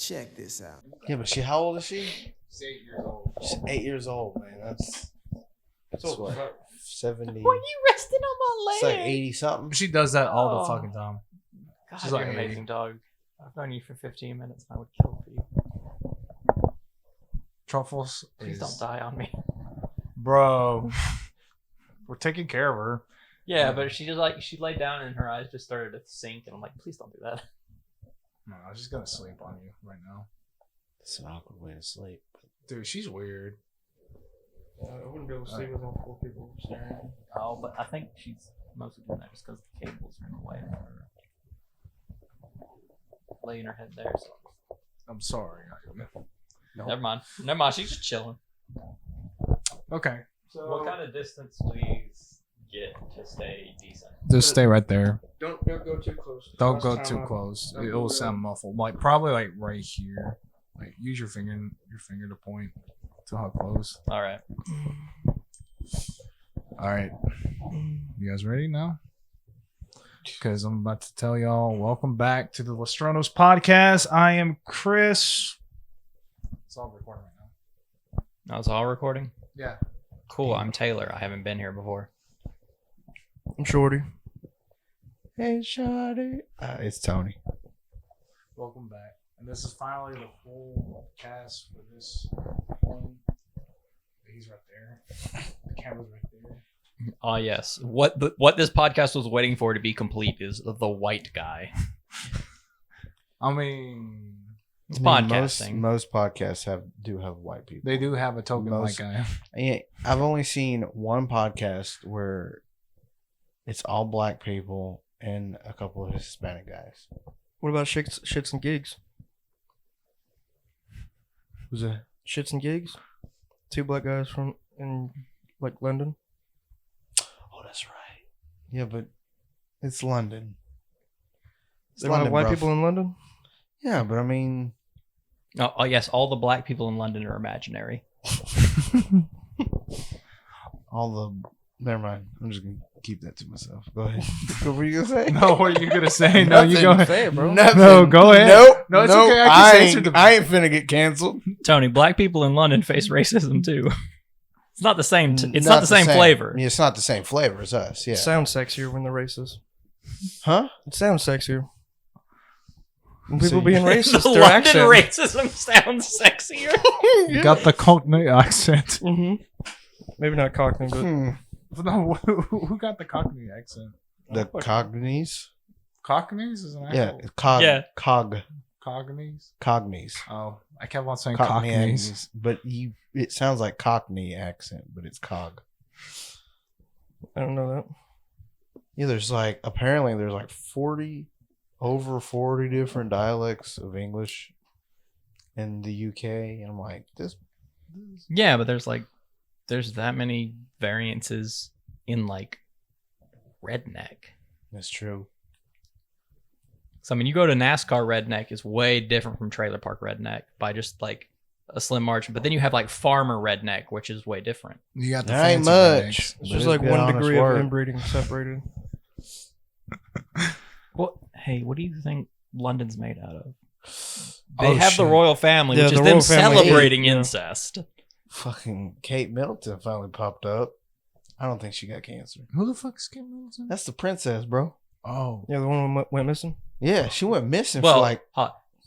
Check this out. Yeah, but how old is she? She's 8 years old. She's 8 years old, man. That's what, 70. Why are you resting on my It's leg? like 80 something. She does that all the Oh. fucking time. God, She's you're like an 80. amazing dog. I've known you for 15 minutes and I would kill for you. Truffles. Please don't die on me. Bro. We're taking care of her. Yeah, but she laid down and her eyes just started to sink, and I'm like, please don't do that. No, she's gonna sleep on you right now. It's an awkward way to sleep. Dude, she's weird. I wouldn't be able to sleep with all 4 people staring at me. Oh, but I think she's mostly doing that just because the cables are in the way of her laying her head there. So. I'm sorry. No. Never mind. Never mind. She's just chilling. Okay. So, what kind of distance do we get to stay decent? Just stay right there. Don't go too close. Don't Last go time too I- close. Don't It go will really- sound muffled. Like probably like right here. Like use your finger to point to how close. All right. All right. You guys ready now? Because I'm about to tell y'all, welcome back to the Lestronos podcast. I am Chris. It's all recording right now. That was all recording? Yeah. Cool. I'm Taylor. I haven't been here before. I'm Shorty. Hey, Shawty. It's Tony. Welcome back. And this is finally the full cast for this one. He's right there. The camera's right there. Oh yes. What this podcast was waiting for to be complete is the white guy. I mean, It's podcasting. Most podcasts do have white people. they do have a token white Most- guy. Yeah, I've only seen one podcast where it's all black people and a couple of Hispanic guys. What about shits and gigs? Who's that? Shits and gigs? 2 black guys from in like London. Oh, that's right. Yeah, but it's London. It's They don't have London, white bruv. people in London? Yeah, but I mean, Oh yes, all the black people in London are imaginary. all the. Never mind. I'm just gonna keep that to myself. Go ahead. What were you gonna say? No, what are you gonna say? No, you go Nothing. ahead. Say it, bro. Nothing. No, go ahead. Nope. No, it's nope. okay. I just answered ain't, the- I ain't finna get canceled. Tony, black people in London face racism too. It's not the same. It's Not not the same flavor. Yeah, it's not the same flavor as us. Yeah. It sounds sexier when they're racist. Huh? It sounds sexier. When So people you- being racist, the their London accent. racism sounds sexier. You got the Cockney accent. Mm-hmm. Maybe not Cockney, but No, who got the Cockney accent? The Cognies? Cockneys is an Yeah. actual Yeah. Cogneys. Cognies. Oh, I kept on saying Cockney Cockneys. accents. But it sounds like Cockney accent, but it's cog. I don't know that. Yeah, apparently there's like over 40 different dialects of English in the UK. And I'm like, this Yeah, but there's that many variances in like redneck. is true. So I mean, you go to NASCAR redneck is way different from trailer park redneck by just like a slim margin. But then you have like farmer redneck, which is way different. You got the There ain't fancy much. rednecks. It's But just like good 1 honest degree work. of inbreeding separated. Well, hey, what do you think London's made out of? They Oh, have the shit. royal family, Yeah, which is the them royal family. celebrating Yeah. incest. Fucking Kate Middleton finally popped up. I don't think she got cancer. Who the fuck is Kim Middleton? That's the princess, bro. Oh, Yeah, the one who went missing. Yeah, she went missing Well, for like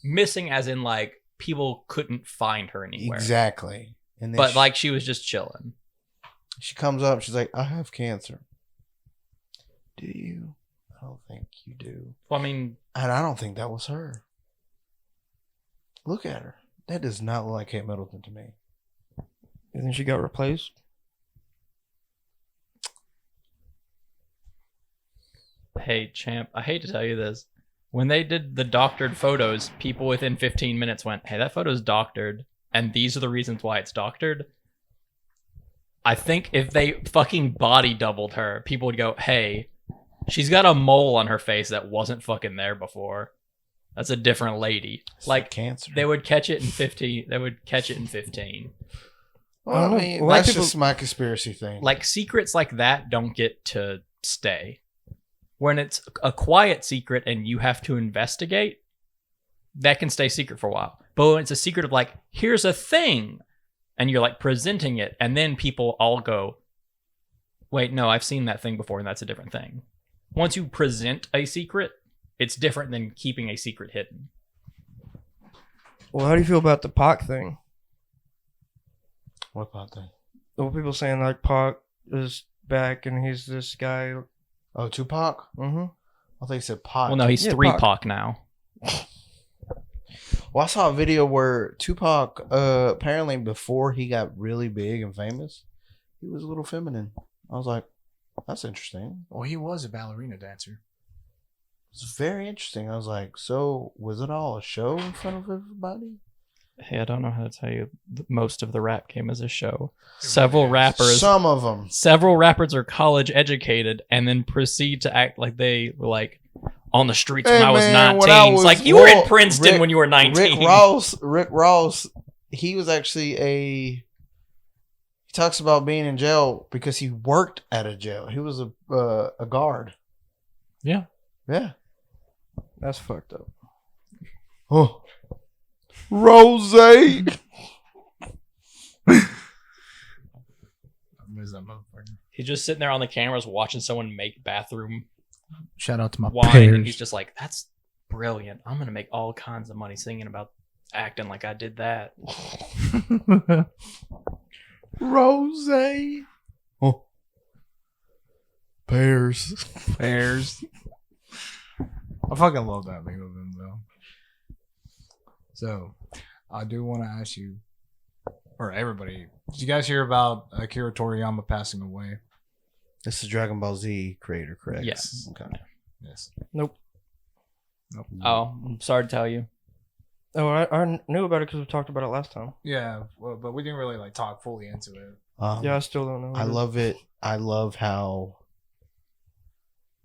missing as in like people couldn't find her anywhere. exactly. And then But like she was just chilling. she comes up, she's like, I have cancer. Do you? I don't think you do. Well, I mean, And I don't think that was her. Look at her. That does not look like Kate Middleton to me. You think she got replaced? hey, champ, I hate to tell you this. When they did the doctored photos, people within 15 minutes went, hey, that photo's doctored, and these are the reasons why it's doctored. I think if they fucking body doubled her, people would go, hey, she's got a mole on her face that wasn't fucking there before. That's a different lady. It's Like, cancer. they would catch it in 15. They would catch it in 15. Well, I I don't know. mean, A lot of that's people- just my conspiracy thing. Like, secrets like that don't get to stay. When it's a quiet secret and you have to investigate, that can stay secret for a while. But when it's a secret of like, here's a thing, and you're like presenting it, and then people all go, wait, no, I've seen that thing before, and that's a different thing. Once you present a secret, it's different than keeping a secret hidden. Well, how do you feel about the Pac thing? What about that? Well, people saying like Pac is back and he's this guy. Oh, Tupac? Mm-hmm. I think he said Pac. Well, no, he's Yeah, 3 Pac. Pac now. Well, I saw a video where Tupac, apparently before he got really big and famous, he was a little feminine. I was like, that's interesting. Well, he was a ballerina dancer. It's very interesting. I was like, so was it all a show in front of everybody? Hey, I don't know how to tell you. Most of the rap game is a show. Several rappers Some of them. Several rappers are college educated and then proceed to act like they were like on the streets when Hey, I was man, 19. when I It's was- like you were in well, Princeton Rick- when you were 19. Rick Ross, he was actually he talks about being in jail because he worked at a jail. He was a guard. Yeah. Yeah. That's fucked up. Oh. Rose. I miss that motherfucker. He's just sitting there on the cameras watching someone make bathroom Shout out to my wine, peers. and he's just like, "That's brilliant. I'm gonna make all kinds of money singing about acting like I did that." Rose. Oh. Pears. Pears. I fucking love that video of him though. So, I do want to ask you, or everybody, did you guys hear about Akira Toriyama passing away? This is Dragon Ball Z creator, correct? Yes. Okay. Yes. Nope. Oh, I'm sorry to tell you. Oh, I knew about it because we talked about it last time. Yeah, well, but we didn't really like talk fully into it. Yeah, I still don't know. I love it. I love how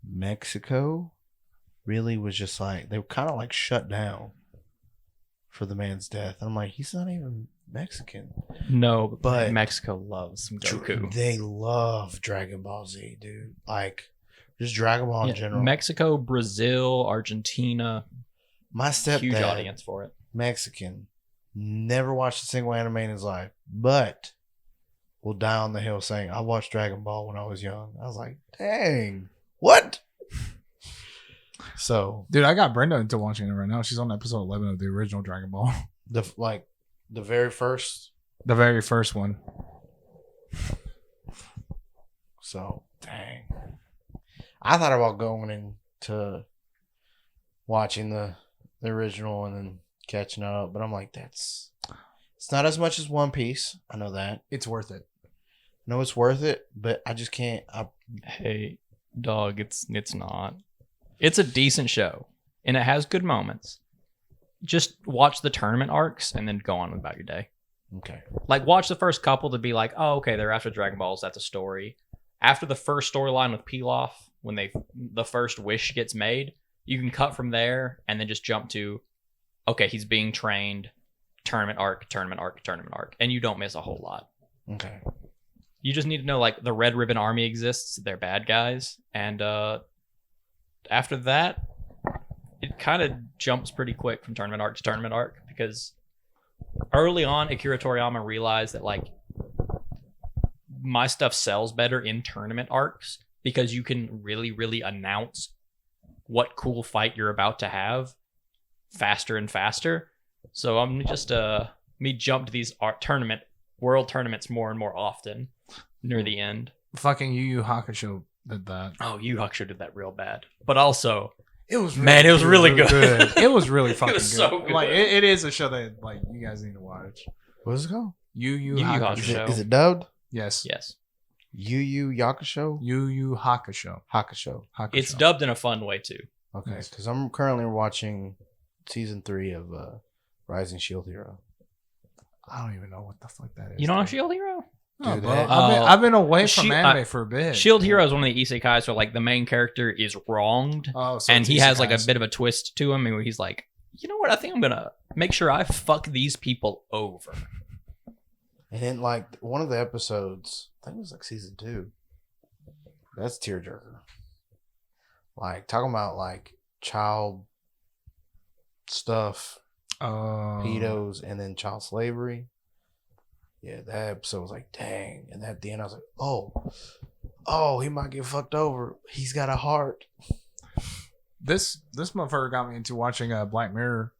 Mexico really was just like, they were kind of like shut down for the man's death. I'm like, he's not even Mexican. No, But- but Mexico loves some Goku. They love Dragon Ball Z, dude. Like, just Dragon Ball in Yeah, general. Mexico, Brazil, Argentina, My huge stepdad, audience for it. Mexican, never watched a single anime in his life, but will die on the hill saying, I watched Dragon Ball when I was young. I was like, dang, what? So Dude, I got Brenda into watching it right now. She's on episode 11 of the original Dragon Ball. the very first. The very first one. So dang, I thought about going into watching the original and then catching up, but I'm like, it's not as much as One Piece. I know that. It's worth it. I know it's worth it, but I just can't. Hey, dog, it's not. It's a decent show, and it has good moments. Just watch the tournament arcs and then go on about your day. Okay. Like, watch the first couple to be like, oh, okay, they're after Dragon Balls. That's a story. After the first storyline with Pilaf, when the first wish gets made, you can cut from there and then just jump to, okay, he's being trained, tournament arc, and you don't miss a whole lot. Okay. You just need to know, like, the Red Ribbon Army exists. They're bad guys. And after that, it kind of jumps pretty quick from tournament arc to tournament arc because early on, Akira Toriyama realized that, like, my stuff sells better in tournament arcs because you can really, really announce what cool fight you're about to have faster and faster. So I'm just me jump to these world tournaments more and more often near the end. Fucking Yu Yu Hakusho did that. Oh, Yu Hakusho did that real bad, but also It was Man, it was really good. It was really fucking was good. so good. Like it is a show that like you guys need to watch. What's it called? Yu Yu Yu Yu Hakusho. Hakusho. Is it dubbed? Yes. yes, Yu Yu Yakusho? Yu Yu Hakusho. Hakusho. Hakusho. it's dubbed in a fun way too. Okay, Yes. because I'm currently watching season 3 of Rising Shield Hero. I don't even know what the fuck that is. You don't know dude. Shield Hero? No, Dude, bro. that- I've been away from Shi- anime for a bit. Shield Hero is one of the isekais where like the main character is wronged, Oh, so and it's he has like a isekais. bit of a twist to him, and where he's like, you know what? I think I'm gonna make sure I fuck these people over. And then, like, one of the episodes, I think it was like season 2. That's tearjerker. Like, talking about like child stuff. pedos, and then child slavery. Yeah, that episode was like, dang. And at the end, I was like, oh, he might get fucked over. He's got a heart. This motherfucker got me into watching Black Mirror.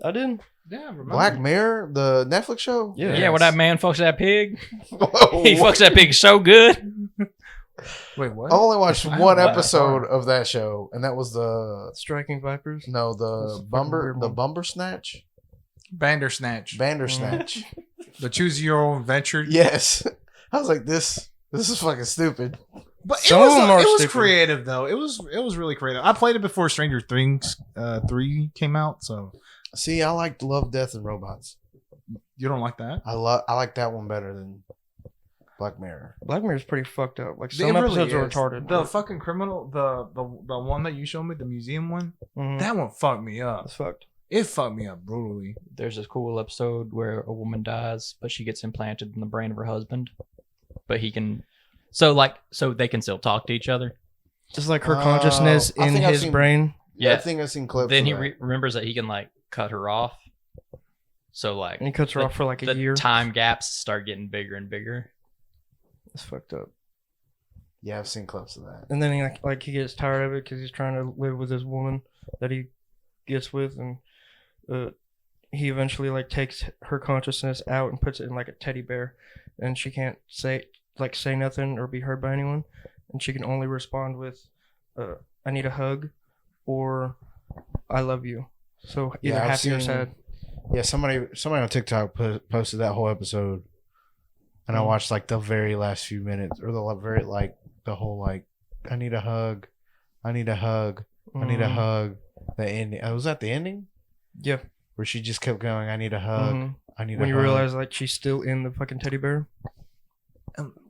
I didn't. Yeah, remember? Black Mirror, the Netflix show. Yeah. Yeah, when that man fucks that pig, Whoa, he fucks that pig so good. Wait, what? I only watched I one haven't watched episode that of that show, and that was the Striking Vipers. the That's a fucking weird one. Bandersnatch. Bandersnatch. Bandersnatch. The choose your own adventure. Yes. I was like, this is fucking stupid. But Some of them are it was stupid. creative though. It was really creative. I played it before Stranger Things 3 came out, so See, I like Love, Death, and Robots. you don't like that? I like that one better than Black Mirror. Black Mirror's pretty fucked up. Like It some really episodes are is. retarded. The fucking criminal, the one that you showed me, the museum one, Mhm. that one fucked me up. That's fucked. It fucked me up brutally. There's this cool episode where a woman dies, but she gets implanted in the brain of her husband. But he can, so they can still talk to each other. Just like her consciousness I in think I've his seen- brain. Yeah, Yeah. I think I've seen clips. Then of he that. remembers that he can like cut her off. So like And he cuts her off for like a the year. time gaps start getting bigger and bigger. It's fucked up. Yeah, I've seen clips of that. And then he like he gets tired of it because he's trying to live with this woman that he gets with, and he eventually like takes her consciousness out and puts it in like a teddy bear, and she can't say nothing or be heard by anyone, and she can only respond with "I need a hug" or "I love you." So either Yeah, I've happy or seen- sad. Yeah, somebody on TikTok posted that whole episode, and I watched like the very last few minutes, or the whole like, I need a hug, I need a hug, I need a Mhm. hug. The ending. Was that the ending? Yeah. Where she just kept going, I need a hug, Mhm. I need When a you hug. realize like she's still in the fucking teddy bear.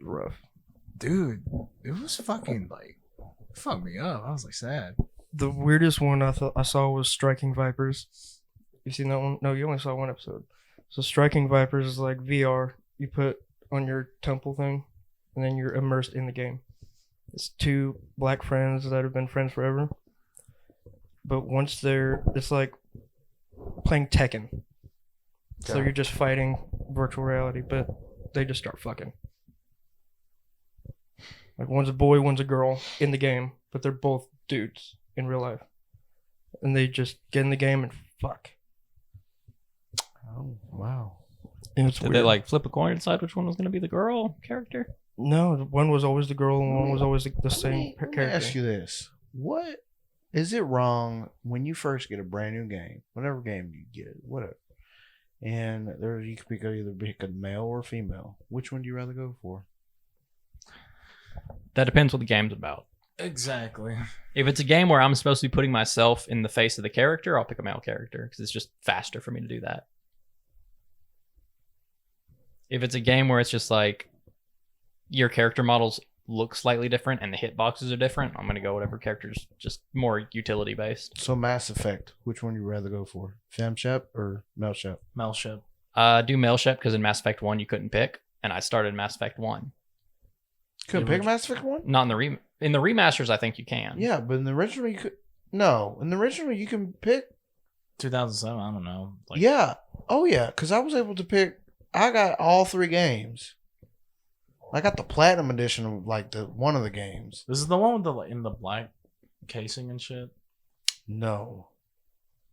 Rough. Dude, it was fucking like, fucked me up. I was like sad. The weirdest one I saw was Striking Vipers. You seen that one? No, you only saw one episode. So Striking Vipers is like VR. You put on your temple thing, and then you're immersed in the game. It's two black friends that have been friends forever. But once it's like playing Tekken. So Okay. you're just fighting virtual reality, but they just start fucking. Like one's a boy, one's a girl in the game, but they're both dudes in real life. And they just get in the game and fuck. Oh wow. And it's Did weird. they like flip a coin and decide which one was going to be the girl character? No, one was always the girl and one was always the same Let me character. ask you this: what is it wrong when you first get a brand new game, whatever game you get, whatever, and there you could either pick a male or female? Which one do you rather go for? That depends what the game's about. Exactly. If it's a game where I'm supposed to be putting myself in the face of the character, I'll pick a male character because it's just faster for me to do that. If it's a game where it's just like your character models look slightly different and the hitboxes are different, I'm going to go whatever character's just more utility based. So Mass Effect, which one do you rather go for? Femshep or Melshep? Melship. Do male ship because in Mass Effect 1 you couldn't pick, and I started Mass Effect 1. Couldn't pick Mass Effect 1? Not in the remasters, I think you can. Yeah, but in the original you could. No, in the original you can pick. 2007. I don't know. Like, Yeah. Oh yeah, because I was able to pick. I got all 3 games. I got the platinum edition of like one of the games. This is the one with the in the black casing and shit. No,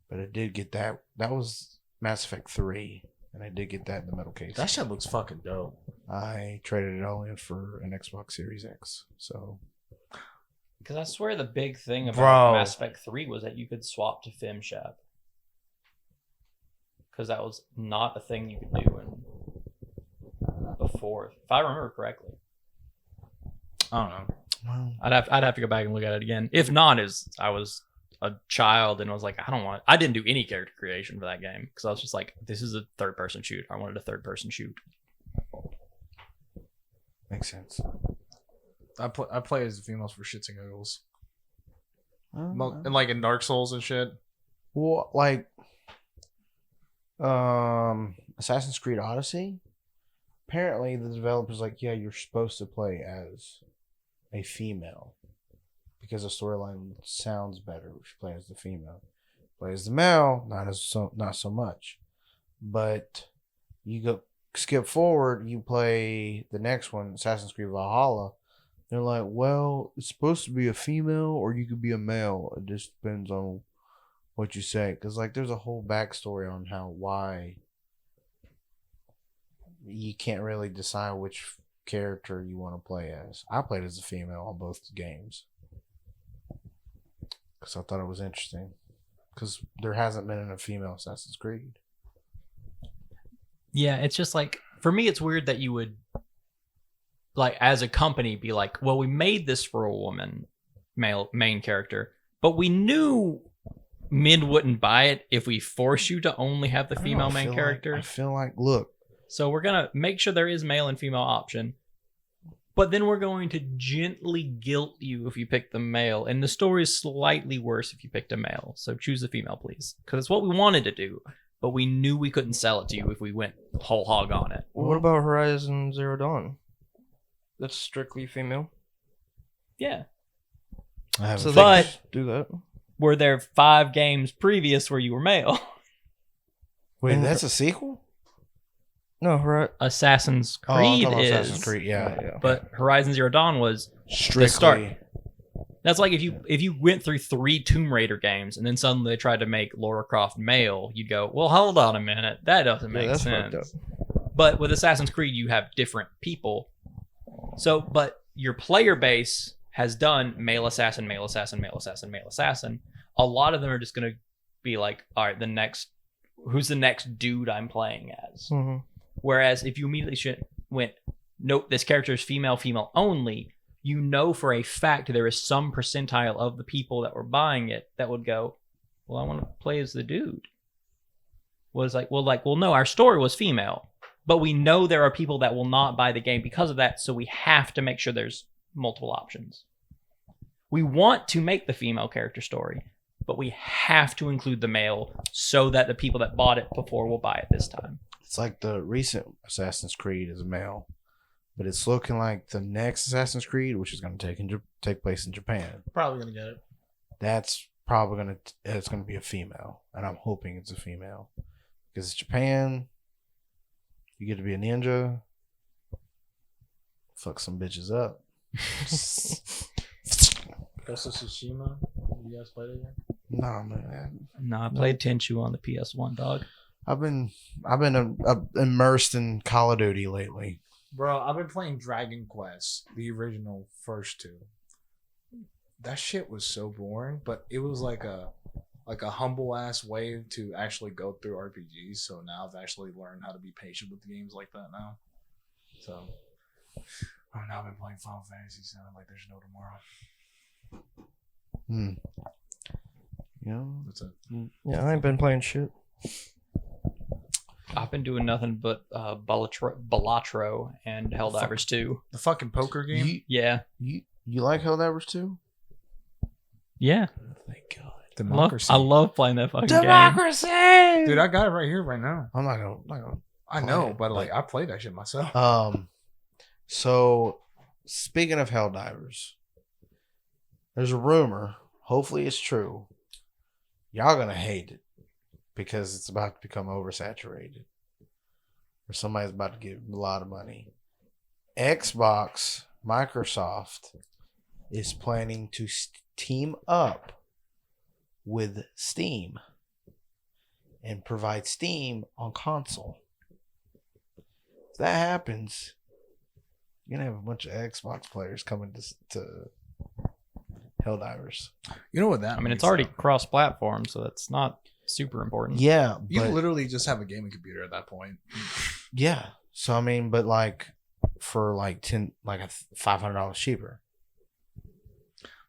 but I did get that. That was Mass Effect 3, and I did get that in the metal case. That shit looks fucking dope. I traded it all in for an Xbox Series X. So Because I swear the big thing about Bro. Mass Effect 3 was that you could swap to FemShap. Because that was not a thing you could do before, if I remember correctly. I don't know. well, I'd have to go back and look at it again. If not, I was a child and I was like, I didn't do any character creation for that game because I was just like, this is a third person shoot. I wanted a third person shoot. makes sense. I play as the females for shits and giggles. Well, And like in Dark Souls and shit. like Assassin's Creed Odyssey. Apparently, the developer's like, yeah, you're supposed to play as a female because the storyline sounds better if you play as the female. Plays the male, not so much. But you go skip forward, you play the next one, Assassin's Creed Valhalla. They're like, well, it's supposed to be a female or you could be a male. It just depends on what you say. Because, like, there's a whole backstory on why you can't really decide which character you want to play as. I played as a female on both games because I thought it was interesting. Because there hasn't been a female Assassin's Creed. Yeah, it's just like, for me, it's weird that you would, like, as a company, be like, well, we made this for a woman, main character, but we knew mid wouldn't buy it if we force you to only have the female main character. I feel like, look. So we're going to make sure there is male and female option, but then we're going to gently guilt you if you pick the male, and the story is slightly worse if you picked a male. So choose the female, please, because it's what we wanted to do. But we knew we couldn't sell it to you if we went whole hog on it. What about Horizon Zero Dawn? That's strictly female. Yeah. I haven't So they But- could do that. Were there 5 games previous where you were male? Wait, And- that's a sequel? No, Assassin's I'm Creed talking about is. Assassin's Creed, yeah. yeah. But Horizon Zero Dawn was. Strictly. start. That's like if you went through 3 Tomb Raider games and then suddenly they tried to make Lara Croft male, you'd go, well, hold on a minute. That doesn't make that's fucked sense. But with Assassin's Creed, you have different people. So, but your player base has done male assassin, male assassin, male assassin, male assassin. A lot of them are just going to be like, all right, who's the next dude I'm playing as? Mm-hmm. Whereas if you immediately went, nope, this character is female, female only, you know for a fact there is some percentile of the people that were buying it that would go, well, I want to play as the dude. Well, no, our story was female, but we know there are people that will not buy the game because of that, so we have to make sure there's multiple options. We want to make the female character story, but we have to include the male so that the people that bought it before will buy it this time. It's like the recent Assassin's Creed is a male, but it's looking like the next Assassin's Creed, which is going to take place in Japan. Probably gonna get it. That's probably it's going to be a female, and I'm hoping it's a female because it's Japan. You get to be a ninja, fuck some bitches up. Ghost of Tsushima. You guys played it yet? Nah, man. No, I played Tenchu on the PS1, dog. I've been immersed in Call of Duty lately. Bro, I've been playing Dragon Quest, the original first 2. That shit was so boring, but it was like a humble ass way to actually go through RPGs. So now I've actually learned how to be patient with games like that now. So I've now been playing Final Fantasy 7 like there's no tomorrow. Yeah. That's it. Yeah, I ain't been playing shit. I've been doing nothing but Balatro and Helldivers 2. The fucking poker game. Yeah. You like Helldivers 2? Yeah. Thank God. Democracy. I love playing that fucking game. Democracy, Dude, I got it right here, right now. I'm not gonna. I know, but like I played that shit myself. So speaking of Helldivers, there's a rumor. Hopefully, it's true. Y'all gonna hate it because it's about to become oversaturated, or somebody's about to get a lot of money. Xbox, Microsoft is planning to team up with Steam and provide Steam on console. If that happens, you're gonna have a bunch of Xbox players coming to Helldivers. You know what that? I mean, it's means, already though? cross-platform, so that's not super important. Yeah, You but literally just have a gaming computer at that point. yeah. So I mean, but like for like $500 cheaper.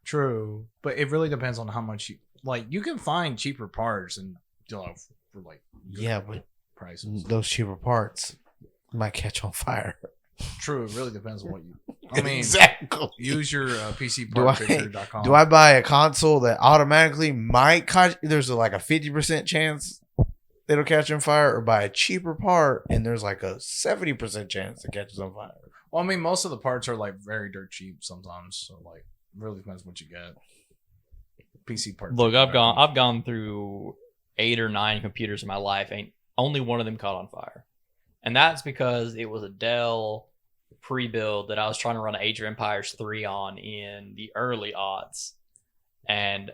True, but it really depends on how much you like. You can find cheaper parts and for like good Yeah, but prices. those cheaper parts might catch on fire. True, it really depends on what you. I mean, exactly. use your PC Do I- partpicker.com. Do I buy a console that automatically might catch? There's like a 50% chance it'll catch on fire, or buy a cheaper part and there's like a 70% chance it catches on fire. Well, I mean, most of the parts are like very dirt cheap sometimes, so like, it really depends what you get. PC part. Look, I've gone through 8 or 9 computers in my life. Ain't only one of them caught on fire, and that's because it was a Dell pre-build that I was trying to run Age of Empires 3 on in the early aughts, and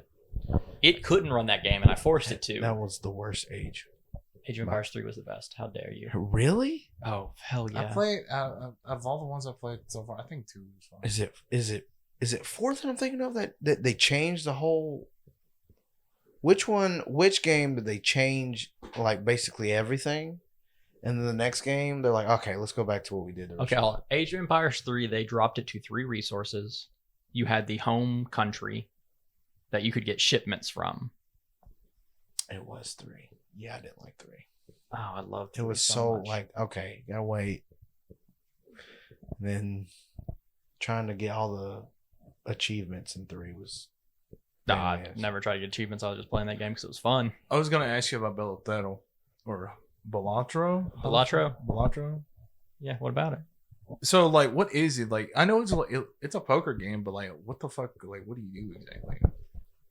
it couldn't run that game, and I forced it to. That was the worst age. Age of Empires 3 was the best. How dare you? Really? Oh, hell yeah. I played out of all the ones I played so far. I think 2 was fun. Is it 4th that I'm thinking of that they changed the whole? Which game did they change like basically everything? And then the next game they're like, okay, let's go back to what we did. Okay, Age of Empires 3, they dropped it to 3 resources. You had the home country that you could get shipments from. It was 3. Yeah, I didn't like 3. Oh, I loved it. It was so much. Like, okay, gotta wait. And then trying to get all the achievements in 3 was. Nah, I never tried to get achievements. I was just playing that game because it was fun. I was gonna ask you about Belotero or Balatro. Balatro. Yeah, what about it? So, like, what is it? Like, I know it's a poker game, but like, what the fuck? Like, what do you do exactly?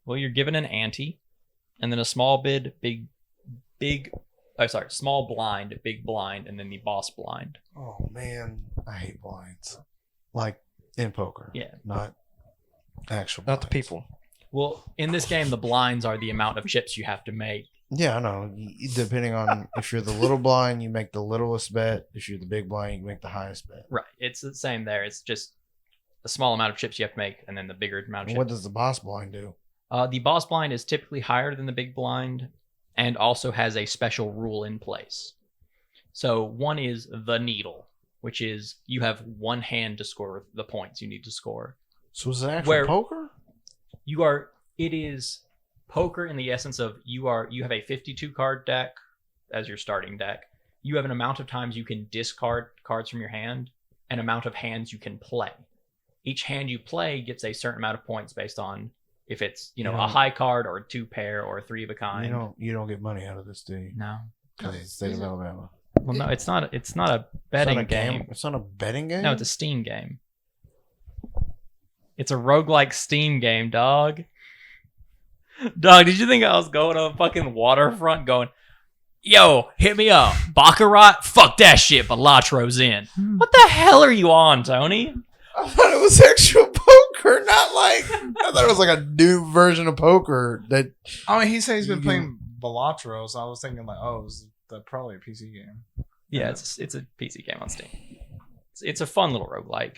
Well, you're given an ante, and then a small small blind, big blind, and then the boss blind. Oh man, I hate blinds. Like in poker. Yeah. Not actual. Not blinds. the people. Well, in this game, the blinds are the amount of chips you have to make. Yeah, I know. Depending on if you're the little blind, you make the littlest bet. If you're the big blind, you make the highest bet. Right. It's the same there. It's just a small amount of chips you have to make, and then the bigger amount of chips. What does the boss blind do? The boss blind is typically higher than the big blind and also has a special rule in place. So one is the needle, which is you have one hand to score the points you need to score. So is it actual poker? It is poker in the essence of you have a 52 card deck as your starting deck. You have an amount of times you can discard cards from your hand, an amount of hands you can play. Each hand you play gets a certain amount of points based on if it's, a high card or a 2 pair or a 3 of a kind. You don't get money out of this, do you? No. Because it's the state of Alabama. Well, no, it's not a betting game. It's not a betting game? No, it's a Steam game. It's a roguelike Steam game, dog. Dog, did you think I was going on a fucking waterfront going, yo, hit me up. Baccarat? Fuck that shit, Balatro's in. What the hell are you on, Tony? I thought it was actual poker, not like... I thought it was like a new version of poker that... I mean, he said he's been playing Balatro, so I was thinking like, it's probably a PC game. Yeah, it's a PC game on Steam. It's a fun little roguelike.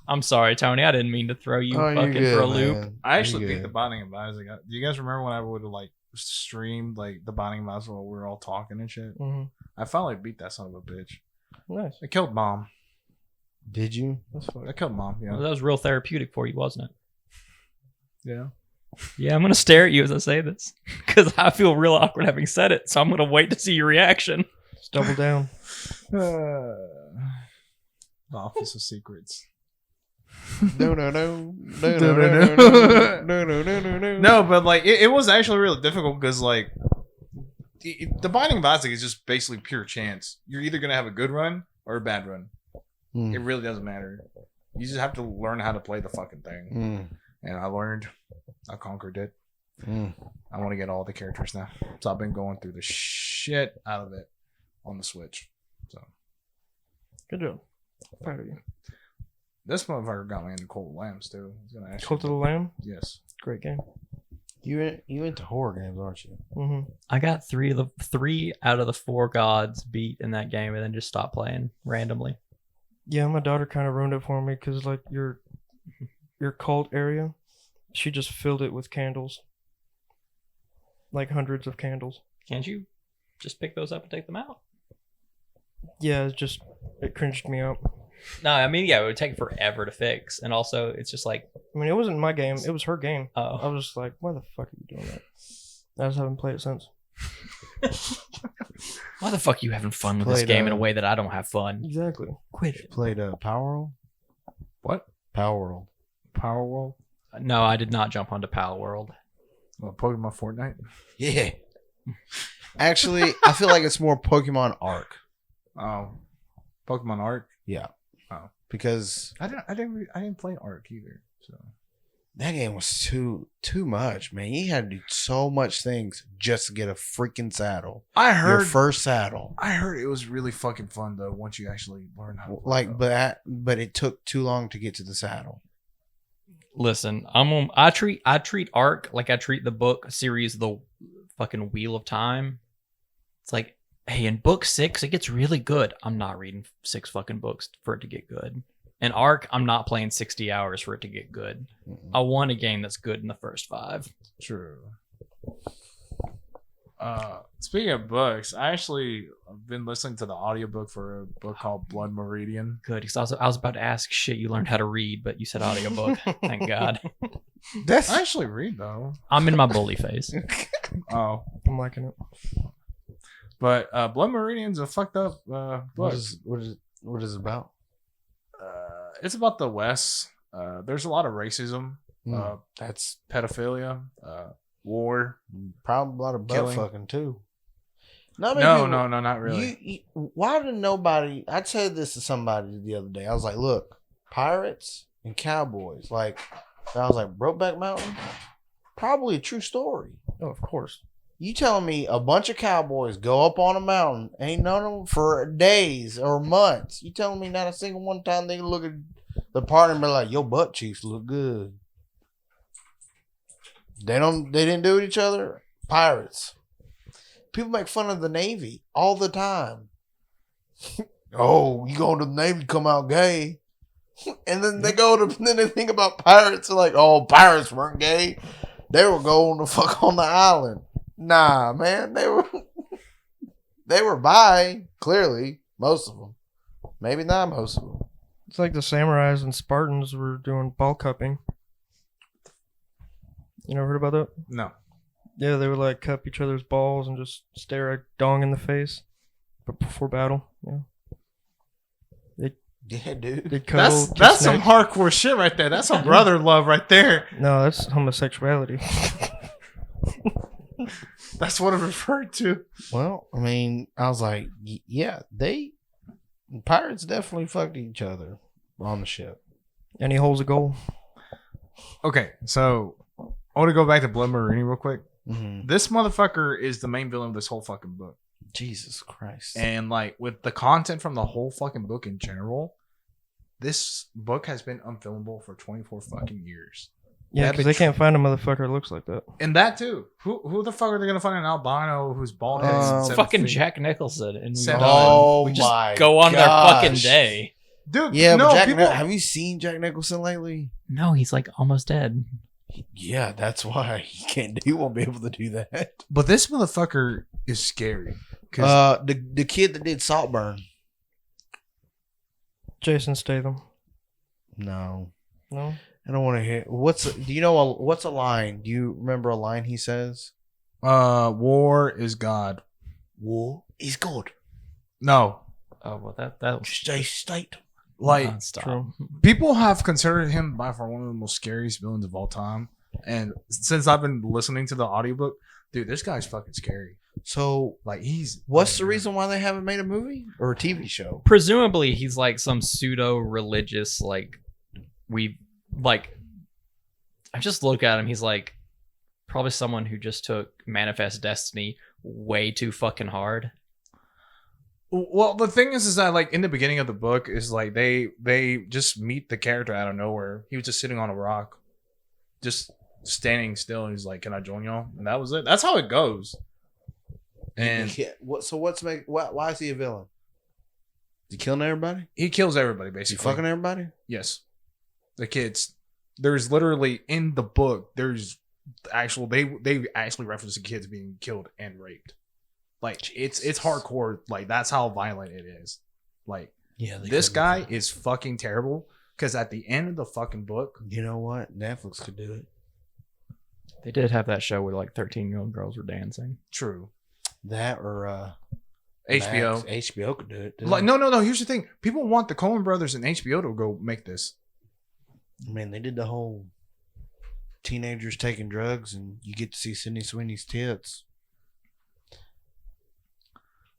I'm sorry, Tony. I didn't mean to throw you fucking for a loop. Man. I actually beat the Binding of Isaac. Do you guys remember when I would have like streamed like the Binding of Isaac while we were all talking and shit? Mm-hmm. I finally beat that son of a bitch. Nice. I killed Mom. Did you? That's fine. I killed Mom. Yeah. Well, that was real therapeutic for you, wasn't it? Yeah. Yeah, I'm gonna stare at you as I say this because I feel real awkward having said it. So I'm gonna wait to see your reaction. Just double down. The Office of Secrets. No. No, but like it was actually really difficult because like the Binding of Isaac is just basically pure chance. You're either gonna have a good run or a bad run. It really doesn't matter. You just have to learn how to play the fucking thing. And I learned. I conquered it. I want to get all the characters now. So I've been going through the shit out of it on the Switch. So Good job. Proud of you. this motherfucker got me into Cult of Lambs too. I was gonna ask Cult of you. the Lamb. Yes. Great game. You into horror games, aren't you? Mm-hmm. I got three out of the 4 gods beat in that game, and then just stopped playing randomly. Yeah, my daughter kind of ruined it for me because like your cult area, she just filled it with candles, like hundreds of candles. Can't you just pick those up and take them out? Yeah, it cringed me out. No, I mean, yeah, it would take forever to fix, and also it's just like, I mean, it wasn't my game; it was her game. I oh, was just like, why the fuck are you doing that? I just haven't played it since. why the fuck are you having fun with this Played, game in a way that I don't have fun? Exactly. Quit it. Played Power World? What? Power World. Power World? No, I did not jump onto Pal World. Pokemon Fortnite? Yeah. Actually, I feel like it's more Pokemon Arc. Oh. Pokemon Arc? Yeah. Oh. Because I didn't play Arc either. So That game was too much, man. You had to do so much things just to get a freaking saddle. I Your heard. first saddle. I heard it was really fucking fun though. Once you actually learn how to play, Like, though. but it took too long to get to the saddle. Listen, I treat Ark like I treat the book series, the fucking Wheel of Time. It's like, hey, in book 6, it gets really good. I'm not reading 6 fucking books for it to get good. In Ark, I'm not playing 60 hours for it to get good. I want a game that's good in the first 5. True. Speaking of books, I actually have been listening to the audiobook for a book called Blood Meridian. Good, because I was about to ask, shit, you learned how to read, but you said audiobook. Thank God. That's I actually read though. I'm in my bully phase. Oh, I'm liking it. but Blood Meridian's a fucked up book. what is it about? It's about the West. There's a lot of racism, That's pedophilia, war. probably a lot of butt Killing. fucking too. No, not really. Why did nobody? I said this to somebody the other day. I was like, look, pirates and cowboys. Like, I was like, Brokeback Mountain, probably a true story. Oh, of course. You telling me a bunch of cowboys go up on a mountain, ain't none of them for days or months. You telling me not a single one time they look at the partner and be like, your butt cheeks look good. They didn't do it each other. Pirates. People make fun of the Navy all the time. Oh, you go to the Navy, come out gay. And then they think about pirates and like, oh, pirates weren't gay. They were going to fuck on the island. Nah, man, they were bi, clearly, most of them. Maybe not most of them. It's like the samurais and Spartans were doing ball cupping. You never heard about that? No. Yeah, they would like cup each other's balls and just stare a dong in the face, but before battle. Yeah, Yeah, dude. they cuddle. That's kiss some neck. hardcore shit right there. That's some brother love right there. No, that's homosexuality. That's what it referred to. Well, I mean, I was like, yeah, pirates definitely fucked each other on the ship. And he holds a goal. Okay, so I want to go back to Blood Meridian real quick. Mm-hmm. This motherfucker is the main villain of this whole fucking book. Jesus Christ. And like with the content from the whole fucking book in general, this book has been unfilmable for 24 fucking years. Yeah, That because they bitch- can't find a motherfucker that looks like that. And that too. Who the fuck are they gonna find an albino who's bald headed? It's Fucking Jack Nicholson. And we, Seven. done. Oh we just my go on their fucking gosh. day. Dude, Yeah, no, but Jack, people. have you seen Jack Nicholson lately? No, he's like almost dead. Yeah, that's why he won't be able to do that. But this motherfucker is scary. 'Cause The kid that did Saltburn. Jason Statham. No, No? I don't want to hear. Do you know what's a line? Do you remember a line he says? war is God. War is God. No, Oh well, that Stay state. like stop. True. people have considered him by far one of the most scariest villains of all time. And since I've been listening to the audiobook, dude, this guy's fucking scary. So, Like he's what's the reason why they haven't made a movie or a TV show? Presumably, he's like some pseudo religious. I just look at him. He's like probably someone who just took Manifest Destiny way too fucking hard. Well, the thing is that like in the beginning of the book is like they just meet the character out of nowhere. He was just sitting on a rock, just standing still, and he's like, "Can I join y'all?" And that was it. That's how it goes. And Why is he a villain? Is he killing everybody? he kills everybody Is he basically. fucking everybody? Yes, the kids. There's literally in the book. There's actual they actually reference the kids being killed and raped. Like it's hardcore. Like that's how violent it is. Like Yeah. this guy is fucking terrible. Because at the end of the fucking book, You know what? Netflix could do it. They did have that show where like 13-year-old girls were dancing. true, That or HBO. Max. HBO could do it. too. Like no. Here's the thing: people want the Coen Brothers and HBO to go make this. I mean, they did the whole teenagers taking drugs, and you get to see Sydney Sweeney's tits.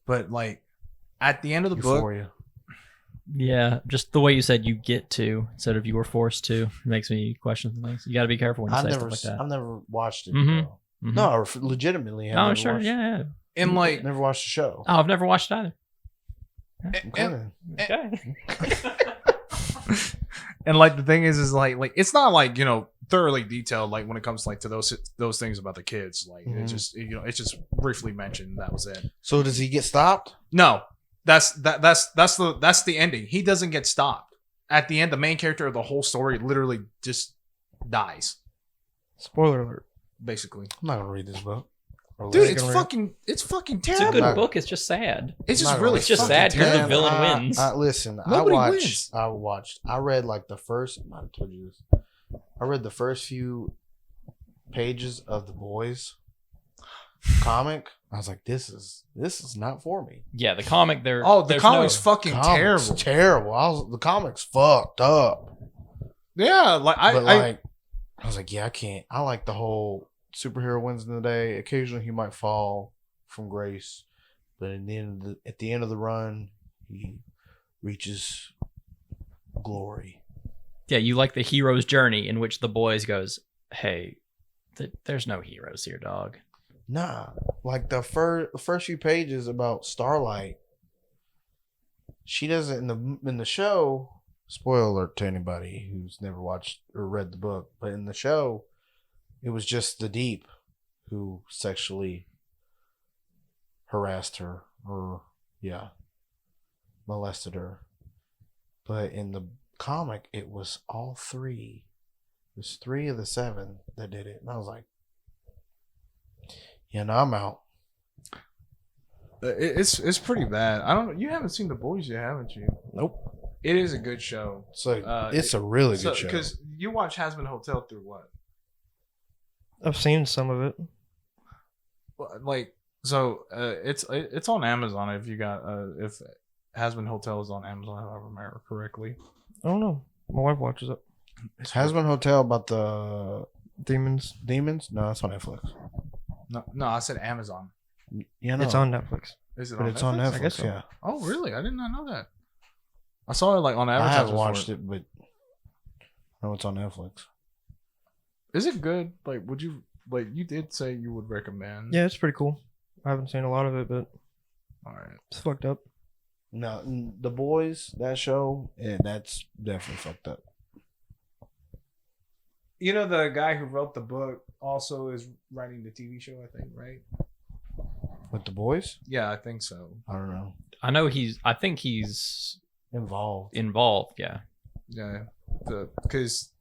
But like at the end of the book, Euphoria. Yeah, just the way you said you get to instead of you were forced to makes me question things. You got to be careful when you say stuff like that. I've never watched it. Mhm. though. Mhm. No, I legitimately have. Oh, never sure. watched, Yeah. And like, never watched the show. Oh, I've never watched it either. Conan. Okay. and like the thing is like it's not like thoroughly detailed like when it comes like to those things about the kids. Like Mhm. it's just it's just briefly mentioned. That was it. So does he get stopped? No, that's the ending. He doesn't get stopped. At the end, the main character of the whole story literally just dies, Spoiler alert. basically. I'm not gonna read this book. Or Dude, let it. it's fucking It's terrible. a good not- book. It's just sad. It's I'm just not really gonna- It's just fucking sad 'cause the terrible. villain wins. Listen, Nobody I read like the first. I might have told you this. I read the first few pages of the Boys comic. I was like, this is not for me. Yeah, the comic there. Oh, the there's comic's no, fucking Comic's terrible. terrible. The comic's fucked up. Yeah, like I was like, yeah, I can't. I like the whole superhero wins in the day. Occasionally, he might fall from grace, but at the end of the run, he reaches glory. Yeah, you like the hero's journey in which the boys goes, hey, there's no heroes here, dog. Nah, like the first few pages about Starlight, she doesn't in the show. Spoiler alert to anybody who's never watched or read the book, but in the show, it was just the Deep who sexually harassed her or molested her. But in the comic, it was all three. It was 3 of the 7 that did it, and I was like, yeah, no, I'm out. it's pretty bad. I don't. You haven't seen The Boys yet, haven't you? Nope. It is a good show. So it's a really good show. Because you watch Hazbin Hotel through what? I've seen some of it. Like it's on Amazon. If you got if Hazbin Hotel is on Amazon, if I remember correctly. I don't know. My wife watches it. Hazbin Hotel about the Demons. demons? No, that's on Netflix. No, I said Amazon. Yeah, no. It's on Netflix. Is it But on it's Netflix? on Netflix. I guess so. Yeah, Oh, really? I did not know that. I saw it like on I advertising. haven't watched it, but I know it's on Netflix. Is it good? Like, would you like? You did say you would recommend. Yeah, it's pretty cool. I haven't seen a lot of it, but All right. it's fucked up. No, The Boys, that show, yeah, that's definitely fucked up. You know, the guy who wrote the book also is writing the TV show. I think, right? With The Boys, Yeah, I think so. I don't know. I think he's Involved. involved. Yeah. Yeah, because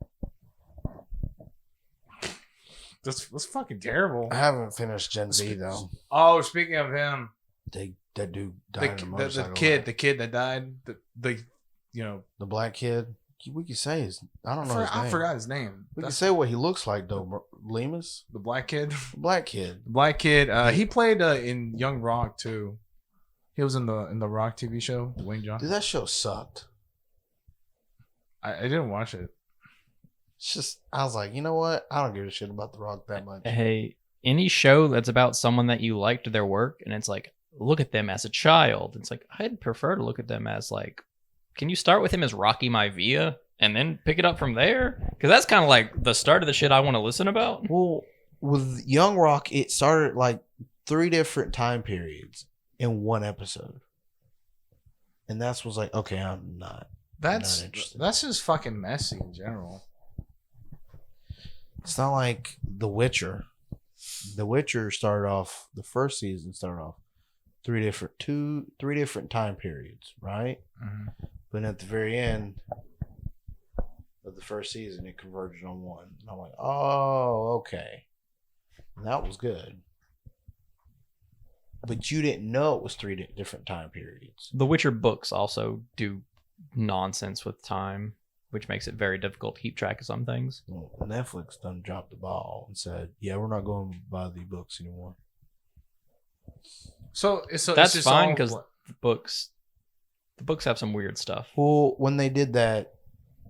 that's fucking terrible. I haven't finished Gen Z though. Oh, speaking of him, That dude died in a motorcycle. the kid that died, the the black kid. We could say his. I don't know his name. I forgot his name. We can That's say what he looks like though. Lemus, the black kid. the black kid. The black kid. He played in Young Rock too. He was in the Rock TV show, Dwayne Dude, Johnson. that show sucked. I didn't watch it. It's just, I was like, you know what? I don't give a shit about The Rock that much. Hey, any show that's about someone that you liked their work and it's like, look at them as a child. It's like, I'd prefer to look at them as like, can you start with him as Rocky Maivia and then pick it up from there? Because that's kind of like the start of the shit I want to listen about. Well, with Young Rock, it started like 3 different time periods in one episode. And that's was like, okay, I'm not That's interested. that's just fucking messy in general. It's not like The Witcher. The Witcher started off, the first season started off 3 different time periods, right? Mm-hmm. But at the very end of the first season, it converged on one. And I'm like, oh, okay. And that was good. But you didn't know it was 3 different time periods. The Witcher books also do nonsense with time, which makes it very difficult to keep track of some things. Well, Netflix done dropped the ball and said, yeah, we're not going to buy the books anymore. So That's it's just fine all- because the books have some weird stuff. Well, when they did that,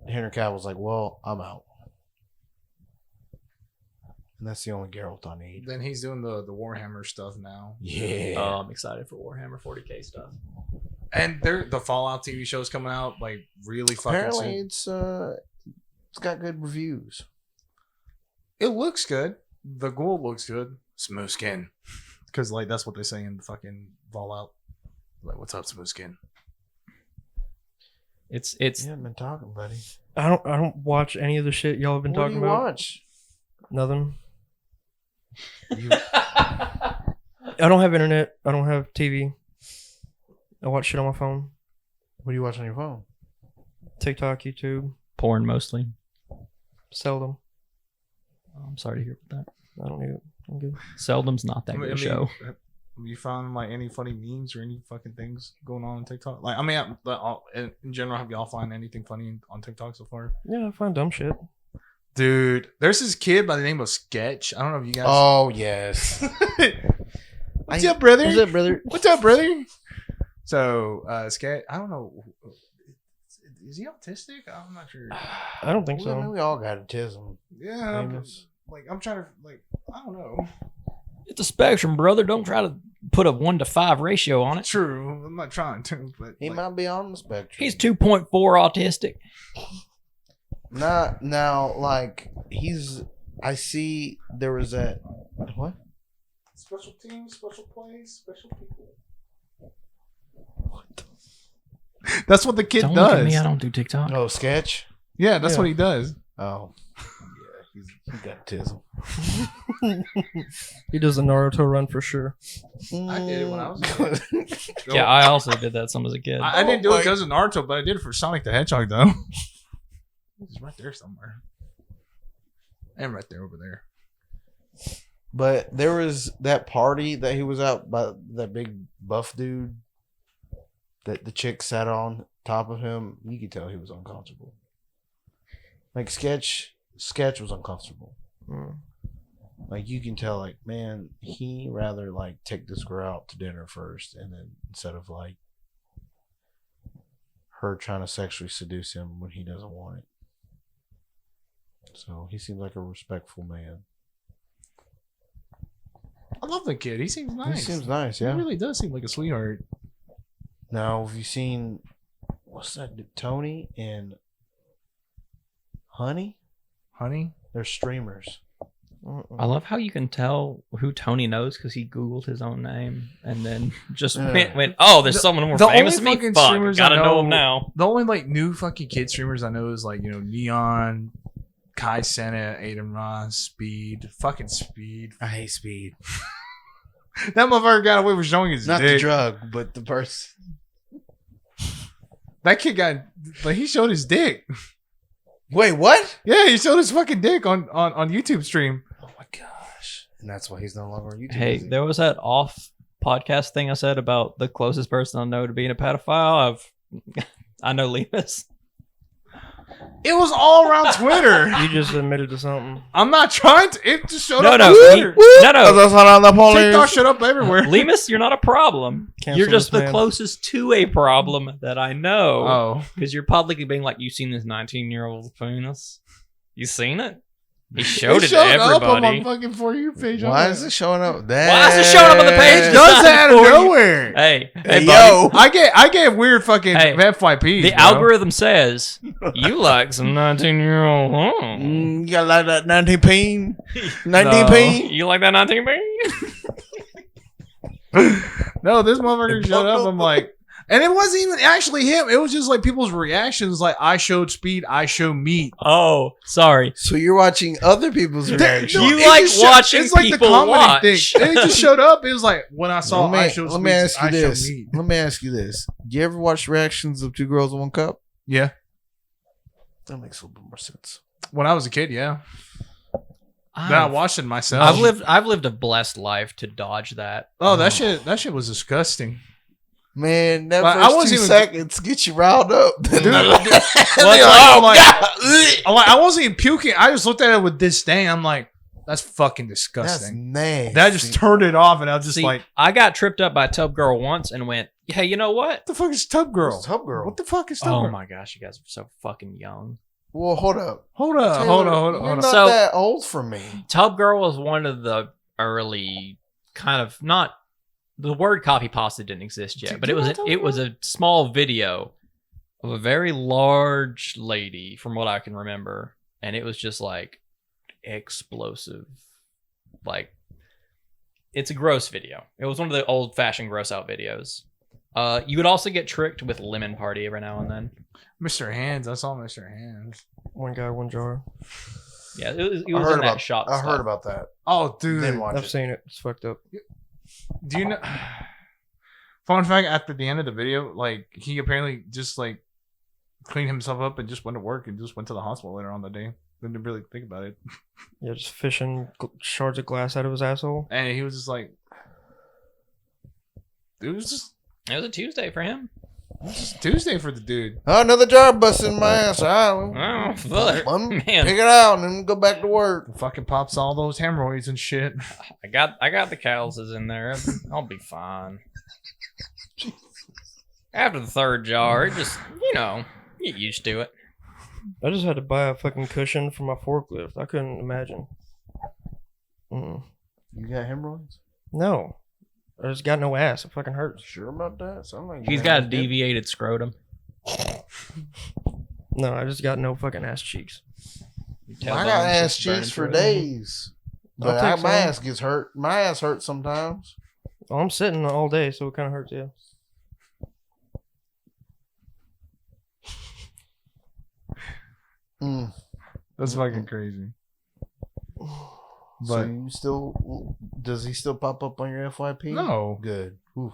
Henry Cavill was like, well, I'm out. And that's the only Geralt I need. then he's doing the Warhammer stuff now. Yeah. I'm excited for Warhammer 40k stuff. And the Fallout TV show is coming out like really fucking Apparently, soon. it's got good reviews. It looks good. The ghoul looks good. Smooth skin. Because like that's what they say in the fucking Fallout. Like, what's up, smooth skin? It's You haven't been talking, buddy. I don't watch any of the shit y'all have been What do talking you about. watch? Nothing. You, I don't have internet. I don't have TV. I watch shit on my phone. what do you watch on your phone? TikTok, YouTube. porn mostly. Seldom. I'm sorry to hear about that. I don't need it. I'm good. Seldom's not that good a show. Have you found like any funny memes or any fucking things going on TikTok? Like, in general, have y'all find anything funny on TikTok so far? Yeah, I find dumb shit. Dude, there's this kid by the name of Sketch. I don't know if you guys. Oh yes. What's up, brother? What's up, brother? What's up, brother? So, Sketch. I don't know. Is he autistic? I'm not sure. I don't think I mean, so. we all got autism. Yeah, Famous. like I'm trying to I don't know. It's a spectrum, brother. Don't try to put a 1-to-5 ratio on it. True, I'm not trying to, but He like, might be on the spectrum. He's 2.4 autistic. Not now. Like he's. I see. There was that. What? special teams, special plays, special people. That's what the kid Don't look at does. me. I don't do TikTok. Oh, sketch. Yeah, that's Yeah. what he does. Oh. Yeah, he got autism. He does the Naruto run for sure. I did it when I was a kid. Yeah, I also did that some as a kid. I didn't do Oh it because of Naruto, but I did it for Sonic the Hedgehog, though. He's right there somewhere. And right there over there. But there was that party that he was out by that big buff dude that the chick sat on top of him. You could tell he was uncomfortable. Like sketch was uncomfortable. Mm. Like you can tell, like, man, he rather like take this girl out to dinner first, and then instead of like her trying to sexually seduce him when he doesn't want it. So he seems like a respectful man. I love the kid. He seems nice. He seems nice, yeah. He really does seem like a sweetheart. Now, have you seen what's that? Tony and Honey? Honey? They're streamers. I love how you can tell who Tony knows because he Googled his own name and then just Yeah. went, oh, there's someone more the famous only than me. fucking Fuck, streamers gotta I know him know- now. The only like new fucking kid streamers I know is like, you know, Neon, Kai Sena, Aiden Ross, Speed. Fucking Speed. I hate speed. That motherfucker got away with showing his Not dick. the drug, but the person. That kid got like he showed his dick. Wait, what? Yeah, he showed his fucking dick on YouTube stream. Oh my gosh! And that's why he's no longer on YouTube. Hey, is he? there was that off podcast thing I said about the closest person I know to being a pedophile. I know Lemus. It was all around Twitter. You just admitted to something. I'm not trying to. It just showed No, up no, on he- Twitter. no. That's not on the TikTok police. showed up everywhere. Lemus, you're not a problem. Cancel You're just this the man. closest to a problem that I know. Oh, Because you're publicly being like, you seen this 19-year-old penis? You seen it? He showed it to showed up on everybody. my fucking For You page. Why is it showing up? Why is it showing up on the page? It does that out of For you. nowhere. Hey, Hey, buddy. yo. I get weird fucking Hey, FYPs. The bro. algorithm says you like some 19-year-old. You got like that 19 peen? 19 peen? You like that 19 bean? No, this motherfucker showed up. I'm like, and it wasn't even actually him. It was just like people's reactions. Like I showed Speed, I show Meat. Oh, sorry. So you're watching other people's reactions. You it like just watching It's like the people comedy watch. thing. And it just showed up. It was like when I saw I showed let me Speed, ask you I showed this. Meat. Let me ask you this. Do you ever watch reactions of Two Girls in One Cup? Yeah, That makes a little bit more sense. when I was a kid, yeah. Then I watched it myself. I've lived a blessed life to dodge that. Oh, that shit was disgusting. Man, that Like, I first wasn't 2 even- seconds get you riled up. Dude, You're I'm like, like- God. I wasn't even puking. I just looked at it with disdain. I'm like, that's fucking That's disgusting. nasty. That just turned it off, and I was just See, like, I got tripped up by a tub girl once and went, hey, you know what? what the fuck is Tub Girl? What's Tub Girl? What the fuck is Tub Oh Girl? my gosh, you guys are so fucking young. Well, hold up. Hold up, Taylor, hold on. You're not So- that old for me. Tub Girl was one of the early kind of not the word copy pasta didn't exist yet, but Do you know it what I'm was a small video of a very large lady, from what I can remember, and it was just like explosive. Like, it's a gross video. It was one of the old-fashioned gross-out videos. You would also get tricked with Lemon Party every now and then. Mr. Hands. I saw Mr. Hands. One guy, one jar. Yeah, it was I heard in that about. shop. I stuff. heard about that. Oh, dude. Didn't watch I've it. seen it. It's fucked up. Do you know? Fun fact: at the end of the video, like he apparently just like cleaned himself up and just went to work and just went to the hospital later on the day. Didn't really think about it. Yeah, just fishing shards of glass out of his asshole. And he was just like, it was just a Tuesday for him. Tuesday for the dude. Oh, another job busting my ass. Oh, fuck. I'm Man. pick it out and then go back to work. Fucking pops all those hemorrhoids and shit. I got the calluses in there. I'll be fine. After the third jar, it just, get used to it. I just had to buy a fucking cushion for my forklift. I couldn't imagine. Mm. You got hemorrhoids? No. I just got no ass. It fucking hurts. Sure about that? Sound like He's got a deviated scrotum. No, I just got no fucking ass cheeks. I got ass cheeks for days. But I'll take my some. ass gets hurt. My ass hurts sometimes. Well, I'm sitting all day, so it kind of hurts, yeah. Mm. That's fucking crazy. So But you still does he still pop up on your FYP? no, Good. Oof.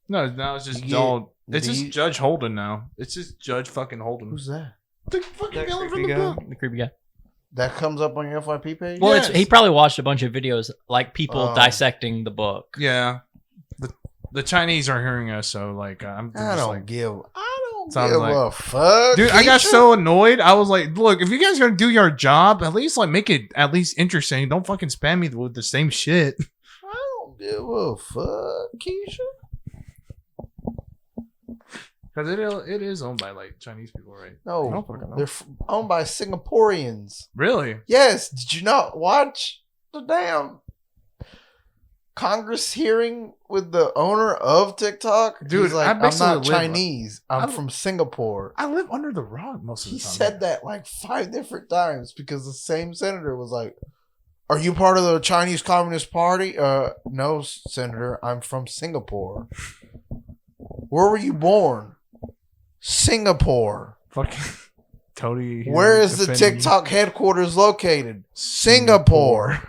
no, now it's just You get- all. It's do just you- Judge Holden now. It's just Judge fucking Holden. Who's that? The fucking That villain from creepy the guy? book. The creepy guy. That comes up on your FYP page? Well, Yes. he probably watched a bunch of videos, like people Oh. dissecting the book. Yeah, the Chinese are hearing us, so like I'm I just don't like, give Sounds give like- a fuck. dude, I got Keisha. so annoyed. I was like, look, if you guys are gonna do your job, at least like make it at least interesting. Don't fucking spam me with the same shit. I don't give a fuck, Keisha. Because it is owned by like Chinese people, right? I No, don't fucking know. they're owned by Singaporeans. Really? Yes. Did you not watch the damn Congress hearing with the owner of TikTok? Dude, He's like, I I'm basically not live- Chinese. I'm I- from Singapore. I live under the rock most of He the time. said that like 5 different times because the same senator was like, "Are you part of the Chinese Communist Party?" No, Senator. I'm from Singapore. Where were you born? Singapore. Fucking Toady. here Where is the defending TikTok headquarters located? Singapore.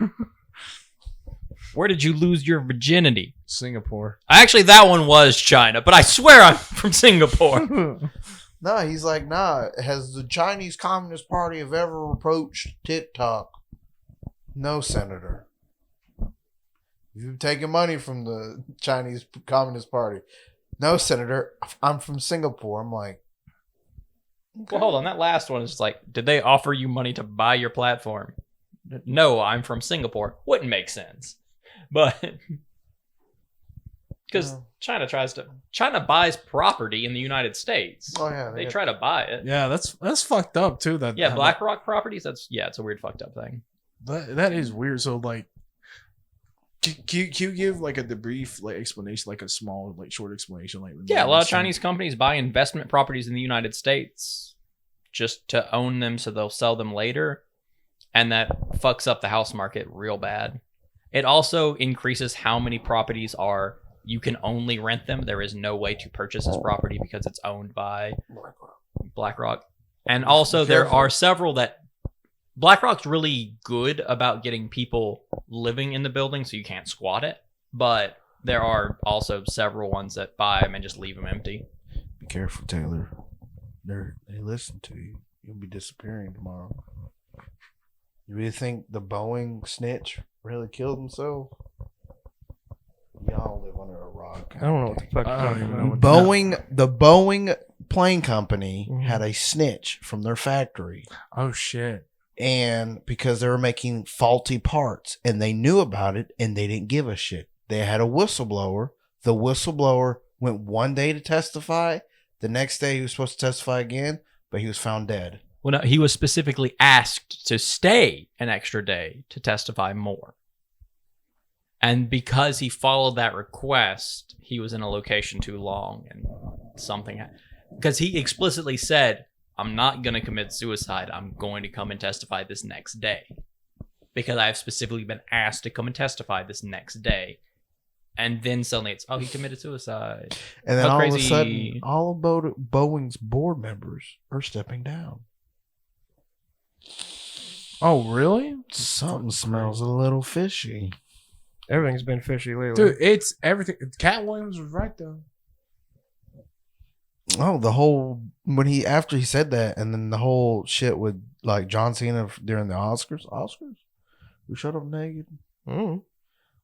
Where did you lose your virginity? Singapore. Actually, that one was China, but I swear I'm from Singapore. No, he's like, nah. Has the Chinese Communist Party have ever approached TikTok? No, Senator. You've taken money from the Chinese Communist Party. No, Senator. I'm from Singapore. I'm like, Well, hold on. That last one is like, did they offer you money to buy your platform? No, I'm from Singapore. Wouldn't make sense. But because No. China buys property in the United States. oh yeah, They try to buy it. Yeah, that's fucked up too. That Yeah, BlackRock properties. It's a weird fucked up thing. that is weird. So like, can you give like a debrief like explanation, like a small like short explanation, like Yeah, a lot of Chinese companies buy investment properties in the United States just to own them, so they'll sell them later, and that fucks up the house market real bad. It also increases how many properties you can only rent them. There is no way to purchase this property because it's owned by BlackRock. And also there Careful. are several that BlackRock's really good about getting people living in the building so you can't squat it. But there are also several ones that buy them and just leave them empty. Be careful, Taylor. They listen to you. You'll be disappearing tomorrow. You really think the Boeing snitch really killed himself? Y'all live under a rock. I don't know what the fuck you're I don't talking even about. know what- The Boeing plane company Mhm. had a snitch from their factory. Oh shit. And because they were making faulty parts and they knew about it and they didn't give a shit. They had a whistleblower. The whistleblower went one day to testify. The next day he was supposed to testify again, but he was found dead. Well, no, he was specifically asked to stay an extra day to testify more. And because he followed that request, he was in a location too long and something. Because he explicitly said, I'm not going to commit suicide. I'm going to come and testify this next day. Because I've specifically been asked to come and testify this next day. And then suddenly it's, oh, he committed suicide. And then How all of a crazy. sudden, all of Boeing's board members are stepping down. Oh, really? Something smells a little fishy. Everything's been fishy lately. Dude, it's everything. Cat Williams was right, though. Oh, the whole after he said that, and then the whole shit with like John Cena during the Oscars, who showed up naked. Mm.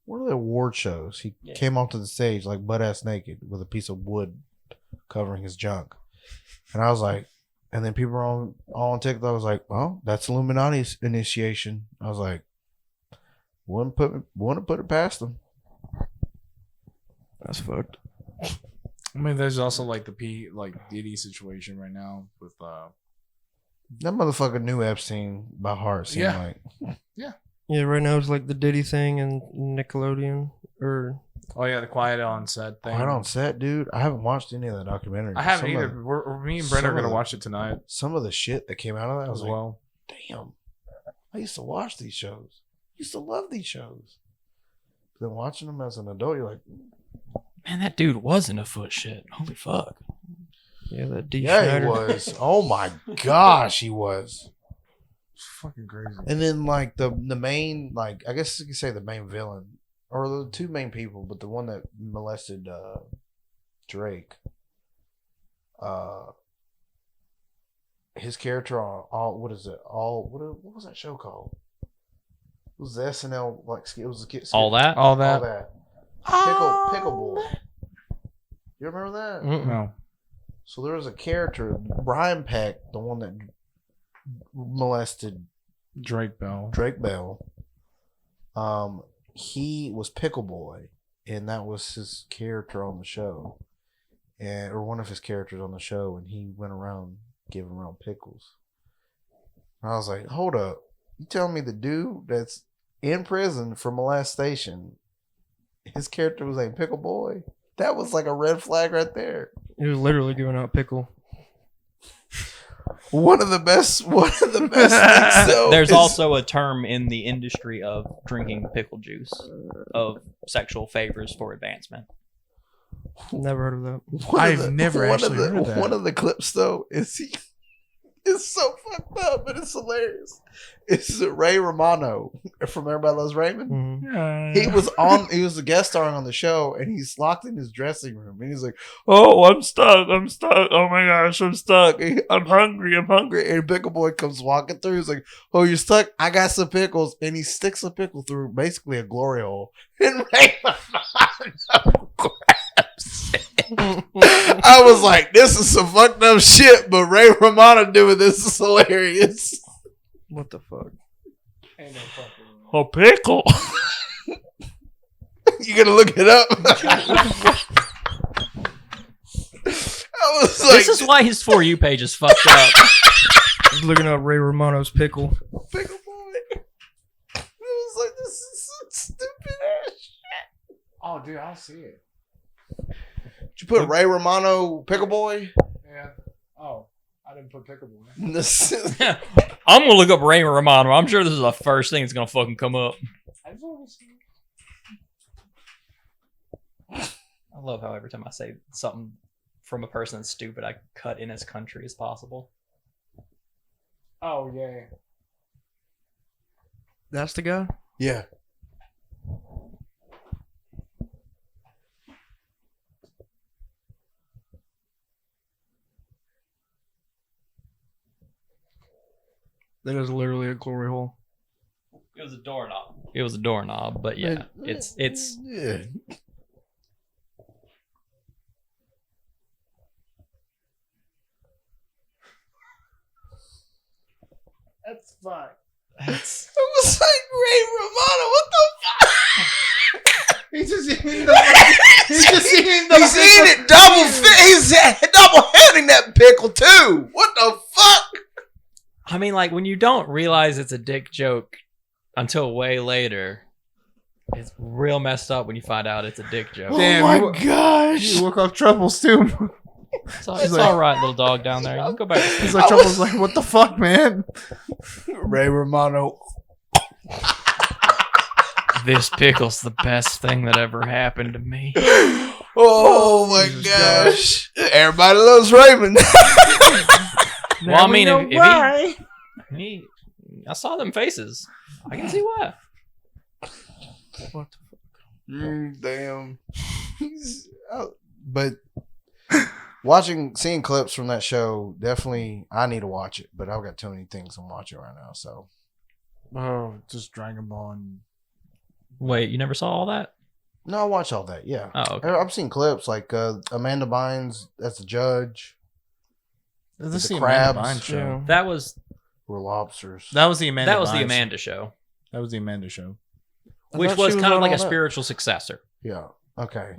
One of the award shows, he came onto the stage like butt ass naked with a piece of wood covering his junk, and I was like, and then people were all on TikTok. I was like, well, that's Illuminati's initiation. I was like, wouldn't put it past them. That's fucked. I mean, there's also like the Diddy situation right now with That motherfucker knew Epstein by heart. Seemed like. Yeah, right now it's like the Diddy thing and Nickelodeon. Or oh yeah, the Quiet on Set thing. Quiet on Set, dude. I haven't watched any of the documentary. I haven't either. Me and Brent are gonna watch it tonight. Some of the shit that came out of that was as well. Like, damn, I used to watch these shows. I used to love these shows. But then watching them as an adult, you're like, Man, that dude was in a foot shit. Holy fuck. yeah, that D. yeah, Schneider. he was. Oh my gosh, he was. It's fucking crazy. And then like the main, like I guess you could say the main villain, or the two main people, but the one that molested Drake. His character on all what is it? What was that show called? It was the SNL like it was All that? All that. Pickle Boy. You remember that? Mm-mm. No. So there was a character, Brian Peck, the one that molested Drake Bell. He was Pickle Boy, and that was his character on the show, or one of his characters on the show, and he went around giving around pickles. And I was like, hold up, you telling me the dude that's in prison for molestation, his character was named Pickle Boy? That was like a red flag right there. He was literally giving out pickle. One of the best things though. There's is- also a term in the industry of drinking pickle juice of sexual favors for advancement. Never heard of that. I've never actually heard of that. One of the clips though is it's so fucked up, but it's hilarious. It's Ray Romano from Everybody Loves Raymond. Mhm. He was a guest starring on the show, and he's locked in his dressing room, and he's like, "Oh, I'm stuck. Oh my gosh, I'm stuck. I'm hungry. And Pickle Boy comes walking through. He's like, "Oh, you're stuck? I got some pickles," and he sticks a pickle through basically a glory hole, and Ray Romano grabs it. I was like, "This is some fucked up shit," but Ray Romano doing this is hilarious. What the fuck? A pickle. You gonna look it up? I was like, This is why his For You page is fucked up. Just looking up Ray Romano's pickle. Pickle Boy. I was like, this is some stupid ass shit. Oh, dude, I'll see it. Did you put Ray Romano Pickle Boy? Yeah. Oh, I didn't put Pickle Boy. I'm gonna look up Ray Romano. I'm sure this is the first thing that's gonna fucking come up. I've already seen it. I love how every time I say something from a person that's stupid, I cut in as country as possible. Oh, yeah. That's the guy? Yeah. That is literally a glory hole. It was a doorknob. But yeah, it's Yeah. That's fine. It's I was like, Ray Romano, what the fuck? He's just eating the. He's just eating the. He's eating it he's double handing that pickle too. What the fuck? I mean, like when you don't realize it's a dick joke until way later, It's real messed up when you find out it's a dick joke. Damn, oh you- my gosh! You woke up Troubles too. It's, all, She's it's like- all right, little dog down there. You can go back to sleep. He's like, Troubles like, what the fuck, man? Ray Romano. This pickle's the best thing that ever happened to me. Oh my Jesus gosh! Everybody loves Raymond. Well, I mean, Never know if why. I saw them faces. I can see why. What the Damn. But seeing clips from that show, definitely, I need to watch it. But I've got too many things I'm watching right now. So Oh, just Dragon Ball and Wait, you never saw all that? no, I watch all that. Yeah, Oh, okay. I've seen clips like Amanda Bynes as a judge. this is the the crabs. Amanda Bynes show. Yeah. That was Were lobsters. That was the Amanda. that was the Bynes- Amanda show, That was the Amanda show. I which thought was she kind of on like a all that. spiritual successor. Yeah. Okay.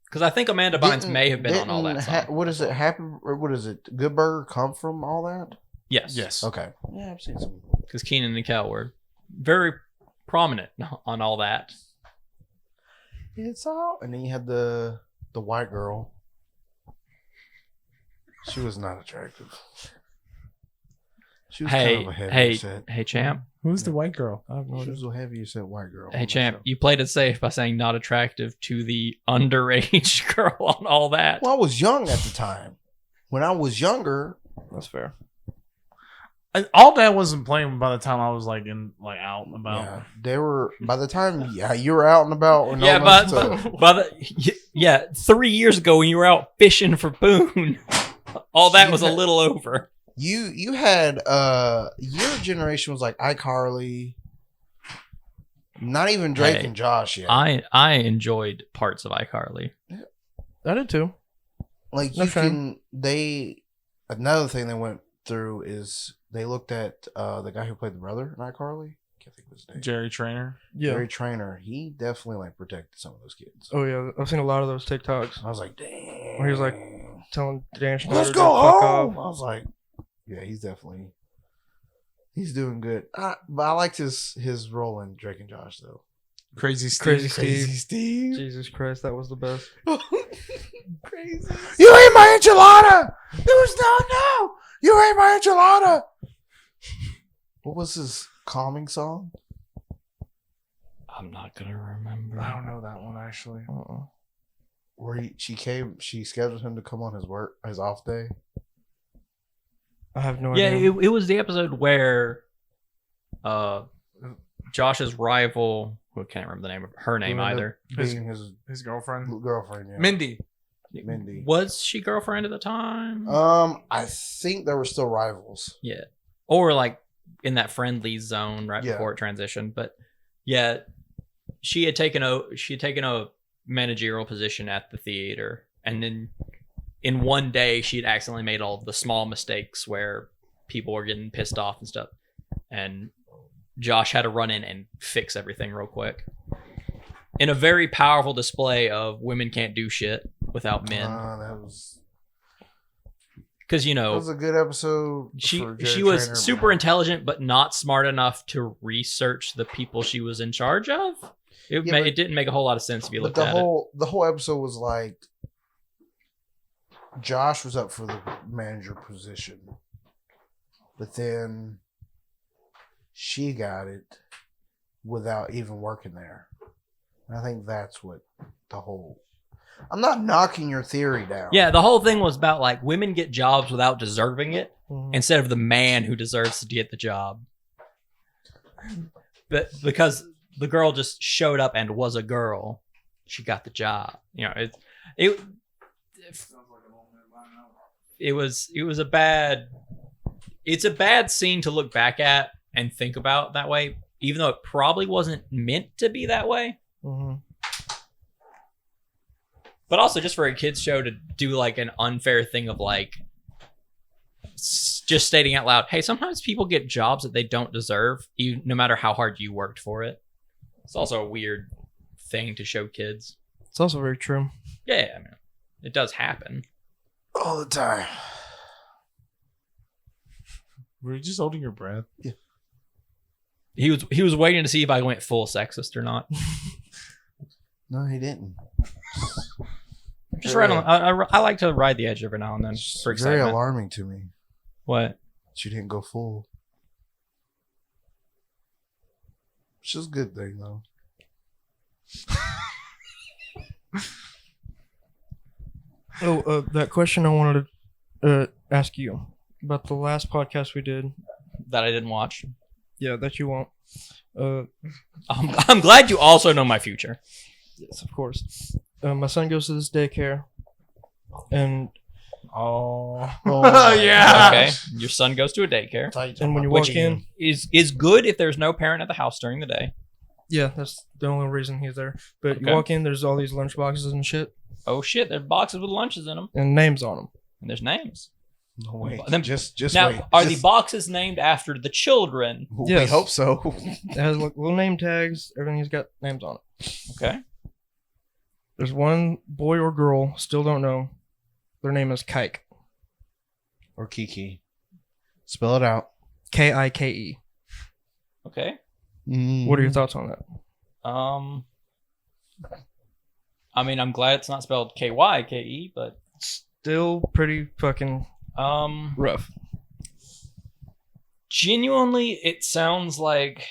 Because I think Amanda Bynes may have been on all that. Song. What is it? Happy or what is it? Good Burger come from all that? Yes. Yes. Okay. Yeah, I've seen some. Because Keenan and Kel were very prominent on all that. It's all. And then you had the white girl. She was not attractive. She was kind of a heavy set. Hey, champ. Who's the white girl? I have no She idea. was a heavy set white girl. Hey, champ. You played it safe by saying not attractive to the underage girl on all that. Well, I was young at the time. When I was younger, That's fair. All that wasn't playing by the time I was like out and about. yeah, they were. By the time you were out and about, or Yeah, but 3 years ago when you were out fishing for Boone, all that was a little over. you had your generation was like iCarly, not even Drake Hey, and Josh yet. I enjoyed parts of iCarly. I did too. Like No you shame. can another thing they went through is they looked at the guy who played the brother in iCarly. Can't think of his name. Jerry Trainer. Yeah. Jerry Trainer. He definitely like protected some of those kids. Oh yeah, I've seen a lot of those TikToks I was like, damn. Where he was like, telling Dan Schneider let's to go fuck home. off. I was like, yeah, he's doing good. But I liked his role in Drake and Josh though. Crazy Steve. Crazy Steve. Crazy Steve. Jesus Christ, that was the best. Crazy. You ate my enchilada. There was no. You ate my enchilada. What was his calming song? I'm not gonna remember. I don't know that one actually. Where she scheduled him to come on his off day. I have no Yeah, idea. it was the episode where Josh's rival, who can't remember the name of her name Who ended either. up being his His girlfriend. girlfriend. Yeah. Mindy. Mindy. Was she girlfriend at the time? I think they were still rivals. Yeah. Or like in that friendly zone right Yeah. before it transitioned. But yeah, she had taken a managerial position at the theater, and then in one day she had accidentally made all the small mistakes where people were getting pissed off and stuff. And Josh had to run in and fix everything real quick. In a very powerful display of women can't do shit without men. That was Because, you that know, was a good episode. she for Jerry was Trainer, super but- intelligent but not smart enough to research the people she was in charge of. It, Yeah, ma- but- it didn't make a whole lot of sense if you But looked the at it. the whole episode was like Josh was up for the manager position, but then she got it without even working there. And I think that's what the whole. I'm not knocking your theory down. Yeah, the whole thing was about like women get jobs without deserving it Mhm. instead of the man who deserves to get the job. But because the girl just showed up and was a girl, she got the job. You know, it's a bad scene to look back at and think about that way, even though it probably wasn't meant to be that way. Mhm. But also just for a kids show to do like an unfair thing of like just stating out loud, hey, sometimes people get jobs that they don't deserve, even, no matter how hard you worked for it. It's also a weird thing to show kids. It's also very true. Yeah, I mean, it does happen. all the time. Were you just holding your breath? He was waiting to see if I went full sexist or not. No, he didn't. Just right on. I like to ride the edge every now and then It's for very excitement. alarming to me What? that you didn't go full. It's just a good thing, though. That question I wanted to ask you about the last podcast we did. That I didn't watch. Yeah, that you won't. I'm glad you also know my future. Yes, of course. My son goes to this daycare, and Oh, Oh, yeah. Okay, your son goes to a daycare. when you Which walk in, is good if there's no parent at the house during the day. yeah, that's the only reason he's there. But you Okay. walk in, there's all these lunch boxes and shit, Oh shit, there's boxes with lunches in them, and names on them. and there's names. No, wait. Then- just Now, wait. are the Just- boxes named after the children? We Yes. hope so. It has like little name tags. Everything's got names on it. Okay. There's one boy or girl, still don't know. Their name is Kike. Or Kiki. Spell it out. Kike. Okay. What are your thoughts on that? I mean, I'm glad it's not spelled Kyke, but Still pretty fucking rough. genuinely, it sounds like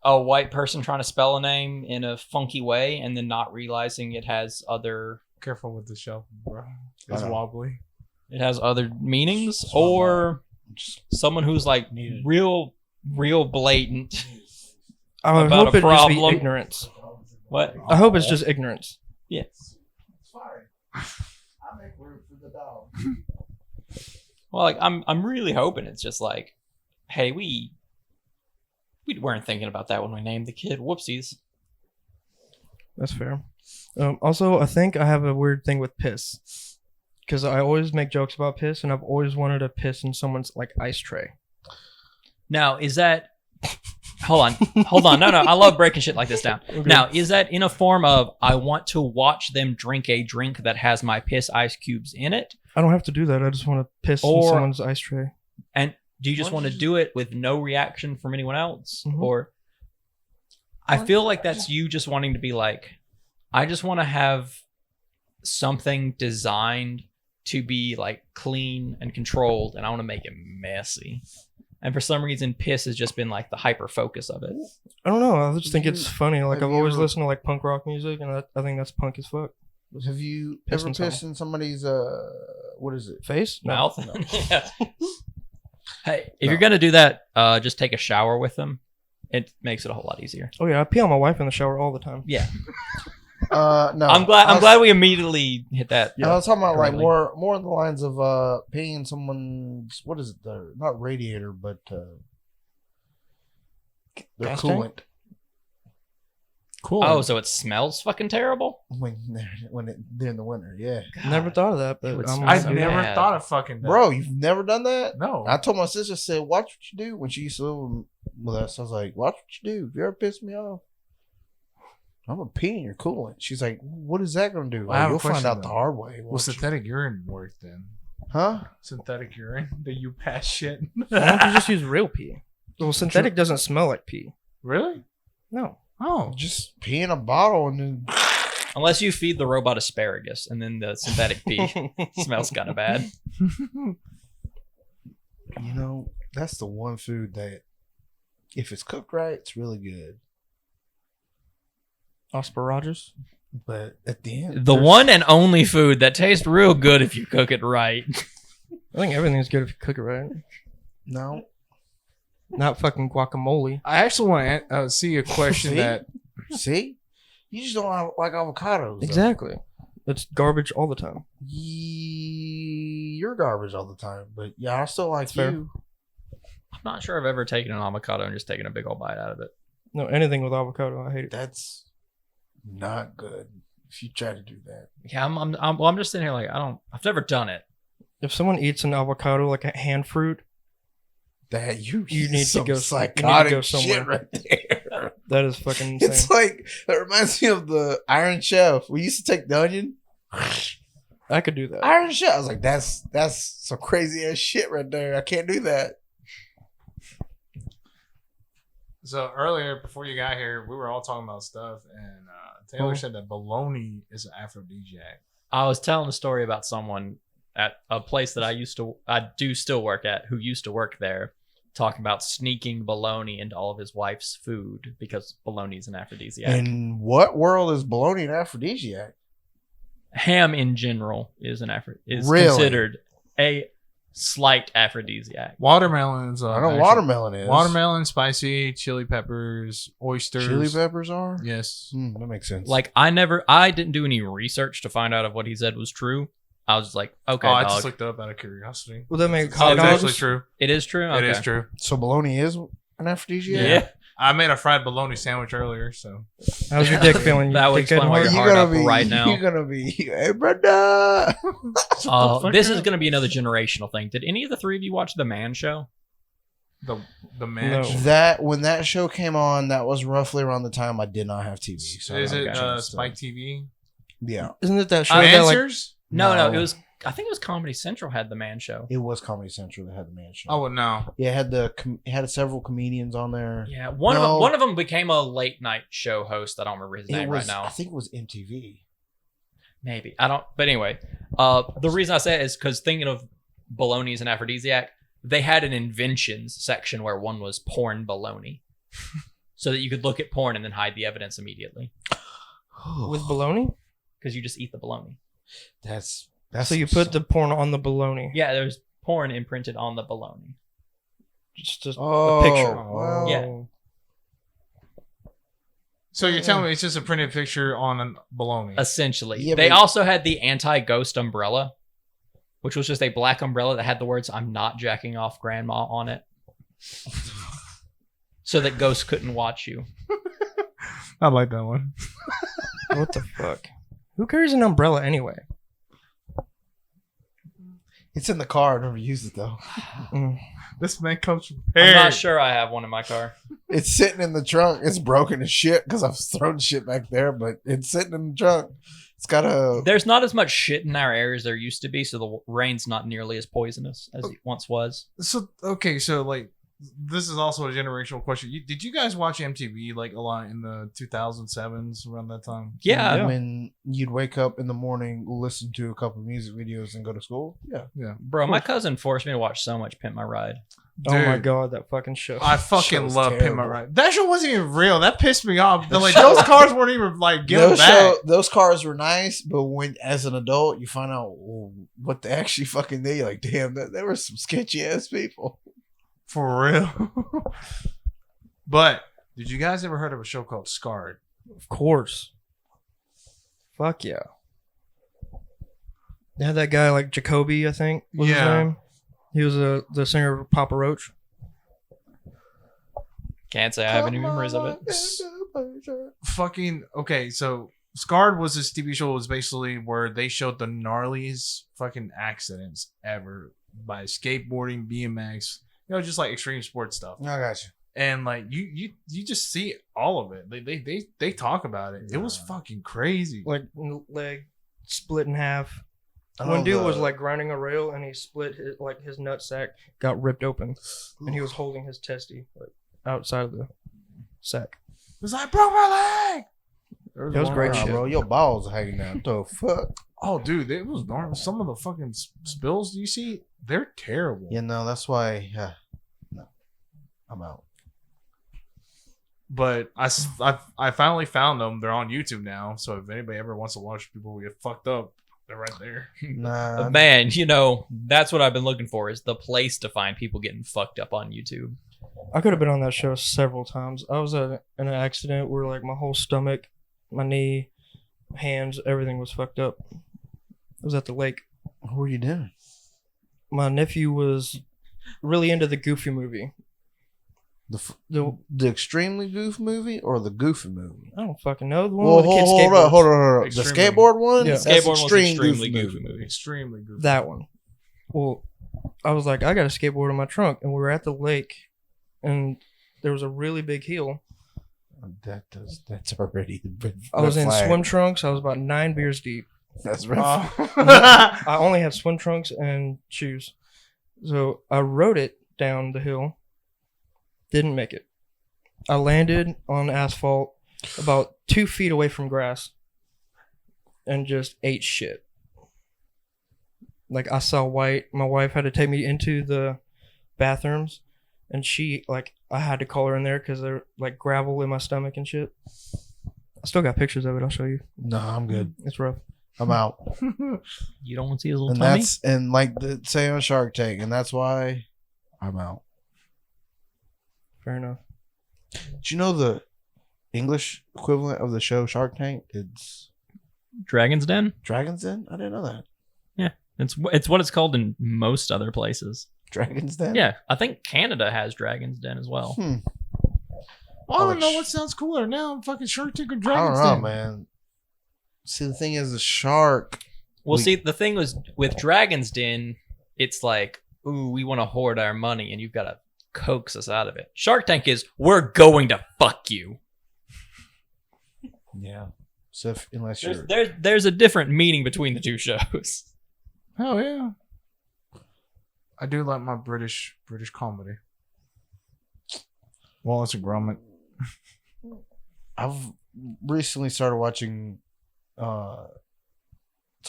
a white person trying to spell a name in a funky way and then not realizing it has other Careful with the shelf, bro. I It's know. wobbly. meanings, That's what I'm or Just someone who's like Needed. real blatant. I About hope a it just be problem. ignorance. What? I hope it's just ignorance. Yeah. fine. I make room for the dog. Well, like I'm really hoping it's just like, hey, we weren't thinking about that when we named the kid. Whoopsies. That's fair. Also, I think I have a weird thing with piss. Because I always make jokes about piss, and I've always wanted to piss in someone's like ice tray. Now, is that? Hold on. No. I love breaking shit like this down. Okay. Now, is that in a form of I want to watch them drink a drink that has my piss ice cubes in it, I don't have to do that. I just want to piss in Or- someone's ice tray. and do you just Why want to don't do it with no reaction from anyone else, Mhm. or? I feel like that's you just wanting to be like, I just want to have something designed to be like clean and controlled, and I want to make it messy. And for some reason, piss has just been like the hyper focus of it. I don't know. I just think it's funny. Like have I've you always ever- listened to like punk rock music, and I think that's punk as fuck. Have you Piss ever in pissed in somebody's what is it? Face? No. Mouth. No. Yeah. Hey, if No. you're gonna do that, just take a shower with them. It makes it a whole lot easier. Oh yeah, I pee on my wife in the shower all the time. Yeah, No. I'm glad we immediately hit that. I was talking about like correctly. more on the lines of peeing someone's what is it? Not radiator, but their Gas tank? coolant. Cool. Oh, so it smells fucking terrible. They're in the winter. Yeah, Never thought of that, It but would I'm smell I've so gonna do never that. bad. thought of fucking that. bro, you've never done that. No. I told my sister, said, "Watch what you do." When she used to live with us, I was like, "Watch what you do. If you ever piss me off, I'm gonna pee in your coolant." She's like, "What is that gonna do?" I have a You'll find question, out the though. hard way. Well, won't you?" synthetic urine work then. Huh? Synthetic urine? Do you pass shit? Why don't you just use real pee? Well, synthetic doesn't smell like pee. Really? No. Oh. Just pee in a bottle and then. Unless you feed the robot asparagus, and then the synthetic pee smells kind of bad. You know, that's the one food that, if it's cooked right, it's really good. Asparagus. But at the end, The there's- one and only food that tastes real good if you cook it right. I think everything's good if you cook it right. No. Not fucking guacamole. I actually want to see a question See? that. See? You just don't like avocados. though. Exactly. It's garbage all the time. You're garbage all the time, but yeah, I still like That's fair. you. I'm not sure I've ever taken an avocado and just taken a big old bite out of it. No, anything with avocado, I hate it. That's not good. If you try to do that, Yeah, I'm just sitting here like I've never done it. If someone eats an avocado like a hand fruit, that you You need to some go- psychotic you need to go shit somewhere. right there. that is fucking insane. It's like that reminds me of the Iron Chef. We used to take the onion. I could do that. Iron Chef. I was like, that's some crazy ass shit right there. I can't do that. So earlier, before you got here, we were all talking about stuff, and Taylor Oh. said that bologna is an aphrodisiac. I was telling a story about someone at a place that I do still work at, who used to work there, talking about sneaking bologna into all of his wife's food because bologna is an aphrodisiac. In what world is bologna an aphrodisiac? Ham in general is Really? considered a slight aphrodisiac. Watermelons. I know watermelon is. Watermelon, spicy, chili peppers, oysters. Chili peppers are? Yes. That makes sense. Like I didn't do any research to find out if what he said was true. I was just like, okay, I dog. just looked it up out of curiosity. Will that make It's hot actually dogs? true. It is true. It is Okay. true. so bologna is an aphrodisiac? Yeah. I made a fried bologna sandwich earlier, so How's your dick feeling? That would Dick getting explain why hard? you're You hard gonna up be right now. You're gonna be, hey brother. This is going to be another generational thing. Did any of the three of you watch The Man Show? the man. No. That when that show came on, that was roughly around the time I did not have TV. So Is I it got a chance to- Spike TV? Yeah, Isn't it that show that like Answers? No, it was. I think it was Comedy Central had The Man Show. It was Comedy Central that had the man show. Oh well, no. Yeah, it had several comedians on there. Yeah, No. one of them became a late night show host. I don't remember his name It was, right now. I think it was MTV. Maybe I don't. But anyway, the reason I say it is because thinking of bologna as an aphrodisiac, they had an inventions section where one was porn bologna, so that you could look at porn and then hide the evidence immediately with bologna? because you just eat the bologna. That's So you put the porn on the bologna. Yeah, there's porn imprinted on the bologna. Just a Oh, picture. well. Yeah. So you're telling me it's just a printed picture on a bologna? Essentially, Yeah, they but- also had the anti-ghost umbrella, which was just a black umbrella that had the words "I'm not jacking off grandma" on it, so that ghosts couldn't watch you. I like that one. What the fuck? Who carries an umbrella anyway? It's in the car. I never used it though. Mm. This man comes I'm prepared. not sure I have one in my car. It's sitting in the trunk. It's broken as shit because I've thrown shit back there, but it's sitting in the trunk. It's got a. There's not as much shit in our area as there used to be, so the rain's not nearly as poisonous as it once was. So okay, so like this is also a generational question. Did you guys watch MTV like a lot in the 2007s around that time? Yeah. When you'd wake up in the morning, listen to a couple of music videos, and go to school. Yeah. Bro, my cousin forced me to watch so much Pimp My Ride. Oh my Dude. god, that fucking show. I fucking Show's love Pimp My terrible. Ride. That show wasn't even real. That pissed me off. The Like show- those cars weren't even like given back. Those cars were nice, but when as an adult you find out what they actually fucking did, you're like, damn, there were some sketchy ass people. For real. But did you guys ever heard of a show called Scarred? Of course. Fuck yeah. They had that guy like Jacoby, I think was his Yeah. name. He was the singer of Papa Roach. Can't say I have any memories of it. Fucking okay, so Scarred was this TV show. It was basically where they showed the gnarliest fucking accidents ever by skateboarding, BMX, just like extreme sports stuff. I got you. And like you just see all of it. They talk about it. It was fucking crazy. Like leg split in half. I One know dude the- was like grinding a rail and he split his nut sack got ripped open and he was holding his testy like outside of the sack. It was like, broke my leg. There That was one great where- Nah, shit. bro. Your balls are hanging out. The fuck? Oh, dude, it was normal. Some of the fucking spills you see, they're terrible. You know that's why. No, I'm out. But I finally found them. They're on YouTube now. So if anybody ever wants to watch people get fucked up, they're right there. Nah, Man, that's what I've been looking for, is the place to find people getting fucked up on YouTube. I could have been on that show several times. I was in an accident where like my whole stomach, my knee, hands, everything was fucked up. I was at the lake. what were you doing? My nephew was really into the Goofy movie. The extremely goof movie or the goofy movie? I don't fucking know. The one Well, with the kid hold skateboards. up, hold on. The Extremely. skateboard one? Yeah. That's Skateboard was extreme extremely goof goofy movie. Extremely good. That one. Well, I was like, I got a skateboard in my trunk, and we were at the lake, and there was a really big hill. That's already. I was in flag. swim trunks. I was about 9 beers deep. That's red. I only had swim trunks and shoes. So I rode it down the hill. Didn't make it. I landed on asphalt about 2 feet away from grass and just ate shit. Like, I saw white. My wife had to take me into the bathrooms, and I had to call her in there because there like gravel in my stomach and shit. I still got pictures of it. I'll show you. No, I'm good. It's rough. I'm out. You don't want to see his little And tummy? that's and like the say on Shark Tank, and that's why I'm out. Fair enough. Did you know the English equivalent of the show Shark Tank? It's Dragon's Den? Dragon's Den. I didn't know that. It's what it's called in most other places. Dragon's Den. Yeah, I think Canada has Dragon's Den as well. Hmm. I don't know what sounds cooler now. I'm fucking Shark Tank or I Dragon's don't know, Den. man. See, the thing is, the shark. Well, see, the thing was with Dragon's Den, it's like, ooh, we want to hoard our money, and you've got to coax us out of it. Shark Tank is, we're going to fuck you. Yeah. So unless you're There's a different meaning between the two shows. Hell yeah. I do like my British comedy. Wallace and Gromit. I've recently started watching. It's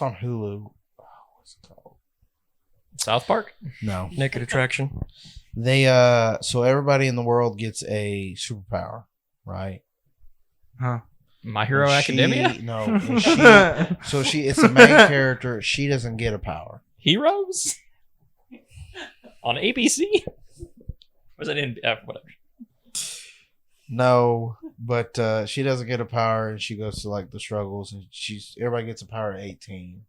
on Hulu. What's it called? South Park? No. Naked Attraction. They so everybody in the world gets a superpower, right? Huh. My Hero And Academia? No. And it's a main character. She doesn't get a power. Heroes? On ABC? Was it in whatever? No, but she doesn't get a power, and she goes to like the struggles, and everybody gets a power at 18,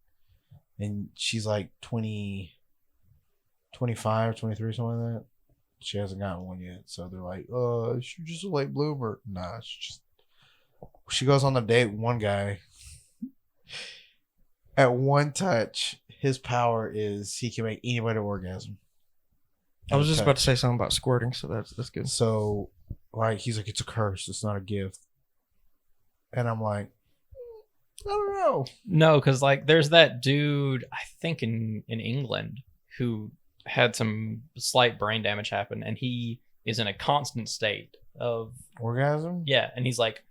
and she's like 20, 25, 23, something like that. She hasn't gotten one yet, so they're like, she's just a late bloomer. Nah, she goes on a date with one guy. At one touch, his power is he can make anybody orgasm. I was just about to say something about squirting, so that's good. So, like, he's like, it's a curse. It's not a gift. And I'm like, I don't know. No, because like there's that dude, I think in England, who had some slight brain damage happen, and he is in a constant state of Orgasm? yeah, and he's like,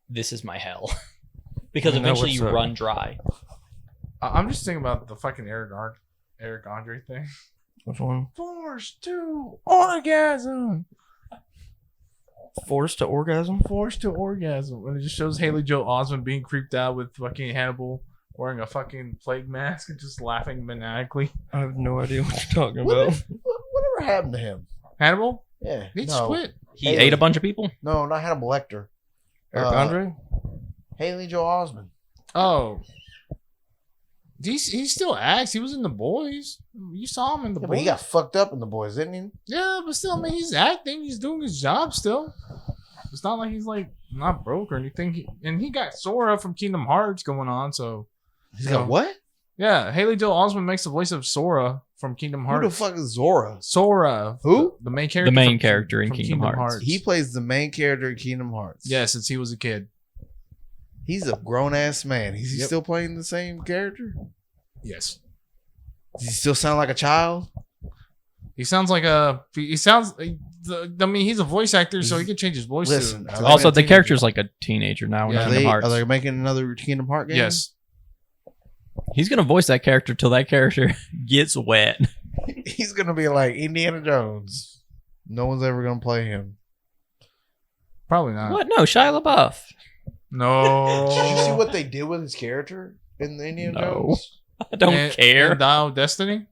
this is my hell. Because I know eventually what's you up. run dry. I'm just thinking about the fucking Eric Andre thing. Which one? Forced to orgasm. Forced to orgasm? Forced to orgasm. And it just shows Haley Joel Osment being creeped out with fucking Hannibal wearing a fucking plague mask and just laughing maniacally. I have no idea what you're talking What- about. Whatever happened to him? Hannibal? Yeah. He no. quit. He Haley. ate a bunch of people? No, not Hannibal Lecter. Eric Andre? Haley Joel Osment. Oh. He still acts. He was in The Boys. You saw him in The Yeah, Boys. but he got fucked up in The Boys, didn't he? Yeah, but still, I mean, he's acting. He's doing his job still. It's not like he's like not broke or anything. And he got Sora from Kingdom Hearts going on. So He's got what? yeah, Haley Joel Osment makes the voice of Sora from Kingdom Who Hearts. the fuck is Zora? Sora. Who? The main character. The main from- character in from Kingdom Hearts. He plays the main character in Kingdom Hearts. Yeah, since he was a kid. He's a grown ass man. Is he Yep. still playing the same character? Yes. Does he still sound like a child? He sounds like a. He sounds. I mean, he's a voice actor, so he can change his voice. Listen, to, I to like Also, a the teenager. character's like a teenager now in Yeah. Are Kingdom they, Hearts. are they making another Kingdom Heart game? yes. He's gonna voice that character till that character gets wet. He's gonna be like Indiana Jones. No one's ever gonna play him. Probably not. What? No, Shia LaBeouf. No. Did you see what they did with his character in the Indiana No. Jones? I don't care. And Dial of Destiny.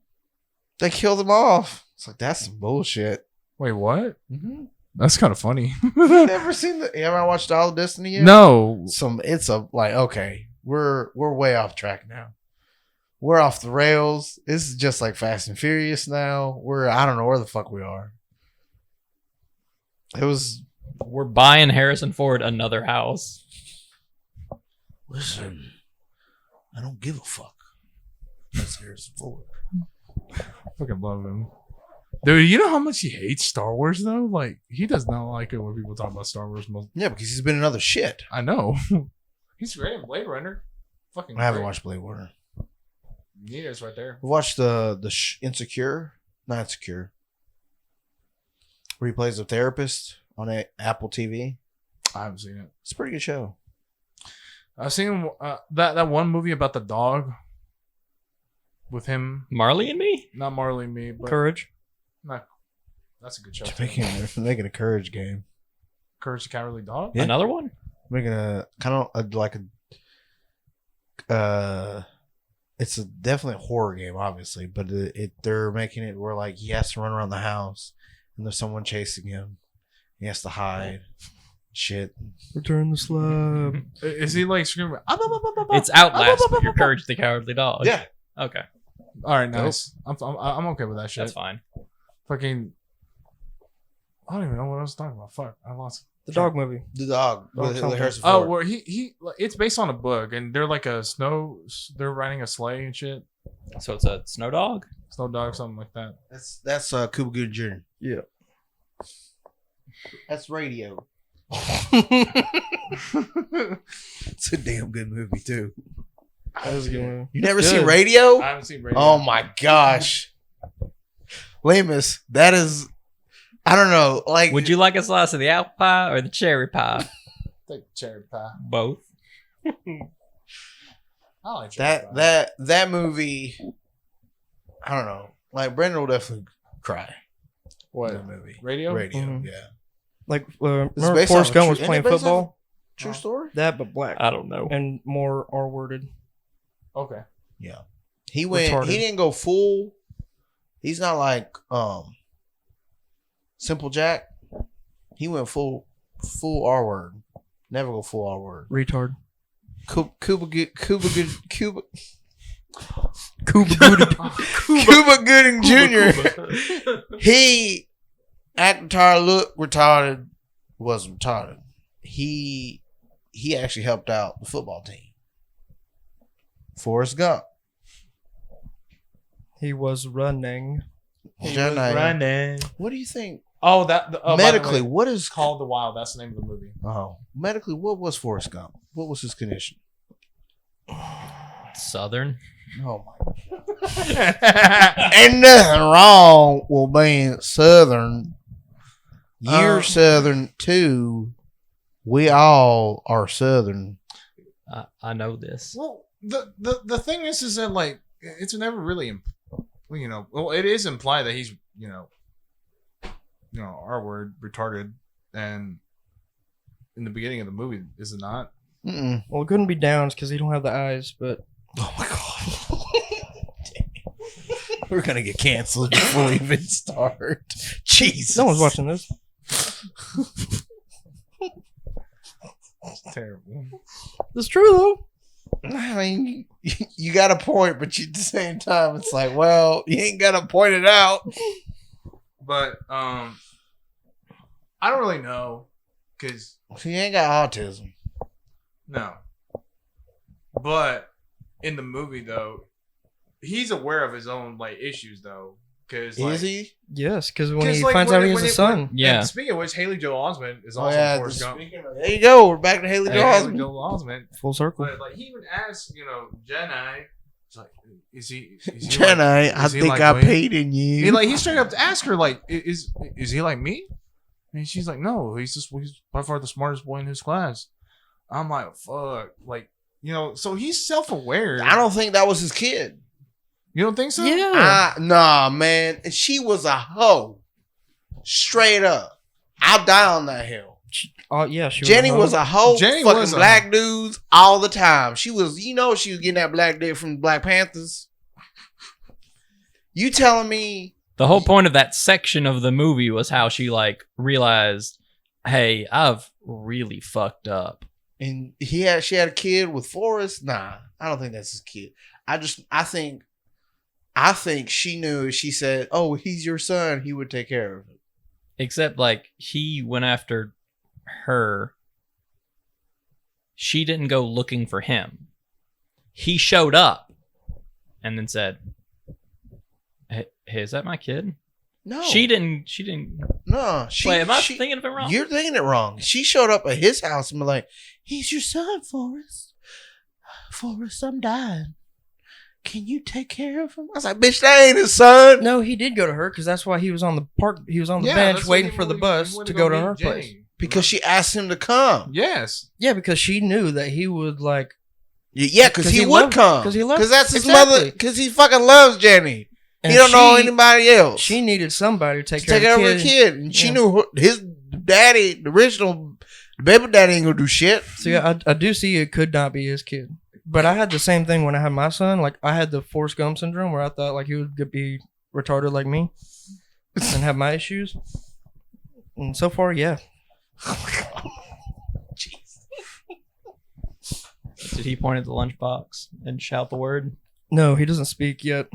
They killed him off. It's like that's some bullshit. Wait, what? Mm-hmm. That's kind of funny. Never seen the. You ever watched Dial of Destiny yet? No. It's a like okay. We're way off track now. We're off the rails. This is just like Fast and Furious now. I don't know where the fuck we are. It was. We're buying Harrison Ford another house. Listen, I don't give a fuck. That's Harrison Ford. I fucking love him. Dude, you know how much he hates Star Wars though? Like he does not like it when people talk about Star Wars. Yeah, because he's been in other shit. I know. He's great in Blade Runner. Fucking I haven't great. watched Blade Runner. Yeah, it's right there. I've watched the Insecure, not Insecure, where he plays a therapist on Apple TV. I haven't seen it. It's a pretty good show. I've seen that one movie about the dog with him. Marley and Me? Not Marley and Me, but Courage. not. That's a good show. They're making a Courage game. Courage the Cowardly Dog. Yeah. Another one? Making a kind of like a it's definitely a horror game, obviously, but they're making it where like he has to run around the house and there's someone chasing him. He has to hide. Shit. Return the slab. Is he like screaming? It's Outlast, but you're Courage the Cowardly Dog. Yeah. Okay. All right, nice. I'm okay with that shit. That's fine. Fucking. I don't even know what I was talking about. Fuck, I lost. The dog movie. The dog. With something. Harrison Oh, Ford. well, he. It's based on a book, and they're like a snow. They're riding a sleigh and shit. So it's a snow dog? Snow dog, something like that. That's Cuba Gooding Jr. Yeah. That's Radio. It's a damn good movie too. That was a good one. You never Good. seen Radio? I haven't seen Radio. Oh my gosh, Lamus, that is. I don't know. Like, Would you like a slice of the apple pie or the cherry pie? Take cherry pie. Both. I like cherry pie. that movie? I don't know. Like, Brendan will definitely cry. What in that movie? Radio? Radio, Mhm. yeah. Like, It's remember based Forrest on a Gump true- was isn't playing it based on football? True story. That, but black. I don't know. And more R-worded. Okay. Yeah. He went. Retarded. He didn't go full. He's not like Simple Jack. He went full R word. Never go full R word. Retard. Cuba Gooding Jr. He acted retarded, looked retarded, wasn't retarded. He actually helped out the football team. Forrest Gump. He was running. Running. What do you think? Oh, that by the Medically, way, what is it's called The Wild. That's the name of the movie. Oh, medically, what was Forrest Gump? What was his condition? Southern. Oh my! Ain't nothing wrong with being Southern. You're Southern too. We all are Southern. I know this. Well, the thing is that like it's never really, well, it is implied that he's our word retarded, and in the beginning of the movie, is it not? Mm-mm. Well, it couldn't be Downs because he don't have the eyes, but Oh my god! We're gonna get canceled before we even start. Jesus! no one's watching this. It's terrible. It's true, though. I mean, you got a point, but at the same time, it's like, well, you ain't gotta point it out. But I don't really know because He ain't got autism. no. But in the movie though, he's aware of his own like issues though. Because Is he? Yes, because when 'Cause, he like, finds when out it- he has when a it- son. Yeah. And speaking of which, Haley Joel Osment is Oh also yeah. Forrest Gump. There you go. We're back to Haley Joel Haley Osment. Joel Osment. Full circle. But like he even asked, Jenna, it's like, is he Jenna, like, I is he think like I me? paid in you. He straight up asked her like, is he like me? And she's like, no, he's by far the smartest boy in his class. I'm like, fuck, like so he's self aware. I don't think that was his kid. You don't think so? Yeah. Nah, man. She was a hoe. Straight up. I'll die on that hill. Oh yeah, she Jenny was a hoe. Jenny Fucking was a black hoe. dudes all the time. She was, she was getting that black dick from Black Panthers. You telling me? The whole point of that section of the movie was how she like realized, hey, I've really fucked up. And she had a kid with Forrest? Nah, I don't think that's his kid. I think she knew. She said, "Oh, he's your son. He would take care of it." Except like he went after her. She didn't go looking for him. He showed up and then said, "Hey, is that my kid?" No, She didn't. No, Wait, am I thinking of it wrong? You're thinking it wrong. She showed up at his house and be like, "He's your son, Forrest. Forrest, I'm dying. can you take care of him? I was like, bitch, that ain't his son. No, he did go to her because that's why he was on the park. He was on the bench waiting for the bus to go to her place. Because she asked him to come. Yes. Yeah, because she knew that he would like. Yeah, because he would come. Because he loved. Because that's his exactly. mother. Because he fucking loves Jenny. And He don't know anybody else. She needed somebody to take Take care care of of her kid. And she knew his daddy, the original baby daddy, ain't gonna do shit. See, I do see it could not be his kid. But I had the same thing when I had my son. Like, I had the Forrest Gump syndrome where I thought, like, he would be retarded like me and have my issues. And so far, yeah. Did he point at the lunchbox and shout the word? No, he doesn't speak yet.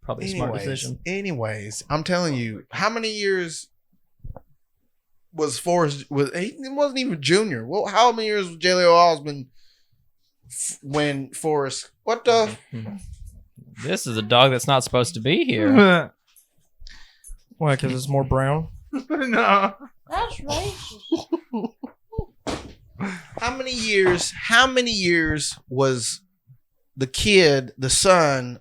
Probably a smart decision. Anyways, I'm telling you, how many years was Forrest? He wasn't even junior. Well, how many years was J. Leo Osmond when Forrest? What the? This is a dog that's not supposed to be here. Why? Because it's more brown? No. That's racist. How many years? How many years was the kid, the son?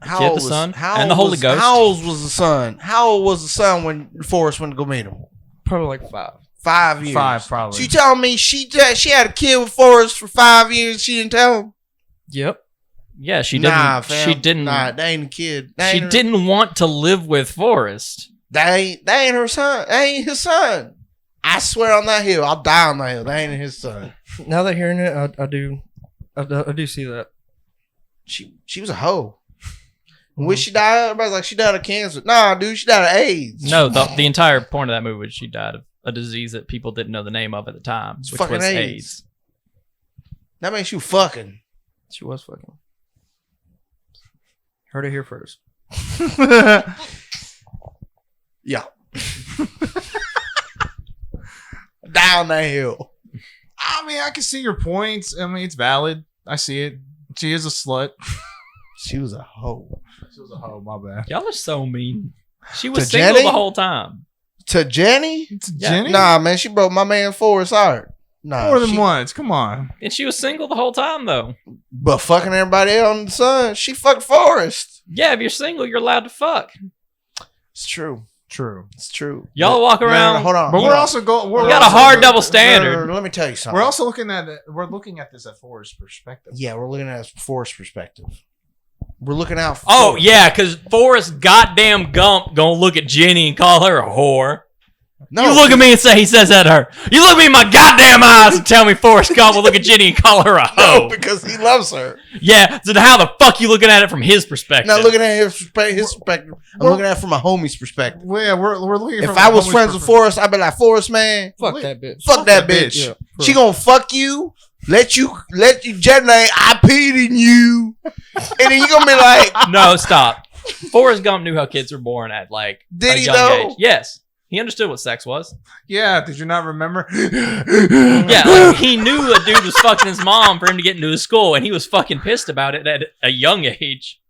How old was, son, how and old the Holy was, Ghost. How old was the son? How old was the son when Forrest went to go meet him? Probably like 5. 5 years. 5 probably. So you telling me she had a kid with Forrest for 5 years? She didn't tell him. Yep. Yeah, she didn't. Nah, fam. She didn't. Nah, that ain't a kid. She didn't want to live with Forrest. That ain't her son. That ain't his son. I swear on that hill. I'll die on that hill. That ain't his son. Now that hearing it, I do see that. She was a hoe. When she died, everybody's like, she died of cancer. Nah, dude, she died of AIDS. No, the entire point of that movie was she died of a disease that people didn't know the name of at the time, It's which fucking was AIDS. AIDS. That makes you fucking. She was fucking. Heard it here first. Yeah. Down that hill. I mean, I can see your points. I mean, it's valid. I see it. She is a slut. She was a hoe. She was a hoe. My bad. Y'all are so mean. She was To single Jenny? the whole time. To Jenny? It's Yeah. Jenny. Nah, man, she broke my man Forrest's heart. Nah, More than once. Come on. And she was single the whole time, though. But fucking everybody else on the sun, she fucked Forrest. Yeah, if you're single, you're allowed to fuck. It's true. True. It's true. Y'all walk around. Hold on. But hold we're on. also going. You got a hard double standard. Let me tell you something. We're also looking at it. We're looking at this at Forrest's perspective. Yeah, we're looking at it from Forrest's perspective. We're looking out for Oh, Forrest. yeah, because Forrest goddamn Gump gonna look at Jenny and call her a whore. No, You look at me and say he says that to her. You look me in my goddamn eyes and tell me Forrest Gump will look at Jenny and call her a hoe. no, because he loves her. Yeah, so how the fuck you looking at it from his perspective? Not looking at his perspective. I'm looking at it from my homie's perspective. Well, yeah, we're looking. If from I a was homie's friends with perspective. Forrest, I'd be like, Forrest, man, Fuck that bitch. fuck that bitch. Yeah, She gonna fuck you, let you jet lane, I peed in you. And then you gonna be like, No, stop. Forrest Gump knew how kids were born at like Did a he young though? age. Yes. He understood what sex was. Yeah, did you not remember? Yeah, like, he knew a dude was fucking his mom for him to get into his school, and he was fucking pissed about it at a young age.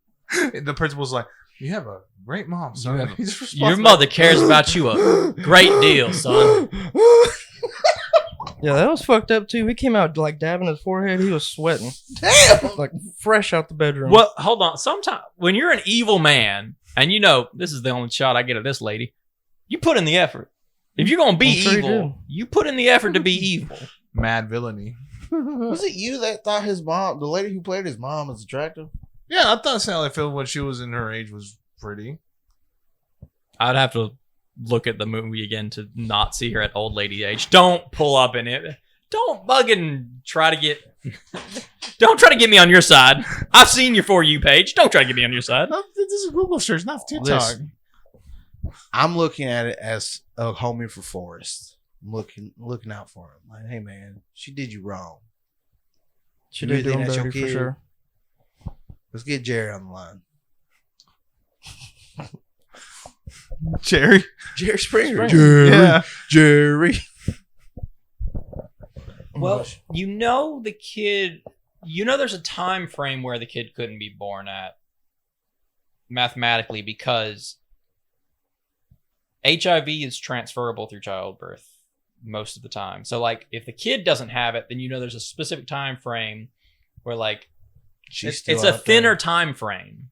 The principal's like, "You have a great mom, son. have- He's responsible." Your mother cares about you a great deal, son. Yeah, that was fucked up too. He came out like dabbing his forehead. He was sweating, damn. like fresh out the bedroom. Well, hold on. Sometimes when you're an evil man, and you know this is the only shot I get at this lady, you put in the effort. If you're gonna be I'm sure you evil, do. you put in the effort to be evil. Mad villainy. Was it you that thought his mom, the lady who played his mom, was attractive? Yeah, I thought Sally Field when she was in her age was pretty. I'd have to look at the movie again to not see her at old lady age. Don't pull up in it. Don't bugging try to get. Don't try to get me on your side. I've seen your For You page. Don't try to get me on your side. This is Google search, not TikTok. Listen. I'm looking at it as a homie for Forrest. I'm looking out for him. Like, hey man, she did you wrong. she you did do really him think that's your dirty for kid? sure. Let's get Jerry on the line. Jerry. Jerry Springer. Yeah. Jerry. Well, you know the kid. You know there's a time frame where the kid couldn't be born at mathematically because HIV is transferable through childbirth most of the time. So like if the kid doesn't have it, then you know there's a specific time frame where like It's a thinner time frame.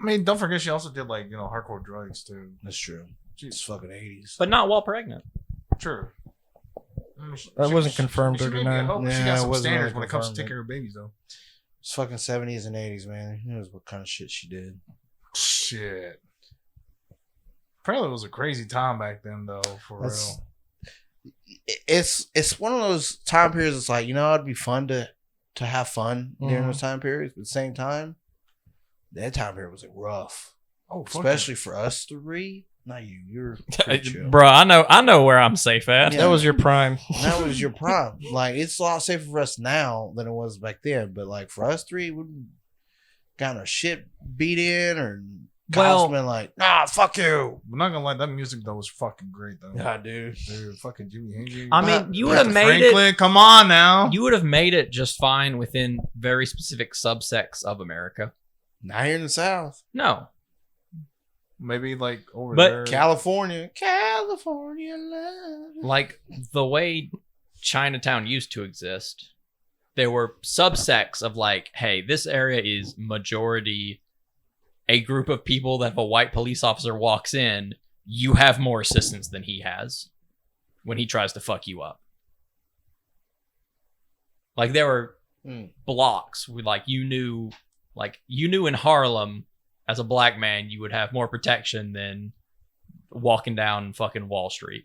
I mean, don't forget she also did like hardcore drugs too. That's true. It's fucking 80s. But not while pregnant. True. That wasn't confirmed. She 39. got Yeah, it some wasn't standards really when it comes to confirmed. taking care of babies, though. It's fucking 70s and 80s, man. Who knows what kind of shit she did? Shit. Apparently, it was a crazy time back then, though. For That's- real. It's one of those time periods. It's like, it'd be fun to have fun during Mhm. those time periods. But at the same time, that time period was like rough, Oh, fuck especially for us three. Not you. You're pretty chill. Bro, I know where I'm safe at. Yeah. That was your prime. That was your prime. Like, it's a lot safer for us now than it was back then. But like for us three, we got our shit beat in, or Kyle's been like, nah, fuck you. I'm not gonna lie, that music though was fucking great though. Yeah, dude. Dude, fucking Jimi Hendrix. I mean, you would Aretha have made it. Franklin, come on now. You would have made it just fine within very specific subsects of America. Not here in the South. No, Maybe like over But there. California love. like the way Chinatown used to exist, there were subsects of like, hey, this area is majority a group of people that if a white police officer walks in, you have more assistance than he has when he tries to fuck you up. Like there were blocks with like you knew in Harlem as a black man you would have more protection than walking down fucking Wall Street.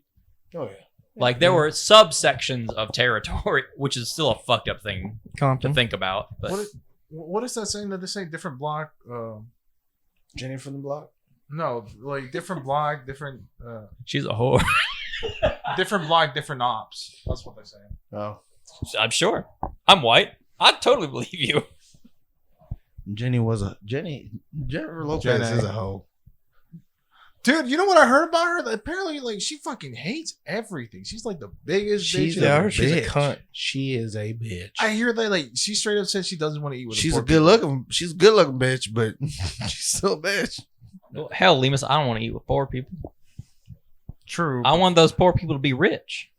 Oh yeah. Like there were subsections of territory, which is still a fucked up thing to Compton. think about. But What is that saying that they say different block? Jenny from the block. No, like different block, different she's a whore. different block, different ops. That's what they're saying. Oh, I'm sure. I'm white. I totally believe you. Jennifer Lopez Jenny. is a hoe. Dude, you know what I heard about her? That apparently, like, she fucking hates everything. She's like the biggest bitch. She's in Yeah, I the- heard she's a bitch. cunt. She is a bitch. I hear that like she straight up said she doesn't want to eat with. She's poor a good people. looking bitch, but she's still a bitch. Well, hell, Lemus, I don't want to eat with poor people. True. I want those poor people to be rich.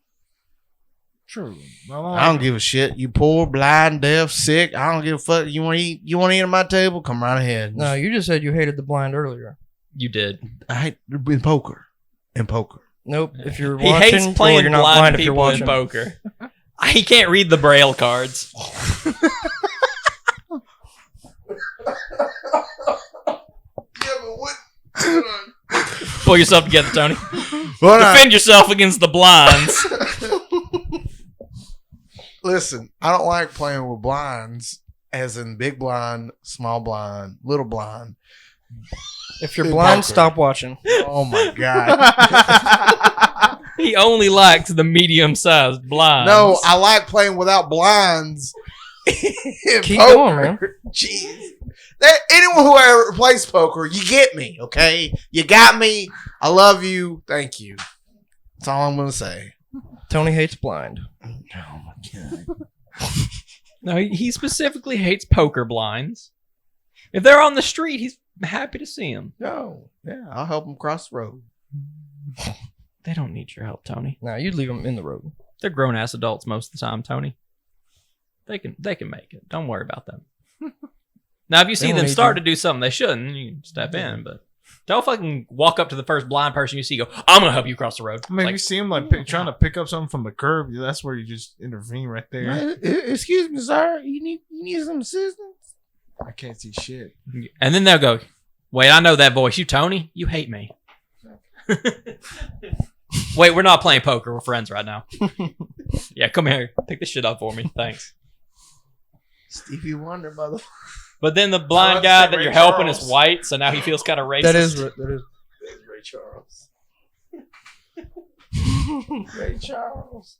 True. I don't give a shit. You poor, blind, deaf, sick. I don't give a fuck. You want to eat? You want to eat at my table? Come right ahead. No, you just said you hated the blind earlier. You did. I hate in poker. In poker. Nope. If you're He watching, hates playing you're not blind blind if you're people in watching. poker. He can't read the braille cards. Yeah, but what? Pull yourself together, Tony. Well, Defend yourself against the blinds. listen, I don't like playing with blinds, as in big blind, small blind, little blind. If you're In blind, poker. stop watching. Oh my god! He only likes the medium-sized blinds. No, I like playing without blinds. in Keep poker. going, man. Jeez. Anyone who ever plays poker, you get me, okay? You got me. I love you. Thank you. That's all I'm gonna say. Tony hates blind. Oh my god. No, he specifically hates poker blinds. If they're on the street, he's happy to see them. No. Yeah, I'll help him cross the road. They don't need your help, Tony. Nah, you'd leave him in the road. They're grown-ass adults most of the time, Tony. They can make it. Don't worry about them. Now, if you see don't them need start you. to do something they shouldn't, you can step in. But don't fucking walk up to the first blind person you see. Go, I'm gonna help you cross the road. I mean, Like, you see him like trying to pick up something from the curb. That's where you just intervene right there. Excuse me, sir. You need some assistance? I can't see shit. and then they'll go, "Wait, I know that voice. You Tony? You hate me." Wait, we're not playing poker. We're friends right now. Yeah, come here. Pick this shit up for me. Thanks. Stevie Wonder, mother. But then the I blind was about guy to say that Ray you're helping Charles. is white, so now he feels kind of racist. That is. Ray Charles. Ray Charles.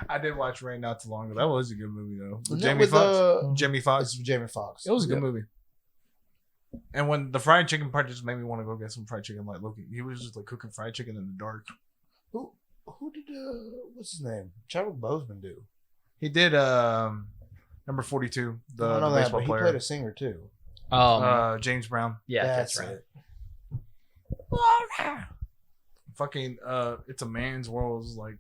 I did watch Rain not too long ago. That was a good movie though. With Wasn't that Jamie with, Foxx. Jamie Foxx. It's Jamie Foxx. It was a good Yep. movie. And when the fried chicken part just made me want to go get some fried chicken, like Loki, he was just like cooking fried chicken in the dark. Who did what's his name? Chadwick Boseman do? He did number 42, I the don't know that, baseball but he player. played a singer too. James Brown. Yeah, that's right. it. Fucking it's a man's world. It's like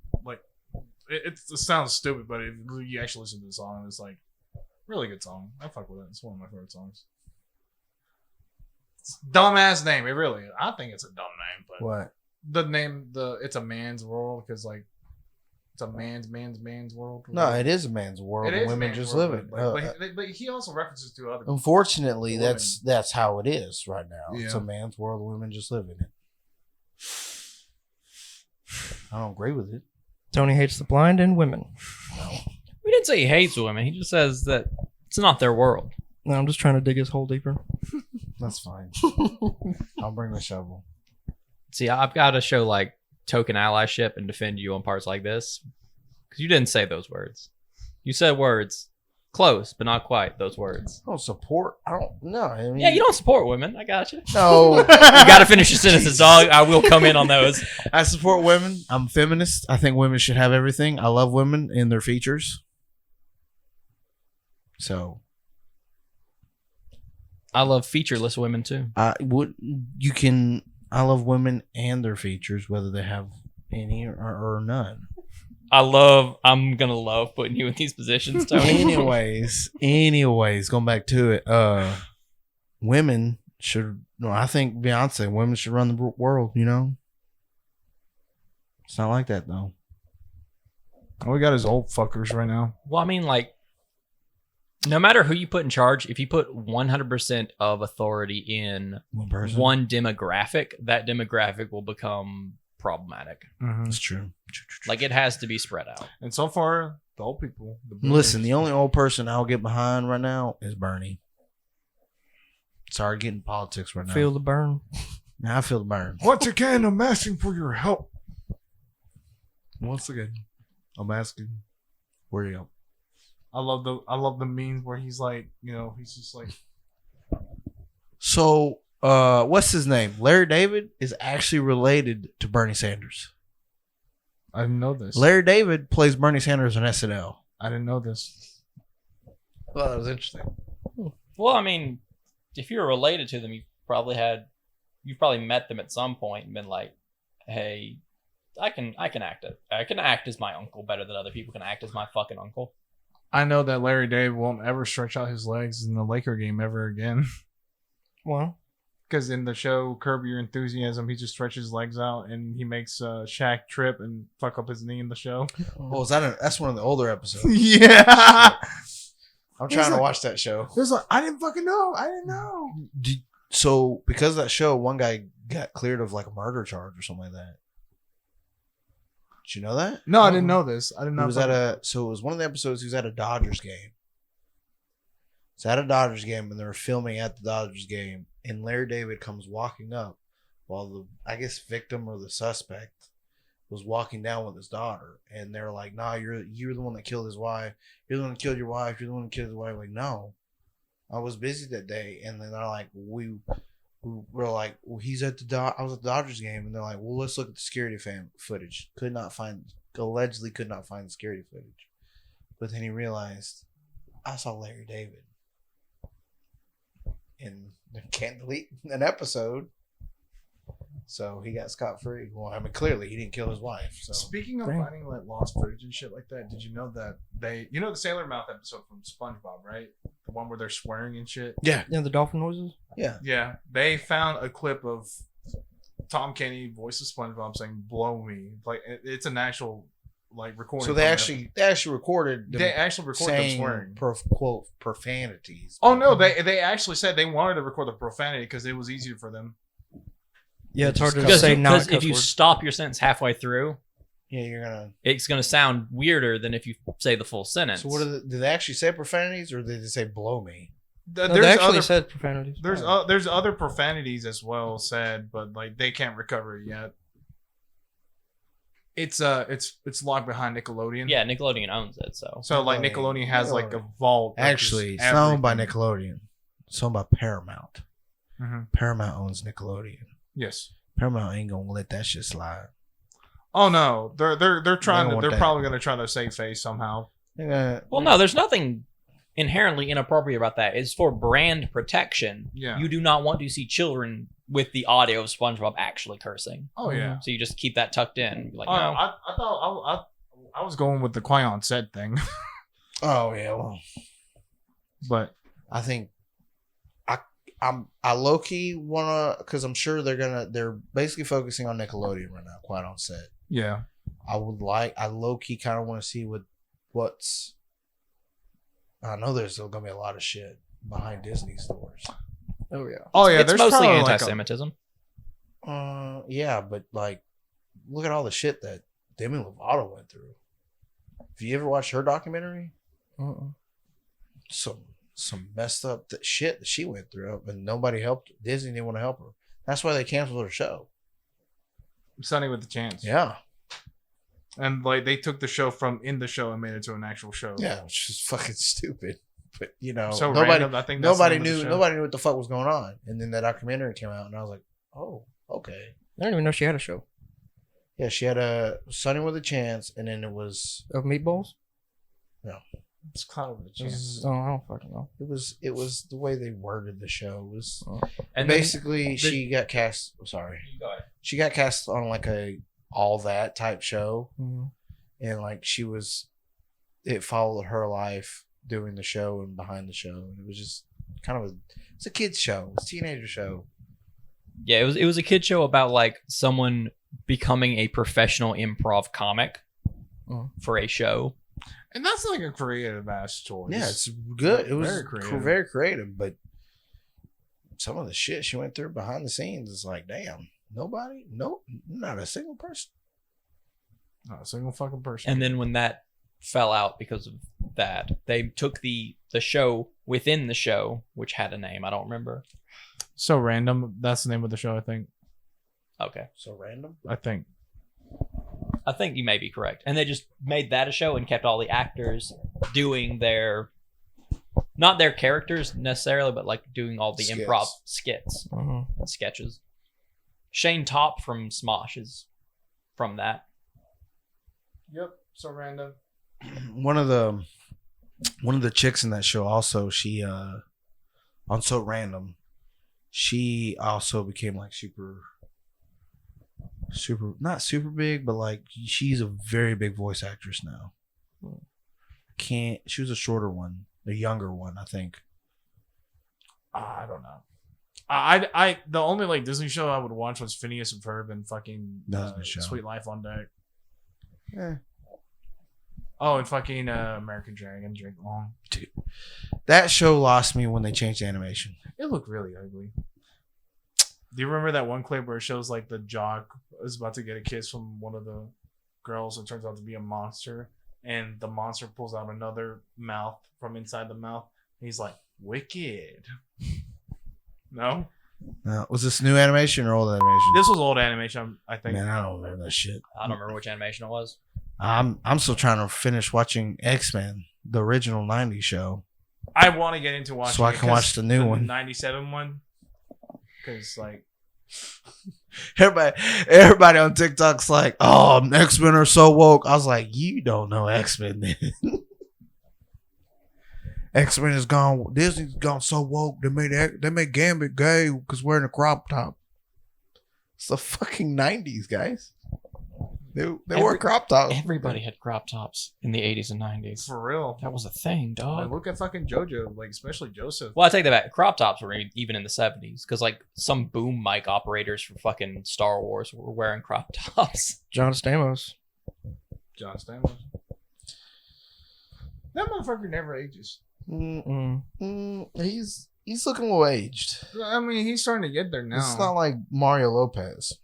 it sounds stupid, but if you actually listen to the song, it's like Really good song. I fuck with it. It's one of my favorite songs. It's a dumbass name. It really is. I think it's a dumb name, but What? the name, it's a man's world because like it's a man's world. No, it is a man's world. It And is a women man's just world, live it. but he also references to other. Unfortunately, women. that's how it is right now. It's Yeah. a man's world. Women just live in it. I don't agree with it. Tony hates the blind and women. We didn't say he hates women. He just says that it's not their world. No, I'm just trying to dig his hole deeper. That's fine. I'll bring the shovel. See, I've got to show like token allyship and defend you on parts like this because you didn't say those words. You said words close, but not quite those words. I don't support. I don't. No. I mean, Yeah, you don't support women. I got you. No. You got to finish your sentences, dog. I will come in on those. I support women. I'm a feminist. I think women should have everything. I love women in their features. So I love featureless women too. I love women and their features, whether they have any or none. I'm gonna love putting you in these positions, Tony. anyways, going back to it, women should. No, I think Beyonce. Women should run the world. You know, it's not like that though. All we got is old fuckers right now. Well, I mean, like, no matter who you put in charge, if you put 100% of authority in One person. one demographic, that demographic will become problematic. Mm-hmm. That's true. Like, it has to be spread out. And so far, the old people. The boomers- Listen, the only old person I'll get behind right now is Bernie. Sorry, getting politics right now. Feel the burn. Now I feel the burn. Once again, I'm asking for your help. Once again, I'm asking where you go. I love the memes where he's like, he's just like, So, what's his name? Larry David is actually related to Bernie Sanders. I didn't know this. Larry David plays Bernie Sanders on SNL. I didn't know this. Well, that was interesting. Well, I mean, if you're related to them, you've probably met them at some point and been like, hey, I can act as my uncle better than other people can act as my fucking uncle. I know that Larry David won't ever stretch out his legs in the Laker game ever again. Well, Because in the show Curb Your Enthusiasm, he just stretches his legs out and he makes Shaq trip and fuck up his knee in the show. Oh, that's one of the older episodes. Yeah. I'm trying to watch that show. It was like, I didn't fucking know. I didn't know. So, because of that show, one guy got cleared of like a murder charge or something like that. Did you know that? No, I didn't know this. I didn't know. It was one of the episodes. He was at a Dodgers game. It's at a Dodgers game, and they were filming at the Dodgers game. And Larry David comes walking up while the, I guess, victim or the suspect was walking down with his daughter. And they're like, "Nah, you're the one that killed his wife. You're the one that killed your wife. You're the one that killed his wife." Like, no, I was busy that day. And then they're like, we were like, well, I was at the Dodgers game, and they're like, well, let's look at the security footage. Allegedly could not find the security footage. But then he realized, I saw Larry David. And they can't delete an episode. So he got scot-free. Well, I mean, clearly he didn't kill his wife. So Speaking of Dang. finding like lost footage and shit like that, did you know that the Sailor Mouth episode from SpongeBob, right? The one where they're swearing and shit. yeah. yeah, the dolphin noises. Yeah. Yeah, they found a clip of Tom Kenny, voice of SpongeBob, saying "blow me." Like it's an actual like recording. So they actually recorded them they actually recorded them saying swearing. quote profanities. Oh no, they actually said they wanted to record the profanity because it was easier for them. Yeah, it's hard to Because say not if you stop your sentence halfway through, Yeah, you're gonna. it's going to sound weirder than if you say the full sentence. So what did they actually say profanities, or did they say blow me? No, they actually said profanities. There's other profanities as well said, but like they can't recover it yet. It's locked behind Nickelodeon. Yeah, Nickelodeon owns it, so. So like Nickelodeon has like a vault. of Actually, just it's not owned by everything. Nickelodeon. It's owned by Paramount. Mhm. Paramount owns Nickelodeon. Yes. Paramount ain't gonna let that shit slide. Oh no, they're trying They to. want They're that. probably gonna try to save face somehow. Well, no, there's nothing inherently inappropriate about that. It's for brand protection. Yeah. You do not want to see children with the audio of SpongeBob actually cursing. Oh yeah. So you just keep that tucked in. Like, Oh, no. I thought I was going with the Qui-Gon said thing. Oh yeah, well, But I think I low key wanna, because I'm sure they're basically focusing on Nickelodeon right now, quite on set. yeah, I low key kind of want to see what's. I know there's still gonna be a lot of shit behind Disney's doors. Oh yeah. oh yeah, It's there's mostly probably like a- anti-Semitism. Yeah, but like, look at all the shit that Demi Lovato went through. Have you ever watched her documentary? Uh-uh. Some messed up shit that she went through, and nobody helped. Disney didn't want to help her. That's why they canceled her show. Sunny with the Chance. Yeah, And like they took the show from in the show and made it to an actual show. yeah, which is fucking stupid. But So nobody, random, I think that's the nobody name of the knew, show. nobody knew what the fuck was going on. And then that documentary came out, and I was like, oh, okay. I didn't even know she had a show Yeah, she had a Sunny with a Chance, and then it was of meatballs. It's Cloud with the Chance. Oh, I don't fucking know. it was the way they worded the show. It was And basically she got cast. Sorry, she got cast on like a all that type show, Mhm. and like it followed her life doing the show and behind the show, and it was just kind of it's a kids show, it's a teenager show. yeah, it was a kid show about like someone becoming a professional improv comic Oh. for a show. And that's like a creative ass choice. Yeah, it's good. It was Very creative. very creative, but some of the shit she went through behind the scenes is like, damn, not a single person. Not a single fucking person. And then when that fell out because of that, they took the show within the show, which had a name. I don't remember. So Random. That's the name of the show, I think. Okay. So random. I think. I think you may be correct. And they just made that a show and kept all the actors doing not their characters necessarily, but like doing all the Skits. improv skits Uh-huh. and sketches. Shane Top from Smosh is from that. Yep. So Random. One of the chicks in that show also, she on So Random, she also became like super not super big, but like she's a very big voice actress now. She was a shorter one, the younger one, I think. I don't know. I the only like Disney show I would watch was Phineas and Ferb and fucking That was a good show. Sweet Life on Deck. Yeah. Oh, and fucking American Dragon, Drink Long. That show lost me when they changed the animation. It looked really ugly. Do you remember that one clip where it shows like the jock is about to get a kiss from one of the girls and turns out to be a monster, and the monster pulls out another mouth from inside the mouth? And he's like, "Wicked." No, Was this new animation or old animation? this was old animation. I think. Man, I don't remember that shit. I don't remember which animation it was. I'm still trying to finish watching X-Men, the original '90s show. I want to get into watching So I it can 'cause watch the new one. '97 one. Because like, Everybody on TikTok's like, "Oh, X-Men are so woke." I was like, "You don't know X-Men, then." X-Men is gone. Disney's gone so woke. They made Gambit gay because wearing a crop top. It's the fucking '90s, guys. They wore crop tops. Everybody had crop tops in the 80s and 90s. for real. That was a thing, Like, dog. look at fucking JoJo, like especially Joseph. Well, I take that back. Crop tops were even in the 70s because like some boom mic operators for fucking Star Wars were wearing crop tops. John Stamos. John Stamos. That motherfucker never ages. He's looking a little aged. I mean, he's starting to get there now. It's not like Mario Lopez.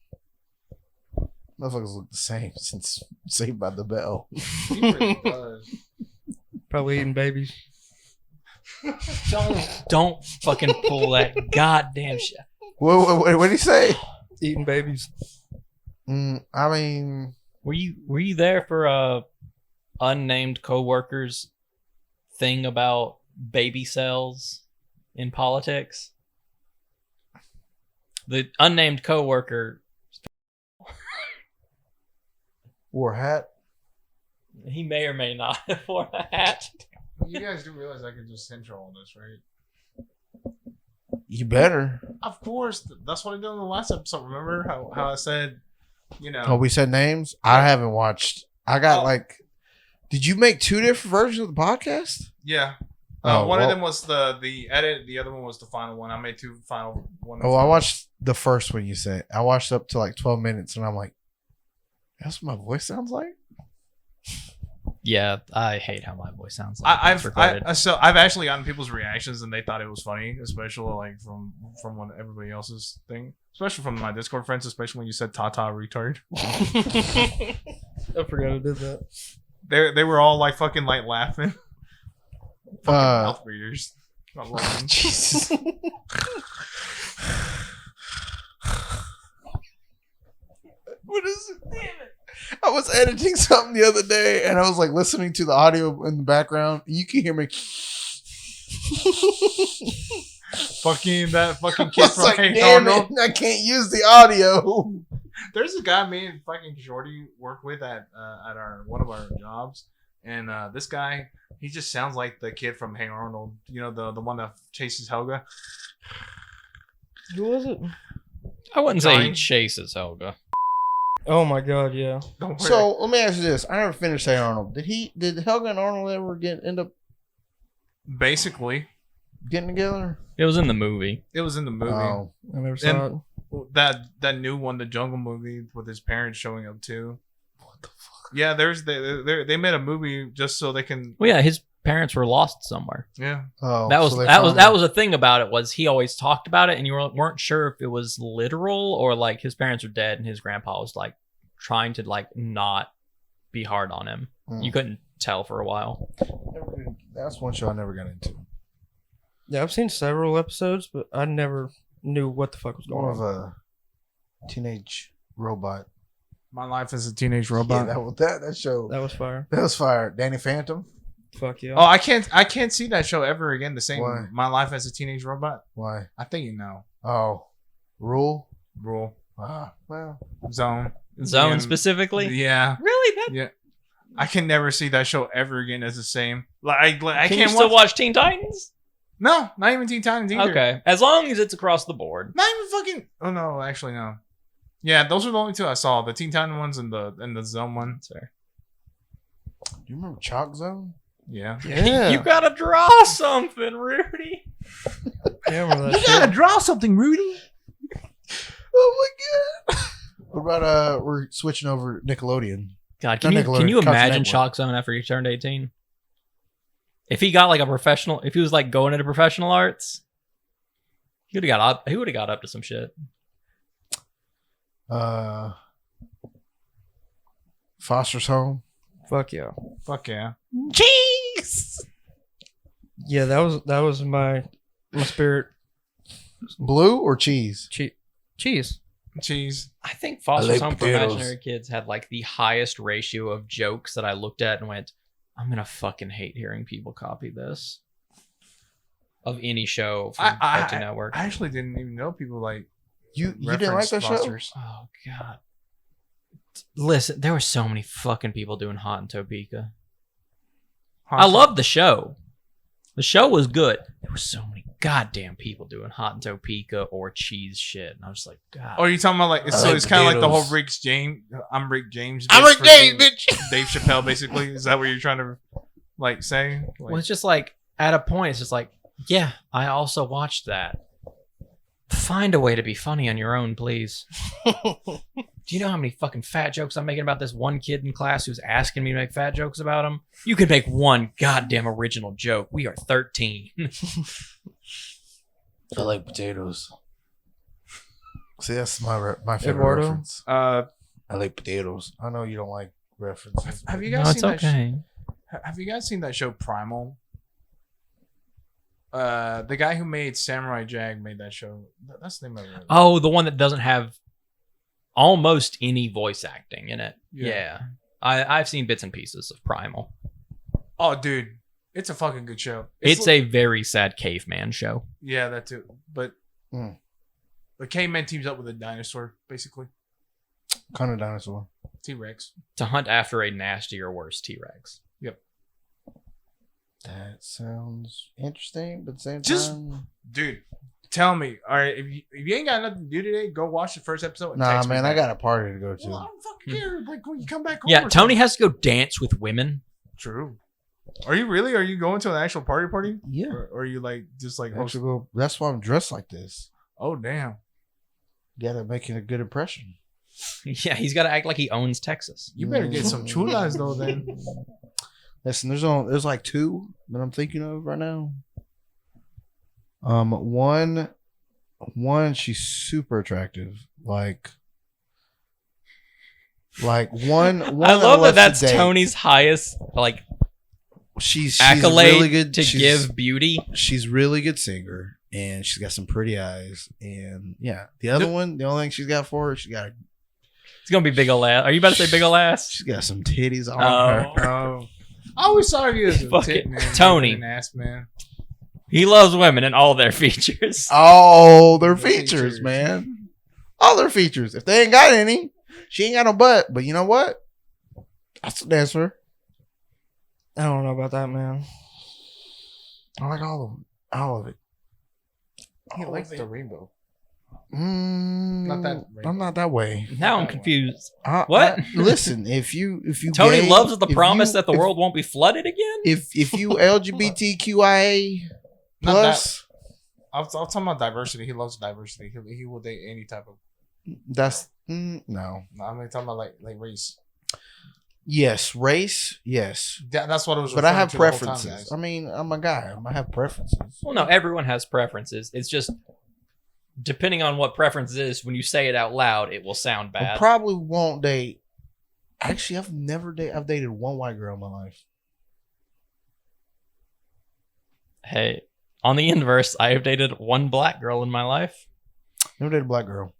Motherfuckers look the same since Saved by the Bell. He pretty does. Probably eating babies. Don't fucking pull that goddamn shit. What did he say? Eating babies. I mean, Were you there for unnamed coworkers thing about baby cells in politics? The unnamed coworker, wore a hat. he may or may not have worn a hat. You guys do realize I can just censor all this, right? You better. Of course. That's what I did in the last episode. Remember how I said, you know. Oh, we said names? I haven't watched. I got like. Did you make 2 different versions of the podcast? Yeah. One of them was the edit. The other one was the final one. I made two final one. Oh, I watched the first one you said. I watched up to like 12 minutes, and I'm like, that's what my voice sounds like? Yeah, I hate how my voice sounds like it's recorded. I've actually gotten people's reactions, and they thought it was funny, especially like from what everybody else's thing, especially from my Discord friends, especially when you said "Tata retard." I forgot I did that. They were all like fucking like laughing. Fucking mouth breeders. I love them. Jesus. What is it? Damn it. I was editing something the other day and I was like listening to the audio in the background. You can hear me. Fucking that fucking I kid was from like, Hey damn Arnold. it, I can't use the audio. There's a guy me and fucking Shorty work with at our one of our jobs, and this guy, he just sounds like the kid from Hey Arnold. You know, the one that chases Helga. Who was it? I wouldn't say he Johnny? chases Helga. Oh my god, yeah. Don't worry. So let me ask you this. I never finished Hey Arnold. Did Helga and Arnold ever end up basically, getting together? It was in the movie. it was in the movie. Oh. I never saw And- it. That new one, the Jungle movie, with his parents showing up too. What the fuck? Yeah, they made a movie just so they can. Well, yeah, his parents were lost somewhere. Yeah, Oh, That was so they that was found that out. was a thing about it, was he always talked about it and you weren't sure if it was literal or like his parents were dead and his grandpa was like trying to like not be hard on him. Mm. You couldn't tell for a while. That's one show I never got into. Yeah, I've seen several episodes, but I never knew what the fuck was going More of on. a teenage robot. My Life as a Teenage Yeah, Robot. that show That was fire. that was fire. Danny Phantom. Fuck yeah. Oh, I can't see that show ever again. The same. Why? My Life as a Teenage Robot. Why? I think you know. Oh, Rule. Rule. Ah, well, Zone. Zone Yeah. specifically? Yeah. Really? That Yeah. I can never see that show ever again as the same. I Can can't you still watch Teen Titans? No, not even Teen Titans either. Okay. As long as it's across the board. Not even fucking. Oh no, actually no. Yeah, those were the only two I saw: the Teen Titan ones and the Zone one. That's fair. do you remember Chalk Zone? Yeah. yeah. You gotta draw something, Rudy. Yeah, remember that shit. draw something, Rudy. Oh my god! What about we're switching over to Nickelodeon. God, Not can Nickelodeon, you Cartoon imagine Network. Chalk Zone after he turned 18? If he got like a professional, if he was like going into professional arts, he would have got up to some shit. Foster's Home. Fuck yeah. Fuck yeah. Cheese. Yeah, that was my spirit. Blue or cheese? Cheese. Cheese. I think Foster's like Home for potatoes. Imaginary Kids had like the highest ratio of jokes that I looked at and went, I'm gonna fucking hate hearing people copy this. Of any show from Cartoon Network. I actually didn't even know people like You didn't like reference that show? Foster's. Oh god. Listen, there were so many fucking people doing Hot in Topeka. I love the show. The show was good. There were so many goddamn people doing Hot in Topeka or cheese shit. And I was like, God. Oh, are you talking about like? I So like it's kind of like the whole potatoes. Rick James. I'm Rick James. I'm bitch Rick for James, being bitch. Dave Chappelle, basically. Is that what you're trying to like say? Like, Well, it's just like at a point, it's just like, yeah, I also watched that. Find a way to be funny on your own, please. Do you know how many fucking fat jokes I'm making about this one kid in class who's asking me to make fat jokes about him? You could make one goddamn original joke. We are 13. I like potatoes. See, that's my favorite Eduardo? reference. I like potatoes. I know you don't like references. have you No, guys it's seen okay. have you guys seen that show Primal? The guy who made Samurai Jack made that show. That's the name of it. Oh, the one that doesn't have almost any voice acting in it. Yeah. Yeah. I've seen bits and pieces of Primal. Oh, dude, it's a fucking good show. It's a very sad caveman show. yeah, that too. But Hmm. the caveman teams up with a dinosaur, basically. Kind of dinosaur. T-Rex. To hunt after a nasty or worse T-Rex. That sounds interesting, but at the same Just- time, Dude, tell me. All right, if you ain't got nothing to do today, go watch the first episode. And nah, text me man, I back. got a party to go to. Well, I don't fucking care. Like when you come back. Yeah, over, Tony has to go dance with women. True. Are you really? Are you going to an actual party? Yeah. Or are you like just like Actually, well, that's why I'm dressed like this. Oh damn! Gotta make it a good impression. Yeah, he's got to act like he owns Texas. You better get some chulas though. Then Listen, there's like two that I'm thinking of right now. One, she's super attractive. Like one. I love that. That's date. Tony's highest like She's accolade really good to she's- give beauty. She's really good singer, and she's got some pretty eyes. And yeah, the other one, the only thing she's got for her, It's gonna be big ol' ass. Are you about to say big ol' ass? she's got some titties on Oh. her. oh, I always saw you as a Fuck tit it. man, Tony. an ass man. He loves women and all their features. All their The features, features. man. All their features. If they ain't got any, she ain't got no butt. But you know what? That's a dancer. I don't know about that, man. I like all of them. All of it. He All likes of the it. rainbow. Not that rainbow. I'm not that way. Now I'm That one. confused. What? Listen, if you Tony gay, loves the if promise you- that the if- world won't be flooded again. If you LGBTQIA Not plus, I'm talking about diversity. He loves diversity. He will date any type of. that's no. No, I'm talking about like race. Yes, race. Yes, That's what it was. but I referring have to the whole time, preferences. guys. I mean, I'm a guy. I have preferences. Well, no, everyone has preferences. It's just depending on what preference is. When you say it out loud, it will sound I bad. probably won't date. Actually, I've dated one white girl in my life. Hey, on the inverse, I have dated one black girl in my life. Never dated a black girl.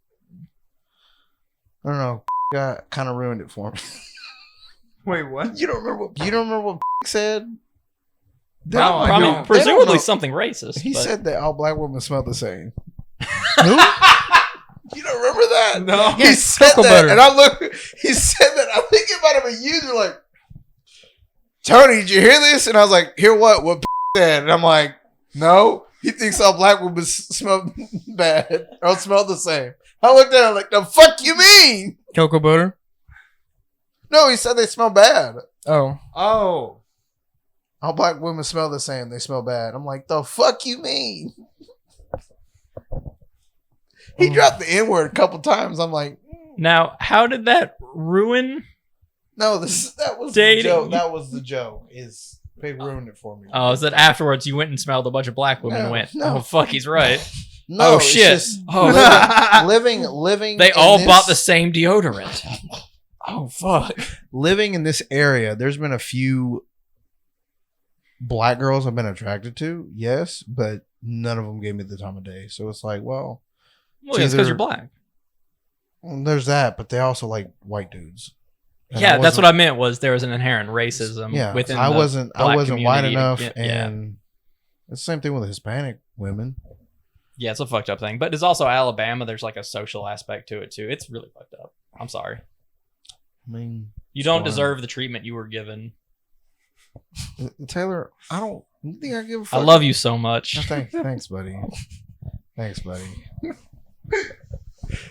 I don't know. Got kind of ruined it for me. Wait, what? You don't remember what said? They No, don't I know. I don't. mean, They don't presumably know. something racist. He but- said that all black women smell the same. Who? You don't remember that? No. He said Cocoa that, butter. and I look. He said that. I think it might have been you. You're like, Tony, did you hear this? And I was like, hear what? What said? And I'm like, no. He thinks all black women smell bad or smell the same. I looked at him like, the fuck you mean? Cocoa butter. No, he said they smell bad. Oh, Oh. All black women smell the same. They smell bad. I'm like, the fuck you mean? He dropped the N word a couple times. I'm like, Now, how did that ruin? no, that was Dating. the joke. That was the joke. Is they ruined it for me? Oh, is that afterwards you went and smelled a bunch of black women and No, went, no. oh, fuck, he's right. No, Oh, it's shit. just Oh, living. they in all this- bought the same deodorant. Oh, fuck. living in this area. There's been a few black girls I've been attracted to, yes, but none of them gave me the time of day. So it's like, well, Well, it's because either- you're black. there's that, but they also like white dudes. And Yeah, that's wasn't- what I meant was there was an inherent racism Yeah, within I the wasn't black white community enough, again- and it's the same thing with Hispanic women. Yeah, it's a fucked up thing. But it's also Alabama. There's like a social aspect to it too. It's really fucked up. I'm sorry. I mean, You don't fine. deserve the treatment you were given. Taylor, I don't you think I give a fuck. I love you so much. No, thanks, buddy. Thanks, buddy.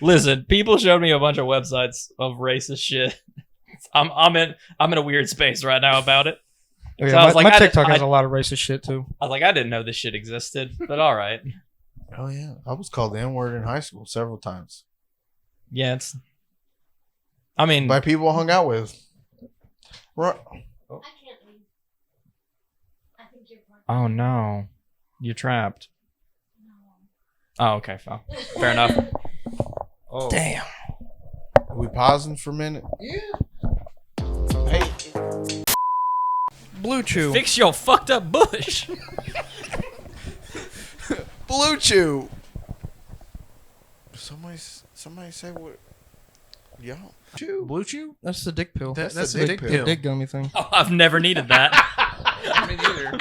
Listen, people showed me a bunch of websites of racist shit. I'm in a weird space right now about it. yeah, So I was my, like, my I- TikTok I- has a lot of racist shit too. I was like, I didn't know this shit existed, but all right. Oh yeah, I was called the N word in high school several times Yeah, it's. I mean, by people I hung out with. Right. I can't leave. I think you're part oh no, you're trapped. No. Oh, okay, fair enough. Oh. Damn. Are we pausing for a minute? Yeah. Hey, Blue Chew. Fix your fucked up bush. Blue Chew. Somebody say what? Y'all. Chew. Blue Chew? That's the dick pill. That's That's the the dick dick pill. Dick gummy thing. Oh, I've never needed that. Me neither.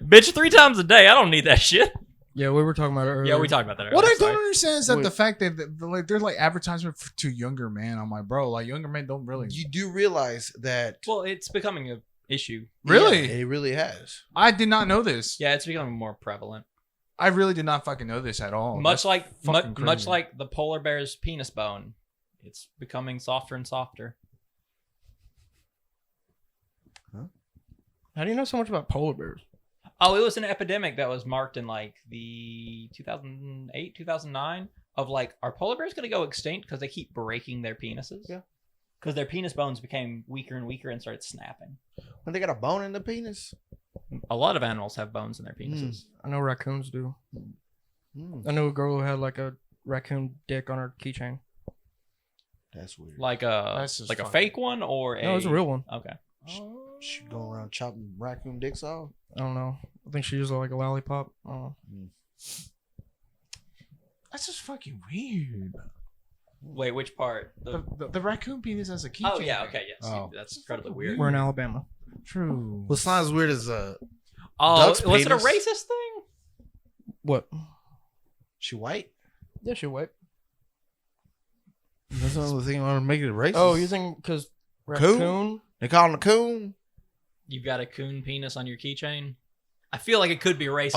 Bitch, 3 times a day. I don't need that shit. Yeah, we were talking about it earlier. Yeah, we talked about that earlier. What I sorry. don't understand is that Wait. the fact that like there's like advertisement to younger men. I'm like, bro, like younger men don't really. You do realize that Well, it's becoming an issue. Really? Yeah, it really has. I did not know this. Yeah, it's becoming more prevalent. I really did not fucking know this at all. much That's like fucking much crazy. like the polar bear's penis bone, it's becoming softer and softer. How do you know so much about polar bears? Oh, it was an epidemic that was marked in like the 2008, 2009 of like, are polar bears going to go extinct because they keep breaking their penises? Yeah. Because their penis bones became weaker and weaker and started snapping. When they got a bone in the penis. A lot of animals have bones in their penises. I know raccoons do. Mm, I know a girl who had like a raccoon dick on her keychain. that's weird. Like That's a just fucking- fake one or a... No, it's a real one. Okay. She going around chopping raccoon dicks off. I don't know. I think she used like a lollipop. I don't know. That's just fucking weird. Wait, which part? The raccoon penis has a keychain. Oh, yeah, okay, yes. Oh. That's incredibly weird. We're in Alabama. True. Well, it's not as weird as Oh, Duck's was it a penis? racist thing? What? she white. Yeah, she white. That's another thing I want to make it racist. Oh, you think because Coon? raccoon? They call him a coon. You've got a coon penis on your keychain? I feel like it could be a racist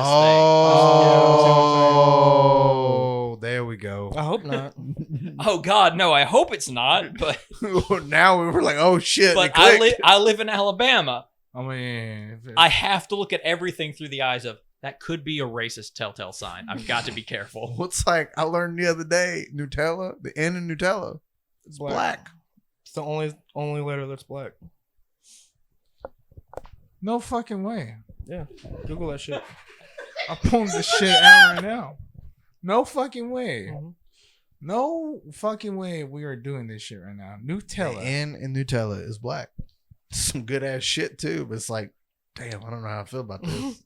Oh, there we go. I hope not. thing. Oh, God, no, I hope it's not. But Now we were like, oh shit. but it clicked. I live in Alabama. I mean, I have to look at everything through the eyes of, that could be a racist telltale sign. I've got to be careful. What's like I learned the other day, Nutella, the N in Nutella, it's black. It's the only letter that's black. no fucking way. Yeah, Google that shit. I'm pulling this shit out right now. No fucking way. Mhm. No fucking way we are doing this shit right now. The Nutella. N in Nutella is black. Some good ass shit too, but it's like, damn, I don't know how I feel about this.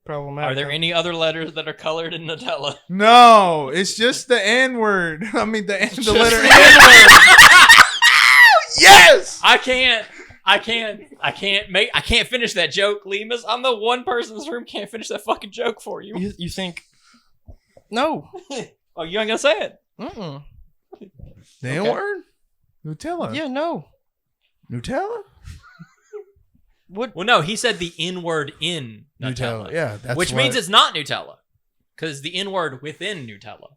Problematic. Are there any other letters that are colored in Nutella? No, it's just the N word. I mean, the letter the N word. Yes. I can't finish that joke, Lemus. I'm the one person in this room can't finish that fucking joke for you. You think? No. Oh, you ain't gonna say it? Mm-mm. The N word? Nutella. Yeah, no. Nutella? What? Well, no, he said the N word in Nutella. Yeah, that's which means it's not Nutella. Because the N word within Nutella.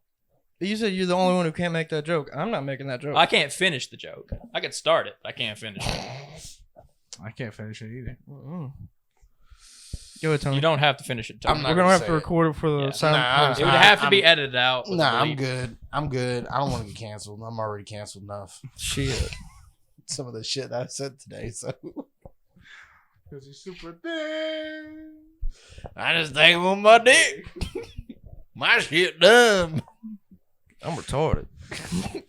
You said you're the only one who can't make that joke. I'm not making that joke. I can't finish the joke. I could start it, but I can't finish it. I can't finish it either. Mm-mm. Go ahead, Tony. You don't have to finish it, Tony. I'm not We're gonna have say to it. record it for the Yeah. sound. Nah, for the It would sound. have to be I'm- edited out. with Nah, a I'm bleep. good. I'm good. I don't want to get canceled. I'm already canceled enough. Shit. Some of the shit I said today, so Because he's super thin. I just think with my dick. My shit dumb. I'm retarded. Talking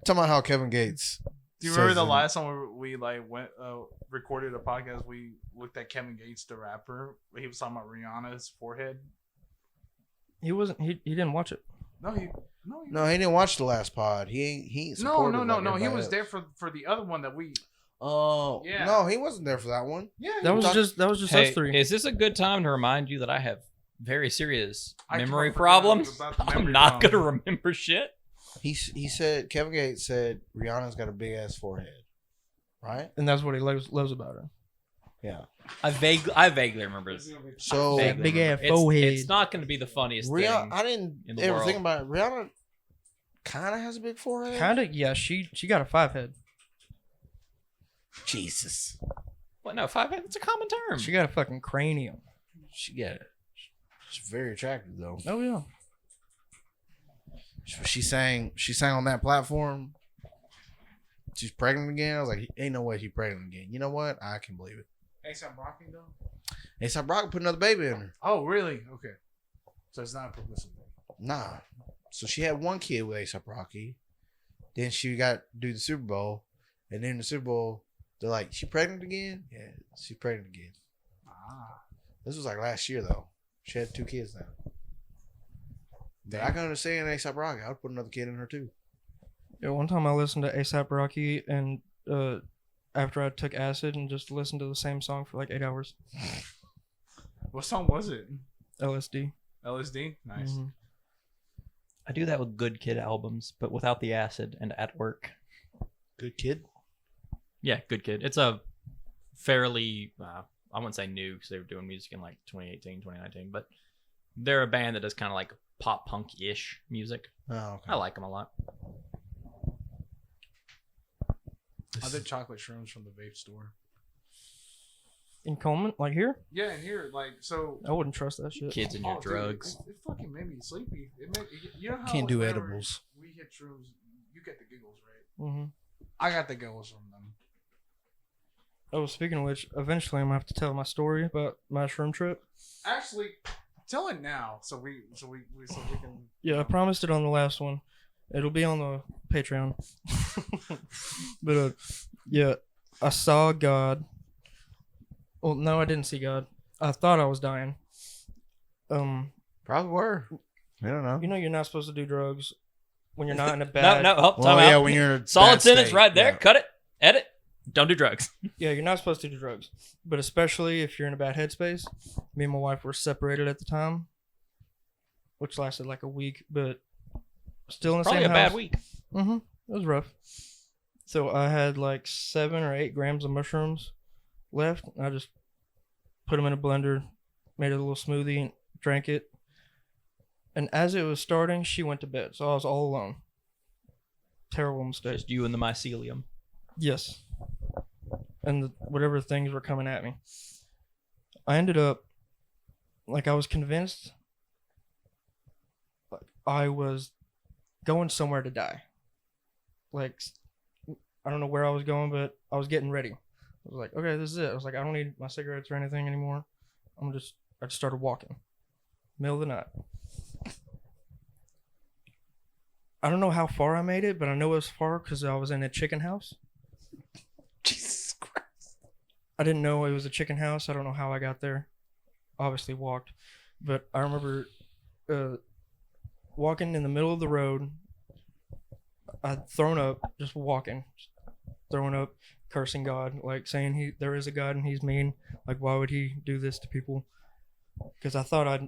about how Kevin Gates. Do you remember says the in- last time we like went recorded a podcast? We looked at Kevin Gates, the rapper. He was talking about Rihanna's forehead. He wasn't. He didn't watch it. No, he No, he didn't watch the last pod. He ain't no. supportive like He everybody was else. there for the other one that we. Oh, Yeah. no, he wasn't there for that one. Yeah, That was talk- just us Hey, three. is this a good time to remind you that I have very serious I memory forgot problems? about the I'm memory not problem. gonna remember shit. He said Kevin Gates said Rihanna's got a big ass forehead, right? And that's what he loves about her. Yeah. I vaguely remember this. So Vaguely big remember. ass forehead. It's not going to be the funniest Rihanna, thing. I didn't in the ever world. think about it. Rihanna. Kind of has a big forehead. Kinda. Yeah. She got a 5 head. Jesus. What? No, 5 head. It's a common term. She got a fucking cranium. She got it. She's very attractive though. Oh yeah. She sang on that platform. She's pregnant again. I was like, ain't no way she's pregnant again. You know what? I can believe it. A$AP Rocky though. A$AP Rocky put another baby in her. Oh really? Okay. So it's not a publicity. Nah. So she had one kid with A$AP Rocky. Then she got to do the Super Bowl. And then the Super Bowl, they're like, she pregnant again? Yeah, she's pregnant again. Ah. This was like last year though. She had 2 kids now. But I can understand A$AP Rocky. I would put another kid in her too. Yeah. One time I listened to A$AP Rocky and after I took acid and just listened to the same song for like 8 hours. What song was it? LSD. LSD. Nice. Mhm. I do that with Good Kid albums, but without the acid and at work. Good kid. Yeah, Good Kid. It's a fairly, I wouldn't say new because they were doing music in like 2018, 2019, but they're a band that does kind of like pop punk-ish music. Oh, okay. I like them a lot. I did chocolate shrooms from the vape store. In Coleman, like here, Yeah, and here, like, so. I wouldn't trust that shit. Kids and your Oh, dude, drugs. it fucking made me sleepy. You know how Can't do whenever edibles. We hit shrooms. You get the giggles, right? Mm-hmm. I got the giggles from them. Oh, speaking of which, eventually I'm gonna have to tell my story about my shroom trip. Actually, tell it now, so we can. Yeah, I promised it on the last one. It'll be on the Patreon. But yeah, I saw God. Well, no, I didn't see God. I thought I was dying. Probably were. I don't know. You know you're not supposed to do drugs when you're not in a bad. No, Well, time yeah, out. when you're in a Solid bad sentence state, right there. yeah. Cut it. Edit. Don't do drugs. Yeah, you're not supposed to do drugs, but especially if you're in a bad headspace. Me and my wife were separated at the time, which lasted like a week, but still in the Probably same a house. bad week. Mm-hmm. It was rough. So I had like 7 or 8 grams of mushrooms left. And I just put them in a blender, made a little smoothie, and drank it. And as it was starting, she went to bed. So I was all alone. Terrible mistake. Just you and the mycelium. Yes. And whatever things were coming at me. I ended up, like, I was convinced like, I was going somewhere to die. Like, I don't know where I was going, but I was getting ready. I was like, okay, this is it. I was like, I don't need my cigarettes or anything anymore. I just started walking. Middle of the night. I don't know how far I made it, but I know it was far because I was in a chicken house. Jesus Christ. I didn't know it was a chicken house. I don't know how I got there. Obviously walked. But I remember walking in the middle of the road. I'd thrown up, just walking. Throwing up, cursing God, like saying there is a God and he's mean. Like, why would he do this to people? Because I thought I'd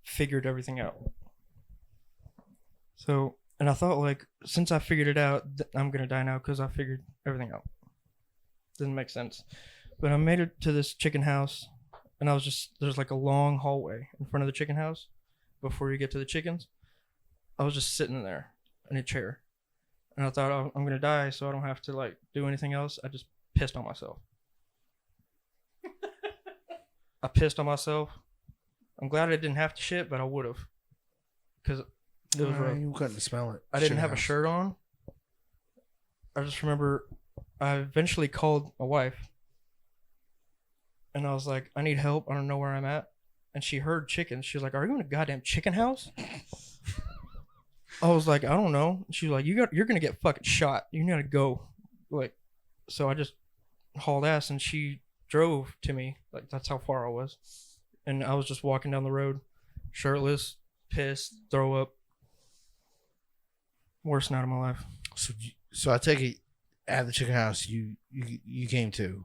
figured everything out. So, and I thought, like, since I figured it out, I'm going to die now because I figured everything out. Didn't make sense. But I made it to this chicken house, and there's like a long hallway in front of the chicken house before you get to the chickens. I was just sitting there in a chair. And I thought, oh, I'm going to die, so I don't have to, like, do anything else. I just pissed on myself. I pissed on myself. I'm glad I didn't have to shit, but I would have. Because it was rough. You couldn't smell it. I didn't have a shirt on. I just remember I eventually called my wife. And I was like, I need help. I don't know where I'm at. And she heard chickens. She was like, are you in a goddamn chicken house? I was like, I don't know. She was like, you're gonna get fucking shot. You gotta go. Like, so I just hauled ass, and she drove to me. Like, that's how far I was. And I was just walking down the road, shirtless, pissed, throw up. Worst night of my life. So I take it at the chicken house. You came to.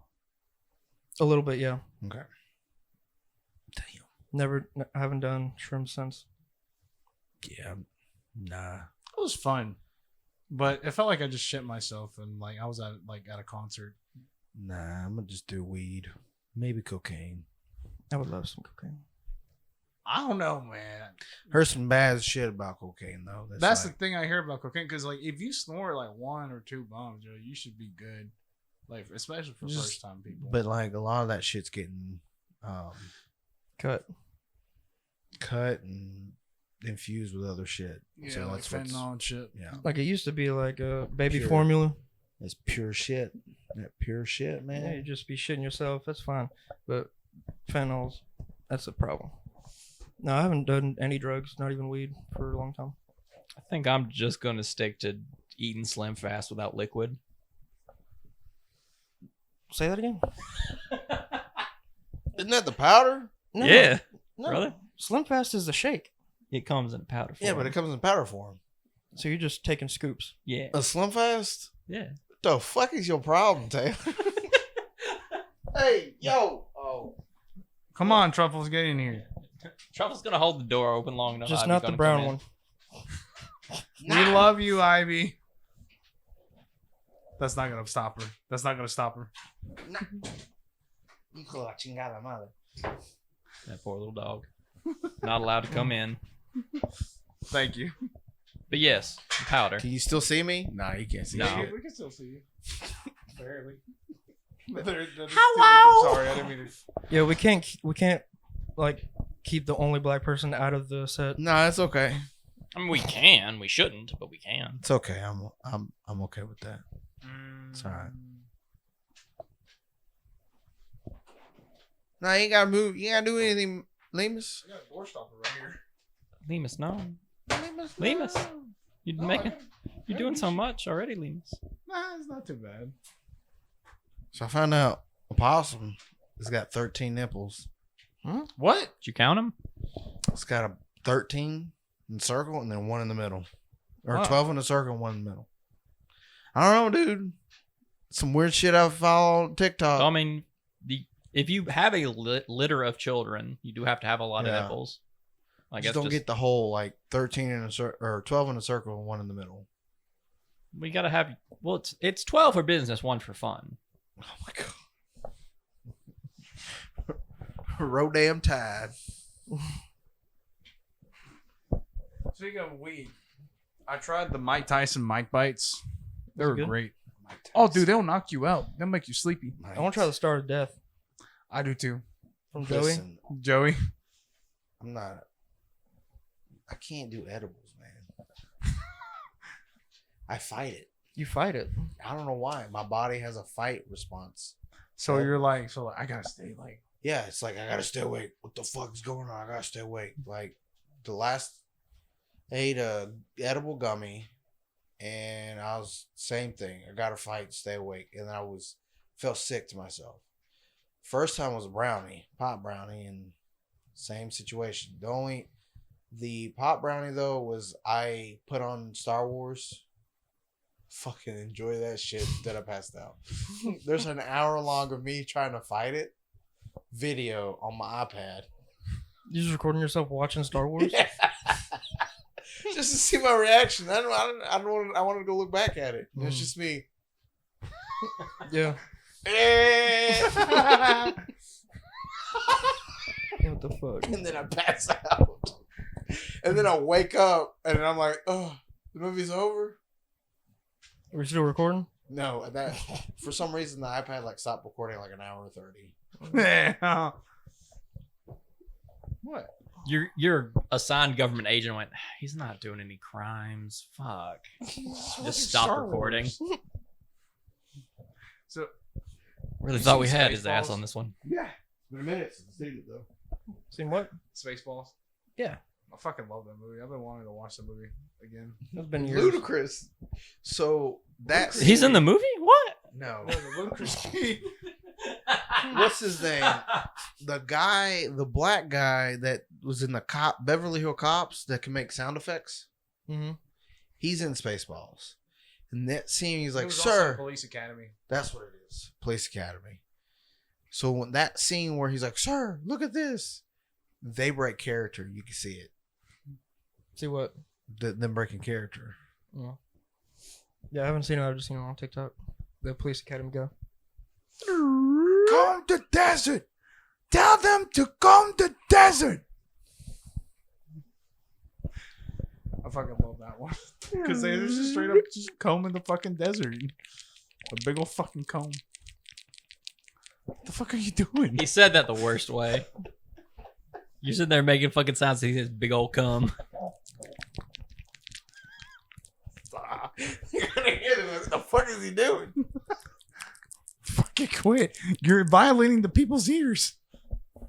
A little bit, yeah. Okay. Never, I haven't done shrooms since. Yeah. Nah. It was fun, but it felt like I just shit myself, and like I was at a concert. Nah, I'm gonna just do weed. Maybe cocaine. I would love some cocaine. I don't know, man. Heard some bad shit about cocaine though. That's like, the thing I hear about cocaine, because like if you snort like 1 or 2 bombs, you should be good. Like, especially for Just- first time people. But like a lot of that shit's getting Cut. and infused with other shit. yeah, So like that's what's- fentanyl and shit. Yeah. Like, it used to be like a baby Pure. formula. It's pure shit. That pure shit, Yeah, you man. just be shitting yourself. That's fine. But fentanyls, that's a problem. No, I haven't done any drugs, not even weed, for a long time. I think I'm just going to stick to eating Slim Fast without liquid. Say that again? Isn't that the powder? No, Yeah. no. Really? Slim Fast is the shake. It comes in powder form. Yeah, but it comes in powder form. So you're just taking scoops. Yeah. A Slim Fast? Yeah. What the fuck is your problem, Taylor? Hey, yo. Oh. Come on, Truffles, get in here. Truffle's going to hold the door open long enough. Just Ivy's not the gonna brown come in. one. We love you, Ivy. That's not gonna stop her. That's not gonna stop her. Hijo de la chingada madre. That poor little dog. Not allowed to come in. Thank you. But yes, powder. Can you still see me? Nah, you can't see No. shit. We can still see you. Barely. Hello. Sorry, I didn't mean to. Yeah, we can't like keep the only black person out of the set. No, it's okay. I mean, we can. We shouldn't, but we can. It's okay. I'm okay with that. It's all right. No, you ain't gotta move. You ain't gotta do anything, Lemus. I got a door stopper right here. Lemus, no. Lemus. Lemus. You're No, making. You're doing so much already, Lemus. Nah, it's not too bad. So I found out a possum has got 13 nipples. What? Did you count them? It's got a 13 in the circle and then one in the middle, or Wow. 12 in the circle and one in the middle. I don't know, dude. Some weird shit I follow on TikTok. I mean, if you have a litter of children, you do have to have a lot of Yeah. nipples. I just guess don't get the whole like 13 in a circle or 12 in a circle and one in the middle. we gotta have. Well, it's 12 for business, one for fun. Oh my god. Rodam Tide. Speaking of weed, I tried the Mike Tyson Mike Bites. They Was it were good? great. Oh, dude, they'll knock you out. They'll make you sleepy. I want to try the Star of Death I do too. from Joey. Listen, Joey. I'm not. I can't do edibles, man. I fight it. You fight it. I don't know why. My body has a fight response. So you're like, I gotta stay like. Yeah, it's like I gotta stay awake. What the fuck is going on? I gotta stay awake. Like the last I ate a edible gummy, and I was same thing. I gotta fight, stay awake, and I felt sick to myself. First time was a brownie, pop brownie, and same situation. The pop brownie though was I put on Star Wars. Fucking enjoy that shit that I passed out. There's an hour long of me trying to fight it. Video on my iPad. You just recording yourself watching Star Wars? Just to see my reaction. I wanted to go look back at it. It's just me. Yeah. What the fuck? And then I pass out. And then I wake up and I'm like, oh, the movie's over? Are we still recording? No, that for some reason the iPad like stopped recording like an hour 30. Yeah. What? Your assigned government agent went. He's not doing any crimes. Fuck. Just stop Star recording. Wars. So Really You thought we seen had his Spaceballs? ass on this one. Yeah. It's been a minute since I've seen it though. Seen what? Spaceballs. Yeah. I fucking love that movie. I've been wanting to watch the movie again. It's been years. Ludicrous. So that's He's in the movie? What? No. the Ludacris King. What's his name? The black guy that was in the Beverly Hill Cops that can make sound effects. Mm-hmm. He's in Spaceballs. And that scene, he's He like, was also in sir. Police Academy. That's what it is. Police Academy. So when that scene where he's like, sir, look at this. They break character. You can see it. See what? Them breaking character. Oh. Yeah, I haven't seen it. I've just seen it on TikTok. The Police Academy guy. Come to desert. Tell them to come to desert. I fucking love that one. Because they're just straight up just combing the fucking desert. A big old fucking comb. What the fuck are you doing? He said that the worst way. You're sitting there making fucking sounds. He says big old cum. You're gonna hear them. What the fuck is he doing? Fucking quit. You're violating the people's ears.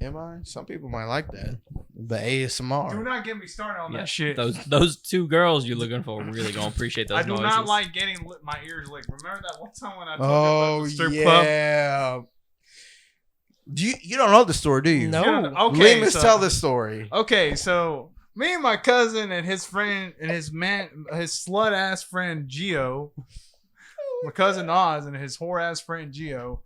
Am I? Some people might like that. The ASMR. Do not get me started on Yeah, that shit. Those two girls you're looking for really gonna appreciate those I do noises. not like getting my ears licked. Remember that one time when I told Oh you about the strip club? yeah. You don't know the story, do you? No. Okay, Let's so, tell the story. Okay, so me and my cousin and his friend and his slut ass friend Gio, my cousin Oz and his whore ass friend Gio,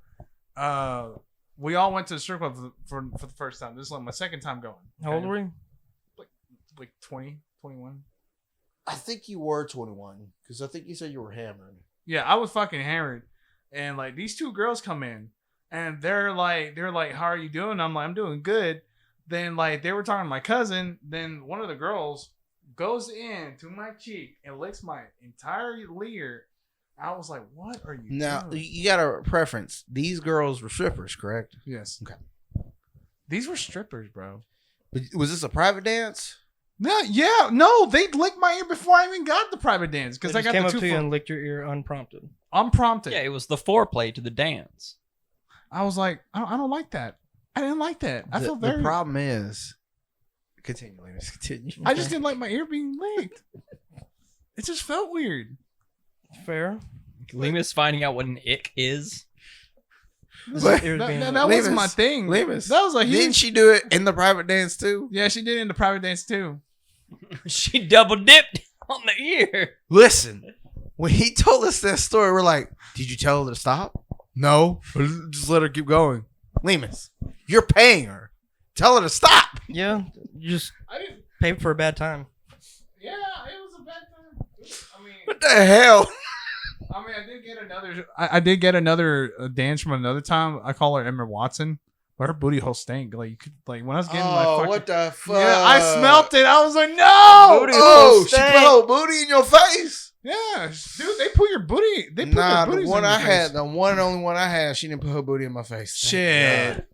we all went to the strip club for the first time. This is like my second time going. How old were you? Like 20, 21. I think you were 21 because I think you said you were hammered. Yeah, I was fucking hammered, and like these two girls come in, and they're like, "How are you doing?" I'm like, "I'm doing good." Then like they were talking to my cousin. Then one of the girls goes in to my cheek and licks my entire ear I was like, what are you Now doing? you got a preference. These girls were strippers, correct? Yes. Okay. These were strippers, bro. But was this a private dance? No, they licked my ear before I even got the private dance because They I just got came the up two to you for and licked your ear unprompted. unprompted. Yeah, it was the foreplay to the dance. I was like, I don't like that. I didn't like that. I feel very. The problem is, continue, Lemus, continue. I just didn't like my ear being licked. It just felt weird. Fair. Lemus finding out what an ick is. But- Ears being That licked. wasn't my thing. Lemus, That was a didn't huge. she do it in the private dance too? Yeah, she did it in the private dance too. She double dipped on the ear. Listen, when he told us that story, we're like, "Did you tell her to stop?" No, just let her keep going. Lemus, you're paying her. Tell her to stop. Yeah, you just I didn't. paid for a bad time. Yeah, it was a bad time. I mean, What the hell? I did get another. I did get another dance from another time. I call her Emma Watson, but her booty hole stank. Like you could, like when I was getting my fucking. what the fuck? Yeah, I smelt it. I was like, no. Booty Oh, hole she put stank. her booty in your face. Yeah, dude, they put your booty. They put Nah, their the booties one in your I face. had, the one and only one I had, she didn't put her booty in my face. Thank Shit. God.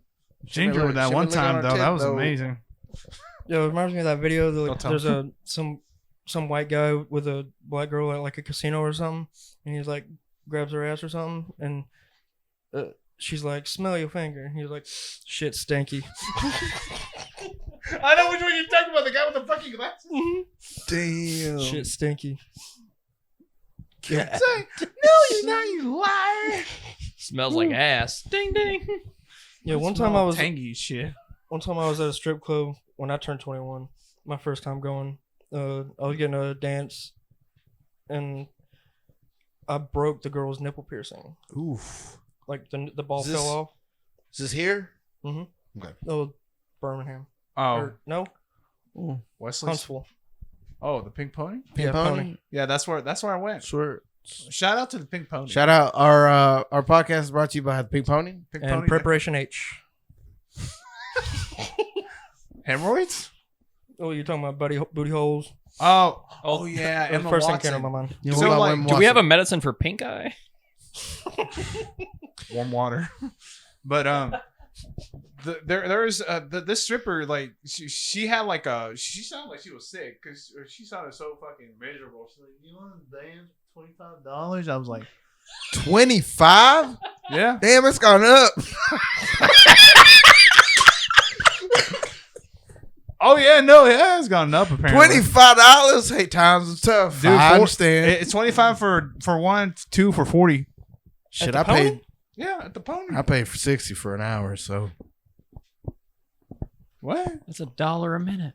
Ginger with that She one been licking on time her though, tit, that was though. amazing. Yo, it reminds me of that video. Don't Like, tell there's some white guy with a black girl at like a casino or something, and he's like grabs her ass or something, and she's like, "Smell your finger," and he's like, "Shit, stanky." I know which one you're talking about. The guy with the fucking glasses. Damn. Shit, stinky. Yeah. No, you're not. You liar. Smells like ass. Ding ding. Yeah, one time I was tangy as shit. at a strip club when I turned 21. My first time going. I was getting a dance, and I broke the girl's nipple piercing. Oof. Like the ball Is this- fell off. Is this here? Oh, Birmingham. Oh, Or, no, Wesley. Huntsville. Oh, the pink pony. Yeah, pony. Yeah, that's where I went. Swear. Shout out to the pink pony. Shout out. Our podcast is brought to you by the Pink Pony. Pink And pony. Preparation H. Hemorrhoids. Oh, you're talking about booty holes? Oh yeah. That was Emma the first thing Watson. came to my mind. You So, what about like, Wim Do we have a Watson? medicine for pink eye? Warm water. But there was this stripper, like she had like she sounded like she was sick because she sounded so fucking miserable. She's like, "You want to dance $25?" I was like, 25? "Yeah." Damn, it's gone up. Oh yeah, no, yeah, it's gone up apparently. $25? Hey, times are tough. Dude, I four- understand. It's 25 for one, 2 for 40. Shit, the I paid. Pony? Yeah, at the pony. I paid for 60 for an hour. So What? That's $1 a minute.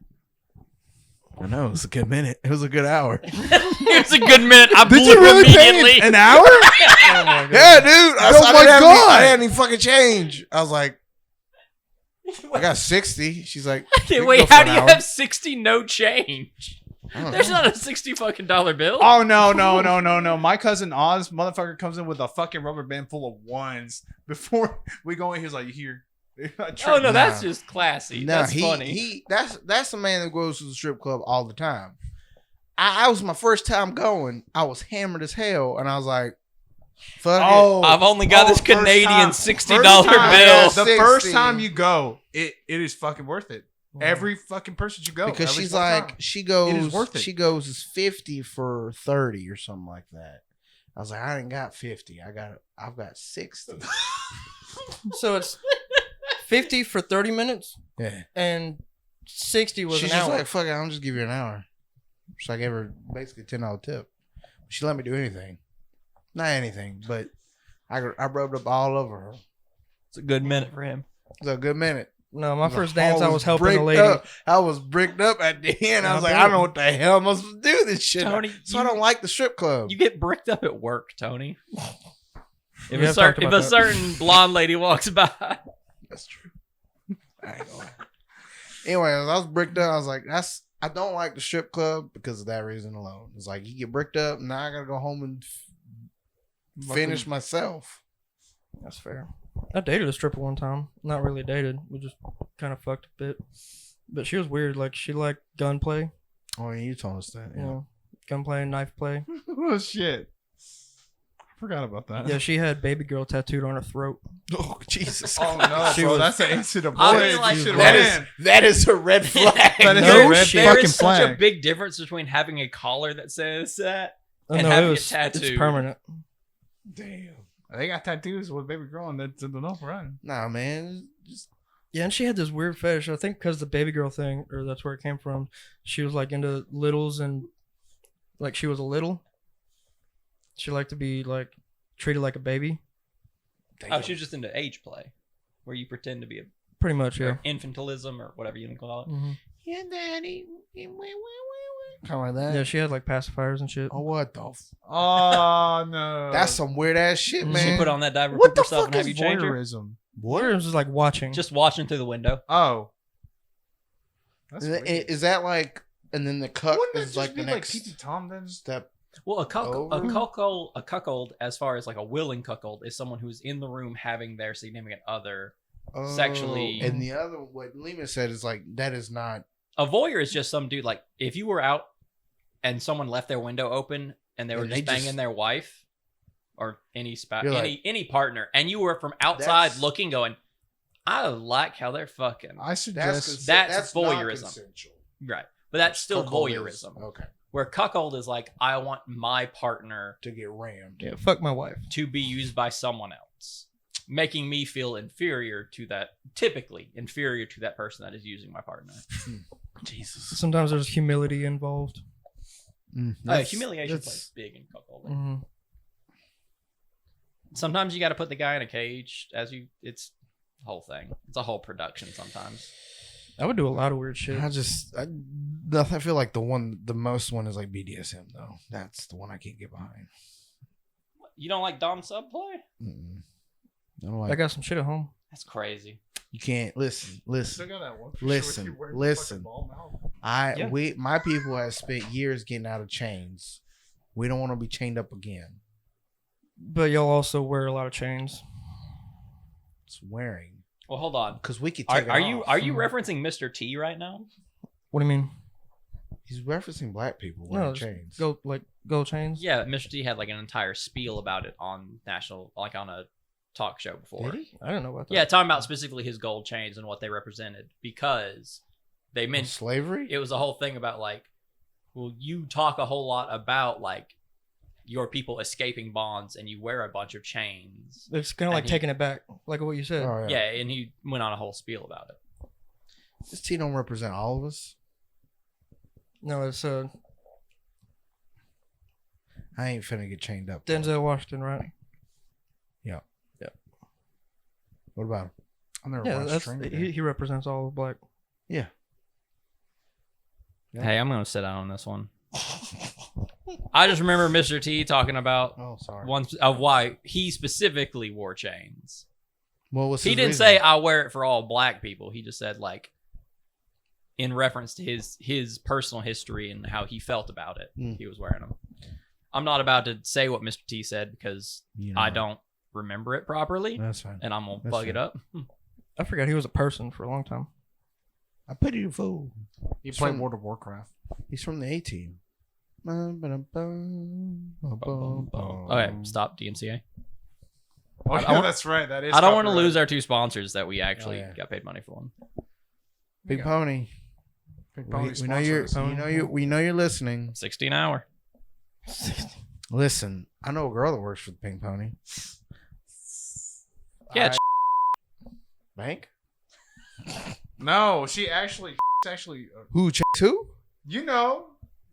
I know it was a good minute. It was a good hour. It's a good minute. I blew Did you really immediately. pay an hour? Oh my god. Yeah, dude. I Oh my didn't have any- God. I didn't have any fucking change. I was like, I got 60. She's like, we can Wait, go for how an do you hour. have 60 no change? I don't There's know. not a 60 fucking dollar bill. Oh no. My cousin Oz, motherfucker, comes in with a fucking rubber band full of ones. Before we go in, he's like, "Here." Oh no, that's Nah. just classy. No, That's funny. He that's the man that goes to the strip club all the time. I was my first time going. I was hammered as hell, and I was like, "Fuck it." I've only got this first Canadian time. $60 First time, bill. The 60. first time you go, it is fucking worth it. Every fucking person should go Because at least she's one like, time. she goes, It is worth it. she goes is 50 for 30 or something like that. I was like, I didn't got 50. I've got 60. So it's 50 for 30 minutes, Yeah. and 60 was She's an just hour. like, fuck it, I'll just give you an hour. So I gave her basically $10 tip. She let me do anything. Not anything, but I rubbed up all over her. It's a good minute for him. It was a good minute. No, my first dance, I was helping a bricked lady. up. I was bricked up at the end. I was like, I don't know what the hell I'm supposed to do with this shit. Tony, So I don't like the strip club. You get bricked up at work, Tony. If, We a, have talked if about a that. certain blonde lady walks by, That's true. I ain't gonna lie. Anyways, I was bricked up. I was like, I don't like the strip club because of that reason alone. It's like you get bricked up, now I gotta go home and finish myself. That's fair. I dated a stripper one time. Not really dated. We just kind of fucked a bit. But she was weird. Like, she liked gunplay. Oh, yeah, you told us that. You Yeah. know, gunplay and knife play. Oh shit. Forgot about that. Yeah, she had baby girl tattooed on her throat. Oh Jesus! Oh no, She bro, was- that's an ace to the I boy. mean, like, You should that is a red flag. That is No a red shit. There fucking is such a flag. big difference between having a collar that says that. Oh, And no, having it it was, tattooed. It's permanent. Damn. They got tattoos with baby girl, and that's enough, right? Nah, man. Just Yeah, and she had this weird fetish. I think because the baby girl thing, or that's where it came from. She was like into littles, and like she was a little. She liked to be like treated like a baby. Oh, she was just into age play, where you pretend to be a Pretty much, yeah. or infantilism or whatever you want to call it. hmm yeah, daddy. Kind of like that. Yeah, she had like pacifiers and shit. Oh, what the? Oh no, That's some weird ass shit, Mhm. man. She put on that diaper, what poop the herself, fuck and have is you change her. voyeurism? What? It was just like watching. Just watching through the window. Oh, that's weird. Is that like? And then the cuck Wouldn't it is just like the be next like P.T. Tom then? step. Well, a Over? cuckold, as far as like a willing cuckold, is someone who's in the room having their significant other. Oh, Sexually- And the other, what Lehman said is like that is not. A voyeur is just some dude. Like if you were out and someone left their window open and they were And just they banging just- their wife or any You're like- any partner, and you were from outside That's- looking, going, I like how they're fucking. I suggest That's voyeurism. non-consensual. Right, but that's still Cuckold is- voyeurism. Okay. Where cuckold is like, I want my partner To get rammed. yeah, fuck my wife. to be used by someone else, making me feel inferior to that, typically inferior to that person that is using my partner. Jesus. Sometimes there's humility involved. Humiliation plays big in cuckolding. hmm Sometimes you got to put the guy in a cage. It's a whole thing. It's a whole production. Sometimes I would do a lot of weird shit. I feel like the most one is like BDSM though. That's the one I can't get behind. you don't like dom sub play. Mm-mm. I don't I like. got some shit at home. That's crazy. You can't listen. Still got that one. Listen, listen. Yeah. My people have spent years getting out of chains. We don't want to be chained up again. But y'all also wear a lot of chains. It's wearing Well, hold on. because we could Are, take. are it you off. are you referencing Mr. T right now? What do you mean? He's referencing black people No, wearing just chains. gold chains? Yeah, Mr. T had like an entire spiel about it on national, like on a talk show before. Did he? I didn't know about that. Yeah, talking about specifically his gold chains and what they represented, because they meant Slavery. it was a whole thing about like, well, you talk a whole lot about like your people escaping bonds and you wear a bunch of chains. It's kind of like And he- taking it back, like what you said. Oh, Yeah, and he went on a whole spiel about it. This T don't represent all of us. No, it's I ain't finna get chained up. Denzel Washington, right? What about him? I never Yeah, watched that's Training Day. he represents all of black. Yeah. Hey, I'm gonna sit down on this one. I just remember Mr. T talking about Oh, sorry. once of why he specifically wore chains. What was He his didn't reason? say I wear it for all black people. He just said like in reference to his personal history and how he felt about it. Mm. He was wearing them. I'm not about to say what Mr. T said because You I know. don't remember it properly, That's fine. and I'm gonna That's bug it fair. up. I forgot he was a person for a long time. I pity you fool. You play Some- World of Warcraft. He's from the A team. Okay, stop DMCA. Oh, I yeah, want- that's right. That is. I don't want to copyright. lose our two sponsors that we actually yeah. got paid money for them. Big Yeah. Pony. Big We, Pony we know sponsor you're. us. We know you're listening. 60 an hour. Listen, I know a girl that works for the Pink Pony. Yeah, Bank. No, she actually. Who? Who? You know,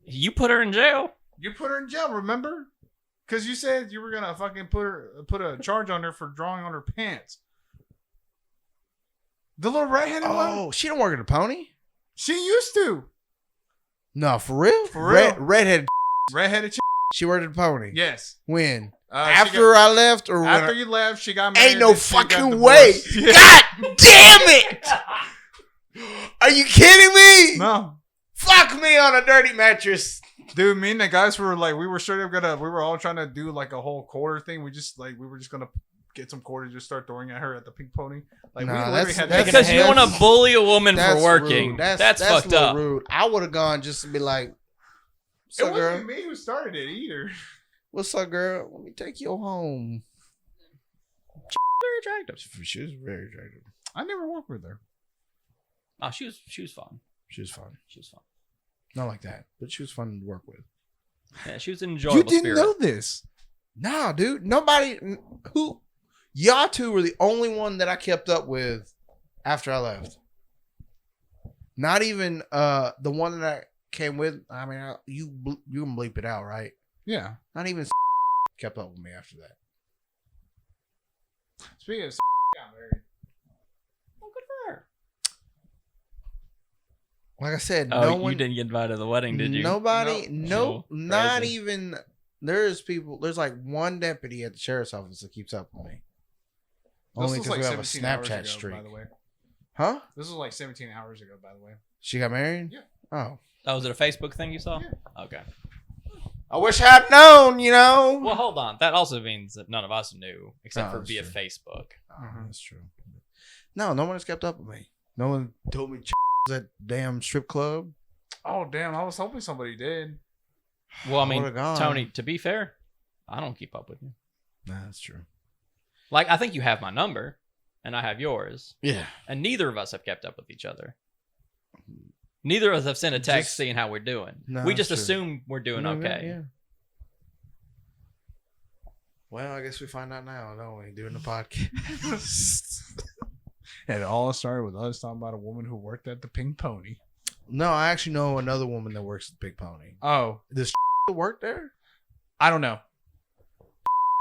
you put her in jail. you put her in jail. Remember? Because you said you were gonna fucking put a charge on her for drawing on her pants. The little redheaded one. Oh, she don't work at the Pony. She used to. No, for real. For real. Redheaded. Redheaded. She worked at the Pony. Yes. When? She After I left, or when? after you left, she got married. Ain't no then she got fucking divorced. way. Yeah. God damn it! Are you kidding me? No. Fuck me on a dirty mattress. Dude, me and the guys were like, we were straight up we were all trying to do like a whole quarter thing. We were just gonna get some quarter and just start throwing at her at the Pink Pony. Like we Nah, literally had that's- to Because you want to bully a woman for That's working. rude. That's a fucked little up. rude. I would have gone just to be like, It so wasn't girl. me who started it either. What's up, girl? Let me take you home. Very attractive. She was very attractive. I never worked with her. Oh, she was fun. She was fun. She was fun. Not like that, but she was fun to work with. Yeah, she was an enjoyable You didn't spirit. know this. Nah, dude. Nobody who y'all two were the only one that I kept up with after I left. Not even the one that I came with. I mean, you can bleep it out, right? Yeah. Not even kept up with me after that. Speaking of got married. Well, good for her. Like I said, Oh, no one. you didn't get invited to the wedding, did you? Nobody. No. No, not Crazy. even. There's people. There's like one deputy at the sheriff's office that keeps up with me. Only This because was we have a 17 hours Snapchat ago, streak. by the way. Huh? This was like 17 hours ago, by the way. She got married? Yeah. Oh. Oh, was it a Facebook thing you saw? Yeah. Okay. I wish I'd known, you know. Well, hold on. That also means that none of us knew, except Oh, for that's via true. Facebook. Oh, that's true. No, no one has kept up with me. No one told me was at damn strip club. Oh, damn. I was hoping somebody did. Well, I I mean, would've gone. Tony, to be fair, I don't keep up with you. Nah, that's true. Like, I think you have my number, and I have yours, Yeah. and neither of us have kept up with each other. Neither of us have sent a text Just- seeing how we're doing. No, We just that's true. assume we're doing No, okay. Yeah. Well, I guess we find out now, don't we? Doing the podcast. And it all started with us talking about a woman who worked at the Pink Pony. No, I actually know another woman that works at Big Pony. Oh, Does work there? I don't know.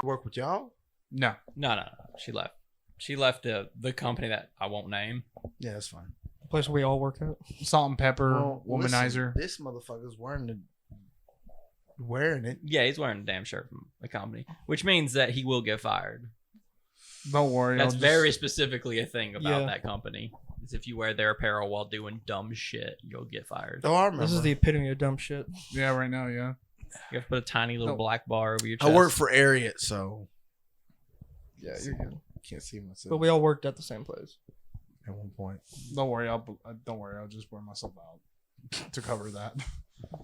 Work with y'all? No. No. She left. She left the company that I won't name. Yeah, that's fine. Place we all work at. Salt and pepper, Well, womanizer. listen, this motherfucker's wearing it. Yeah, he's wearing a damn shirt from the company, which means that he will get fired. Don't worry. That's I'll very just- specifically a thing about Yeah. that company. Is if you wear their apparel while doing dumb shit, you'll get fired. Oh, I remember. This is the epitome of dumb shit. Yeah, right now, yeah. You have to put a tiny little No. black bar over your chest. I work for Ariat, so Yeah, you're good. can't see myself But we all worked at the same place. at one point. Don't worry. Don't worry. I'll just wear myself out to cover that.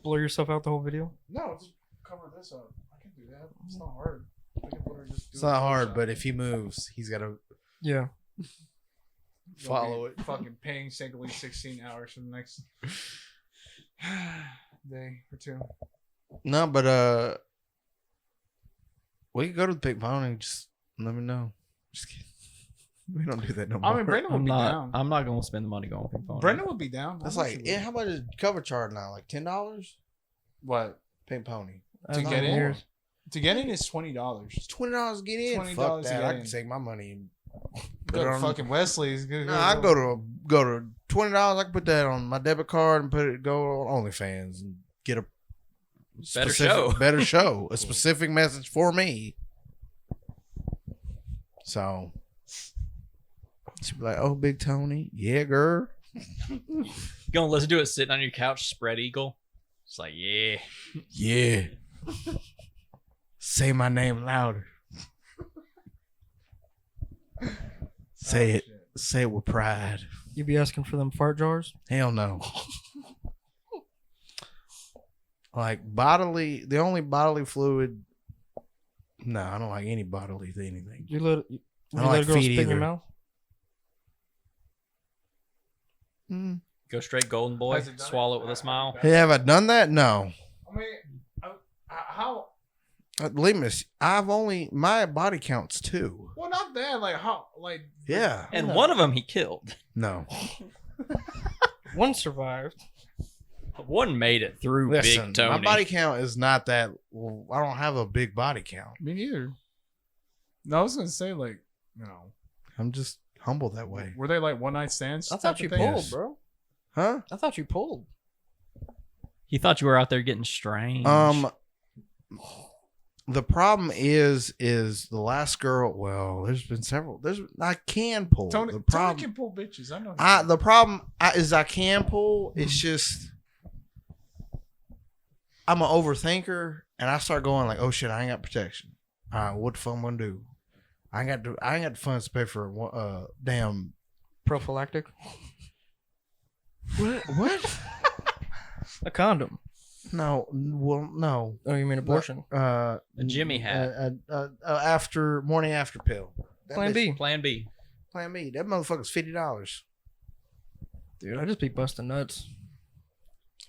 Blur yourself out the whole video. No, just cover this up. I can do that. It's not hard. I can literally just do It's not hard, but if he moves, he's got to Yeah. follow it. Fucking paying sacredly 16 hours for the next day or two. No, but we can go to the Big Pony. Just let me know. Just kidding. We don't do that no more. I mean, Brendan would I'm be not. down. I'm not going to spend the money going ping pong. Brendan would be down. That's How much like, would yeah, it- how much is cover charge now? Like $10? What? Pink Pony. To Not get in? years. To get in is $20. It's $20 to get in. $20 Fuck to that. get I in. can take my money and Go it to on- fucking Wesley's. No, I go to $20. I can put that on my debit card and go on OnlyFans and get a Better show. better show, a specific message for me. So she'd be like, "Oh, Big Tony, yeah, girl, You gonna listen to it sitting on your couch, spread eagle? It's like, yeah. yeah." Say my name louder. Say it. Say it with pride. You be asking for them fart jars? Hell no. Like the only bodily fluid. No, I don't like any bodily anything. You let I a don't like girl feet spit in your either. mouth? Go straight golden boy. Has it done Swallow it? it with a smile. Hey, have I done that? No. I mean, how? Lemus, my body counts 2. Well, not that. Like, how? Like, Yeah. And one of them he killed. No. One survived. One made it through Listen, Big Tony. my body count is not that. I don't have a big body count. me neither. No, I was gonna say like, you know, I'm just humble that way. were they like one night stands? I thought type you of thing? pulled, Yes. bro. Huh? I thought you pulled. He thought you were out there getting strange. The problem is the last girl. Well, there's been several. I can pull. Tony, the Tony problem. can pull bitches. I know. he I can. the problem is I can pull. It's just I'm an overthinker, and I start going like, "Oh shit, I ain't got protection. All right, what the fuck I'm gonna do? I ain't got the funds to pay for damn Prophylactic. what? A condom. No, well, no. Oh, you mean abortion? Jimmy had. Morning after pill. That Plan B. Plan B. Plan B. That motherfucker's $50. Dude, I just be busting nuts.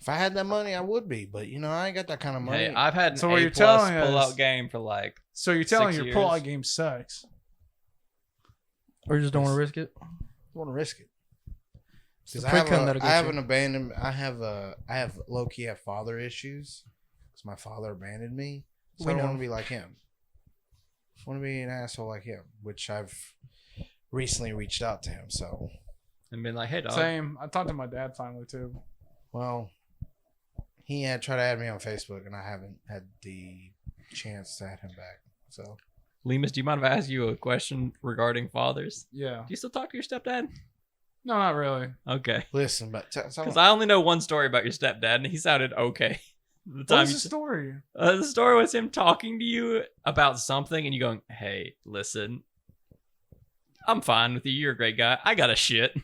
If I had that money, I would be. But I ain't got that kind of money. Hey, I've had an So what A+ you're telling us- pull-out game for like. So you're telling 6 your years. pull-out game sucks. Or you just don't want to risk it? want to risk it. It's Because the pre-cum that'll I get have you. an abandonment. I have low key have father issues because my father abandoned me. So We I don't know. want to be like him. I want to be an asshole like him, which I've recently reached out to him. So, And been like, hey, dog. Same. I talked to my dad finally too. well, he had tried to add me on Facebook, and I haven't had the chance to add him back. So, Lemus, do you mind if I ask you a question regarding fathers? Yeah. Do you still talk to your stepdad? No, not really. Okay. listen, but Because I only know one story about your stepdad, and he sounded okay. The What time was you the story? the story was him talking to you about something, and you going, "Hey, listen, I'm fine with you. You're a great guy. I got a shit."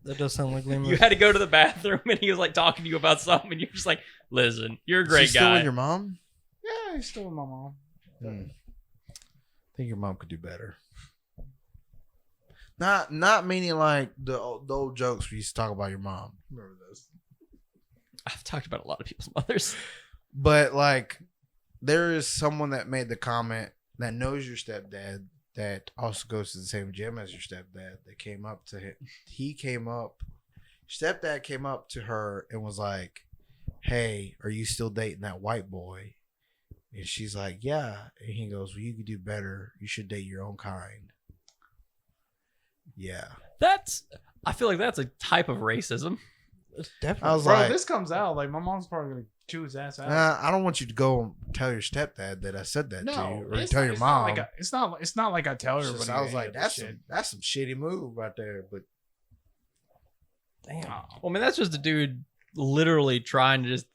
That does sound like Liam. You had to go to the bathroom, and he was like talking to you about something, and you're just like, "Listen, you're a Is he great still guy." with your mom? Yeah, he's still with my mom. I think your mom could do better. Not meaning like the old jokes we used to talk about your mom. Remember those? I've talked about a lot of people's mothers. But like, there is someone that made the comment that knows your stepdad that also goes to the same gym as your stepdad. That came up to him. Stepdad came up to her and was like, "Hey, are you still dating that white boy?" And she's like, "Yeah." And he goes, "Well, you could do better. You should date your own kind." Yeah. I feel like that's a type of racism. It's definitely. I was Bro, like, if this comes out, like my mom's probably gonna chew his ass out. I don't want you to go and tell your stepdad that I said that to you, or it's tell not- your it's mom. Not like it's not like I tell It's everybody. just- I was any like, of this that's shit. that's some shitty move right there. But Damn. Well, I mean, that's just a dude literally trying to just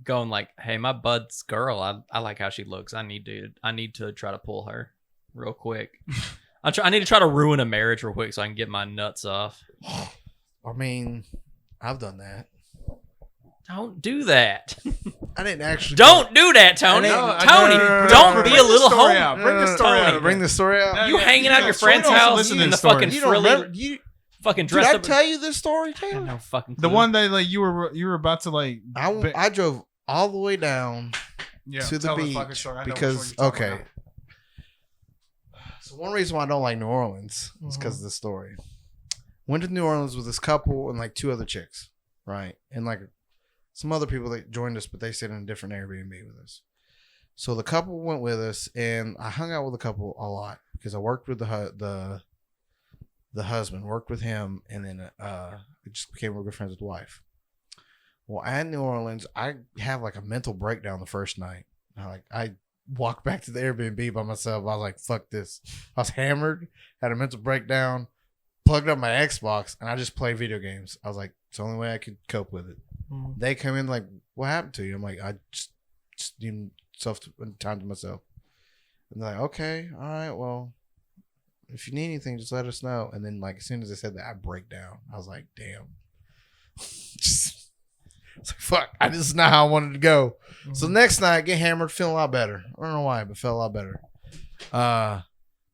going like, "Hey, my bud's girl. I like how she looks. I need to try to pull her real quick. I need to try to ruin a marriage real quick so I can get my nuts off." I mean, I've done that. Don't do that. I didn't actually. Don't do that, Tony. No, Tony, no, don't be bring a the little story home. out. Bring the story Tony. out. Bring the story out. You hanging out at your so we friend's don't house listen to in the this story. fucking You don't frilly, remember? fucking Did dressed I up. tell you this story, I had Taylor? no fucking The clue. one that like you were about to like. I drove all the way down Yeah, to the tell beach fucking story. I know which because one you're talking okay. So one reason why I don't like New Orleans is Mhm. because of this story. Went to New Orleans with this couple and like two other chicks, right? And like some other people that joined us, but they stayed in a different Airbnb with us. So the couple went with us, and I hung out with the couple a lot because I worked with the husband, worked with him, and then we just became real good friends with the wife. Well, at New Orleans, I have like a mental breakdown the first night. I walked back to the Airbnb by myself. I was like, "Fuck this!" I was hammered, had a mental breakdown, plugged up my Xbox, and I just play video games. I was like, "It's the only way I could cope with it." Mhm. They come in like, "What happened to you?" I'm like, "I just need time to myself." And they're like, "Okay, all right, well, if you need anything, just let us know." And then like as soon as I said that, I break down. I was like, "Damn." It's like, fuck, this is not how I wanted to go. So next night, get hammered, feeling a lot better. I don't know why, but felt a lot better.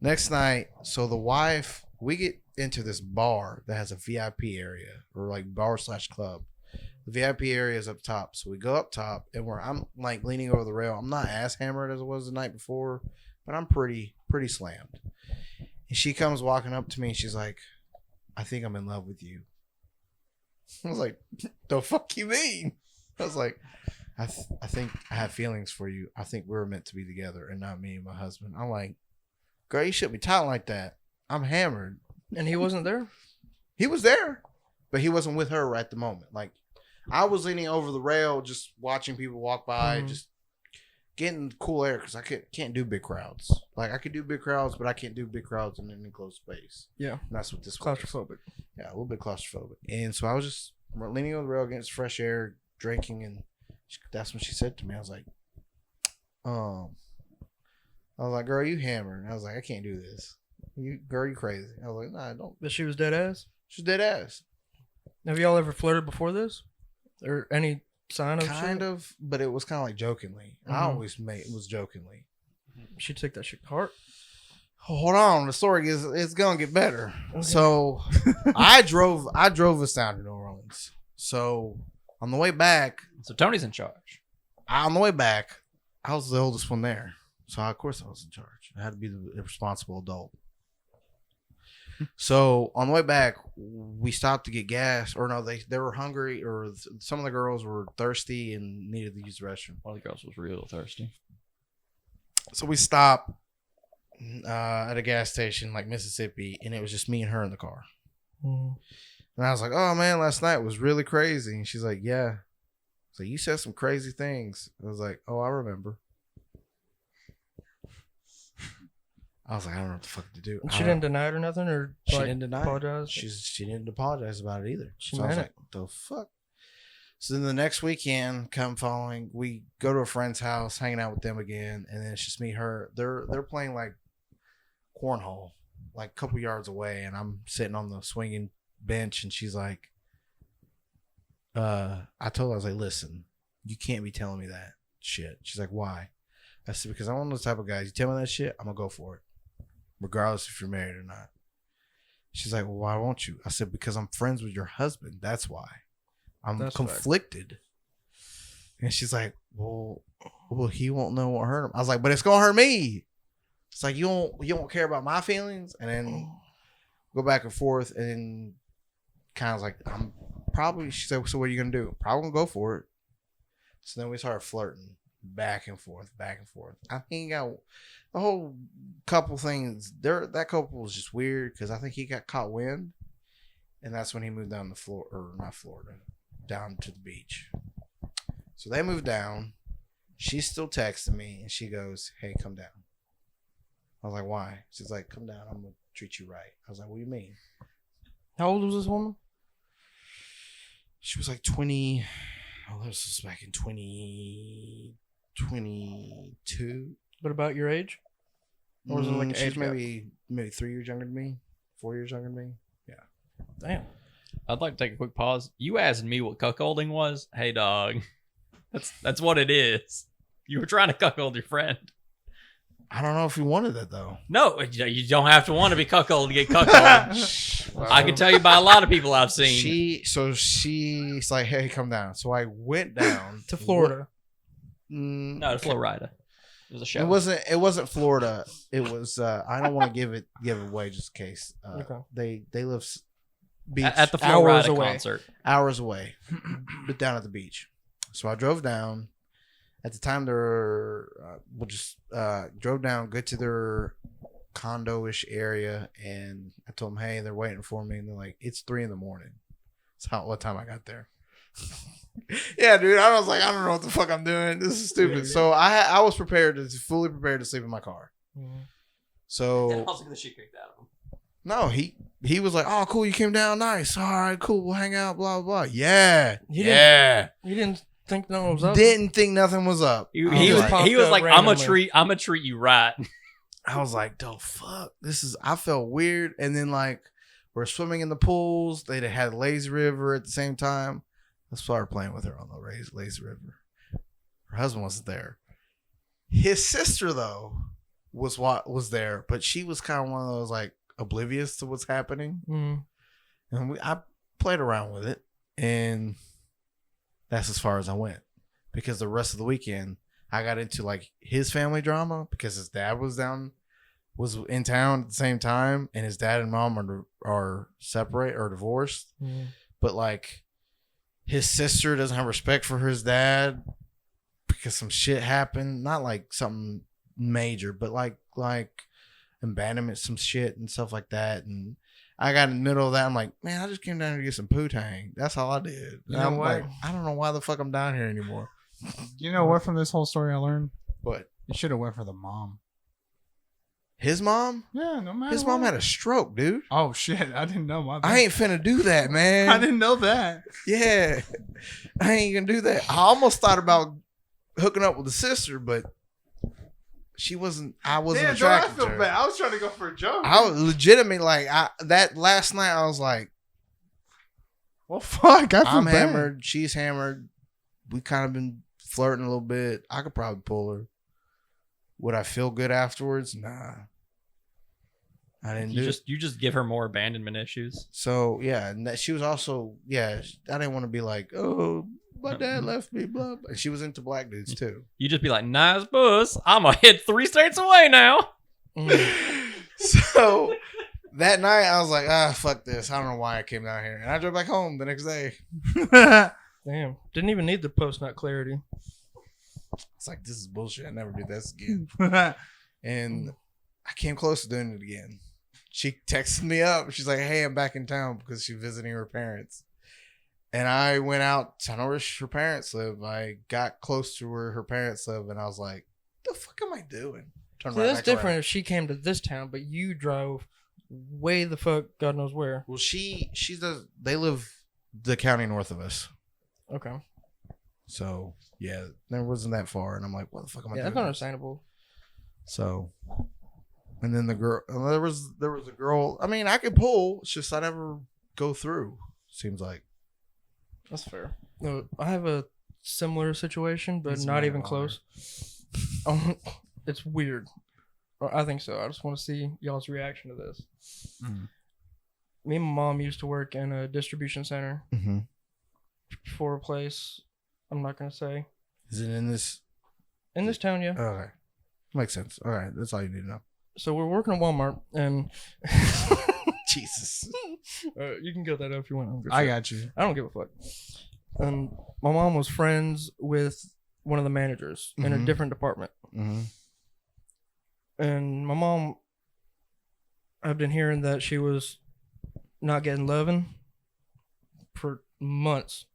Next night, so the wife, we get into this bar that has a VIP area, or like bar / club. The VIP area is up top, so we go up top, and I'm like leaning over the rail. I'm not as hammered as I was the night before, but I'm pretty slammed. And she comes walking up to me, and she's like, "I think I'm in love with you." I was like, "The fuck you mean?" I was like, I think I have feelings for you. I think we're meant to be together and not me and my husband." I'm like, "Girl, you shouldn't be talking like that. I'm hammered." And he wasn't there? He was there, but he wasn't with her right at the moment. Like, I was leaning over the rail, just watching people walk by, Mhm. just getting cool air because I can't do big crowds. Like, I could do big crowds, but I can't do big crowds in an enclosed space. Yeah. And that's what this was. Claustrophobic. Yeah, a little bit claustrophobic. And so I was just leaning over the rail against fresh air, drinking, and that's when she said to me, I was like, "Girl, you hammered." And I was like, "I can't do this. You crazy." I was like, "Nah, I don't." But she was dead ass? She's dead ass. Have y'all ever flirted before this? or any sign of kind shit? of, but it was kind of like jokingly. I Mhm. always made it was jokingly. She took that shit to heart. Hold on, the story is it's gonna get better. Okay. So I drove us down to New Orleans. So on the way back, So Tony's in charge. I was the oldest one there. So of course I was in charge. I had to be the responsible adult. So on the way back, we stopped to get gas, or no, they were hungry, or some of the girls were thirsty and needed to use the restroom. One of the girls was real thirsty. So we stopped at a gas station like Mississippi, and it was just me and her in the car. Mhm. And I was like, "Oh man, last night was really crazy." And she's like, "Yeah." So you said some crazy things. I was like, "Oh, I remember." I was like, "I don't know what the fuck to do." She didn't deny it or nothing, or She like, didn't deny it. apologize. She didn't apologize about it either. She So I was meant like, "The fuck." So then the next weekend, come following, we go to a friend's house, hanging out with them again, and then it's just me, her. They're playing like cornhole, like a couple yards away, and I'm sitting on the swinging bench, and she's like, I told her, I was like, "Listen, you can't be telling me that shit." She's like, "Why?" I said, "Because I'm one of those type of guys. You tell me that shit, I'm gonna go for it, regardless if you're married or not." She's like, "Well, why won't you?" I said, "Because I'm friends with your husband. That's why. I'm That's conflicted." And she's like, well, he won't know what hurt him. I was like, "But it's gonna hurt me." It's like, you don't care about my feelings, and then go back and forth, and then kind of like, I'm probably. She said, "So what are you gonna do?" "Probably gonna go for it." So then we started flirting back and forth. I think he got the whole couple things. That couple was just weird because I think he got caught wind, and that's when he moved down to Florida, or not Florida, down to the beach. So they moved down. She's still texting me, and she goes, "Hey, come down." I was like, "Why?" She's like, "Come down. I'm gonna treat you right." I was like, "What do you mean?" How old was this woman? She was like 20. Oh, this was back in 2022. But about your age? Or was it like an She's age gap? maybe 3 years younger than me, 4 years younger than me. Damn. I'd like to take a quick pause. You asked me what cuckolding was. Hey, dog. That's what it is. You were trying to cuckold your friend. I don't know if he wanted that though. No, you don't have to want to be cuckolded to get cuckolded. I can tell you by a lot of people I've seen. She's like, "Hey, come down." So I went down To Florida. No, to Florida. It was a show. It wasn't Florida. It was. I don't want to give it away just in case. Okay. They live beach At the hours Florida away. concert. hours away, but down at the beach. So I drove down. At the time, drove down, get to their condo-ish area, and I told them, "Hey, they're waiting for me." And they're like, "It's 3 a.m." That's what time I got there. Yeah, dude. I was like, I don't know what the fuck I'm doing. This is stupid. So I was fully prepared to sleep in my car. Mhm. So also get the shit kicked out of him. no, he was like, "Oh, cool, you came down, nice. All right, cool, we'll hang out, blah blah blah." Yeah, You yeah. You didn't think no one was up? Didn't think nothing was up. He I was popped up like, I'm randomly. gonna treat you right. I was like, "The fuck, I felt weird." And then like we're swimming in the pools. They had a lazy river at the same time. I started playing with her on the lazy river. Her husband wasn't there. His sister though was there, but she was kind of one of those like oblivious to what's happening. Mhm. And I played around with it, and that's as far as I went. Because the rest of the weekend, I got into like his family drama because his dad was in town at the same time, and his dad and mom are separate or divorced. Mhm. But like, his sister doesn't have respect for his dad because some shit happened. Not like something major, but like abandonment, some shit and stuff like that. And I got in the middle of that. I'm like, man, I just came down here to get some poo-tang. That's all I did. You And know I'm what? like, I don't know why the fuck I'm down here anymore. You know what? From this whole story, I learned But you should have went for the mom. his mom, Yeah, no matter. his mom had a stroke, dude. Oh shit! I didn't know. My bad. I ain't finna do that, man. I didn't know that. Yeah, I ain't gonna do that. I almost thought about hooking up with the sister, but she wasn't. I wasn't Damn, don't I attracted feel to her. bad. I was trying to go for a joke. I was legitimately like that last night. I was like, Well, fuck. I feel I'm bad. hammered. She's hammered. We kind of been flirting a little bit. I could probably pull her. Would I feel good afterwards? Nah. I didn't do it. You just give her more abandonment issues. So, yeah. And that, she was also, I didn't want to be like, oh, my dad left me, blah, blah. And she was into black dudes, too. You just be like, nice bus. I'm going to hit 3 states away now. So, that night, I was like, fuck this. I don't know why I came down here. And I drove back home the next day. Damn. Didn't even need the post-nut clarity. It's like, this is bullshit. I never do this again. And I came close to doing it again. She texted me up. She's like, hey, I'm back in town because she's visiting her parents. And I went out. I know where her parents live. I got close to where her parents live. And I was like, the fuck am I doing? Turned See, right that's back different around. if she came to this town, but you drove way the fuck God knows where. Well, they live the county north of us. Okay. So, yeah, there wasn't that far. And I'm like, what the fuck am I Yeah, doing? that's understandable. So, and then the girl, there was a girl. I mean, I could pull. It's just I never go through. Seems like. That's fair. No, I have a similar situation, but It's not my even honor. close. It's weird. Or I think so. I just want to see y'all's reaction to this. Mhm. Me and my mom used to work in a distribution center Mm-hmm. for a place. I'm not gonna say Is it in this? in this town, yeah. Okay, makes sense. All right, that's all you need to know. So we're working at Walmart, and Jesus. you can get that up if you want. I got you. I don't give a fuck. And my mom was friends with one of the managers in a Mhm. different department. Mm-hmm. And my mom, I've been hearing that she was not getting loving for months.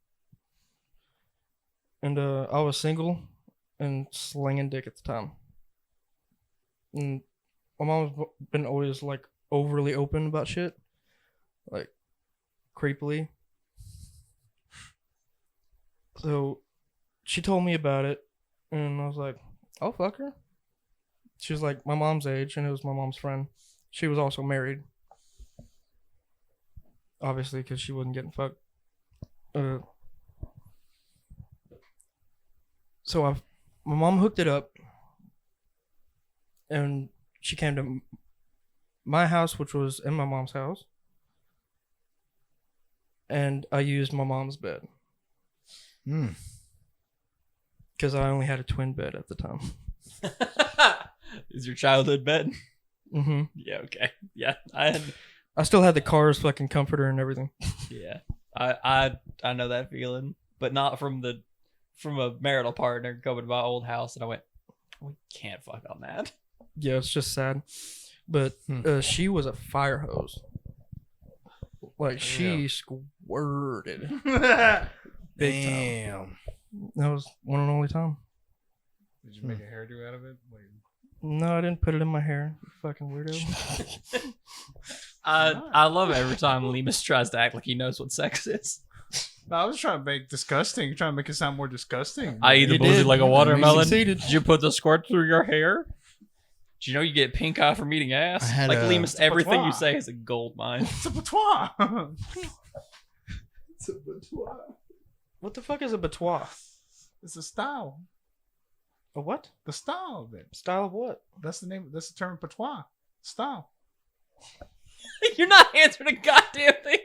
And I was single and slinging dick at the time. And my mom's been always like overly open about shit. Like creepily. So she told me about it and I was like, oh, fuck her. She was like my mom's age and it was my mom's friend. She was also married. Obviously, because she wasn't getting fucked. So my mom hooked it up and she came to my house, which was in my mom's house. And I used my mom's bed. Mm. Because I only had a twin bed at the time. Is your childhood bed? Mm-hmm. Yeah, okay. Yeah, I still had the car's fucking comforter and everything. yeah. I know that feeling, but not from a marital partner coming to my old house, and I went, we can't fuck on that. Yeah, it's just sad. But she was a fire hose. Like, she squirted. Big time. Damn. That was one and only time. Did you make a hairdo out of it? Wait. No, I didn't put it in my hair. You fucking weirdo. I love every time Lemus tries to act like he knows what sex is. No, I was trying to make disgusting. Trying to make it sound more disgusting. I eat the You pussy did. like a You watermelon. succeeded. Did you put the squirt through your hair? Do you know you get pink eye from eating ass? I had Like a- Lemus, everything you patois. say is a gold mine. It's a patois. It's a boudoir. What the fuck is a boudoir? It's a style. A what? The style of it. Style of what? That's the name. That's the term patois. Style. You're not answering a goddamn thing.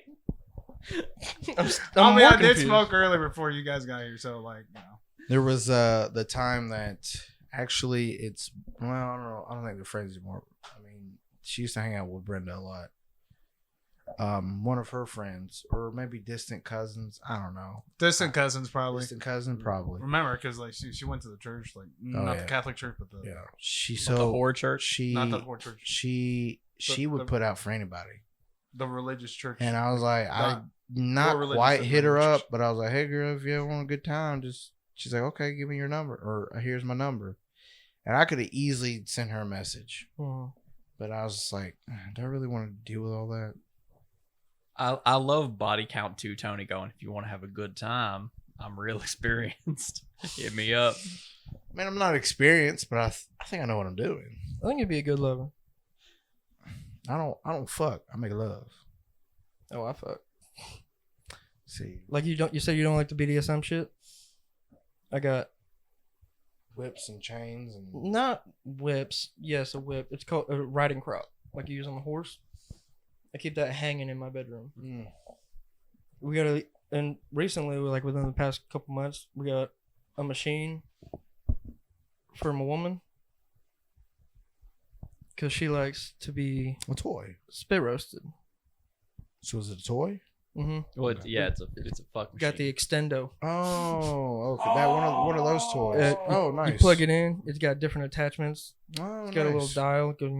I'm I more did confused. smoke earlier before you guys got here, so like, you know. There was the time that actually it's I don't know. I don't think they're friends anymore. I mean, she used to hang out with Brenda a lot. One of her friends, or maybe distant cousins. I don't know. Distant cousins probably. Distant cousin, probably. Remember, because like she went to the church, like not yeah. the Catholic church, but the Yeah, she The so whore church. she not the whore church, she would the- put out for anybody, the religious church. and I was like, I Not- not more religious quite than hit her religious. up, but I was like, hey girl, if you ever want a good time, just she's like, okay, give me your number, or here's my number, and I could have easily sent her a message, but I was just like, do I really want to deal with all that? I love body count too, Tony going, if you want to have a good time, I'm real experienced. Hit me up. I mean, I'm not experienced, but I think I know what I'm doing. I think you'd be a good lover. I don't fuck. I make love. Oh, I fuck. See, Like you said you don't like the BDSM shit. I got whips and chains and not whips. Yes, a whip. It's called a riding crop, like you use on a horse. I keep that hanging in my bedroom. We got and recently, like within the past couple months, we got a machine for my woman because she likes to be a toy. spit roasted. So is it a toy? Mm-hmm. Well, it's a fuck Got the machine. extendo. Oh, okay. That one of those toys. Oh, nice. You plug it in. It's got different attachments. Oh, It's got a little dial. It goes.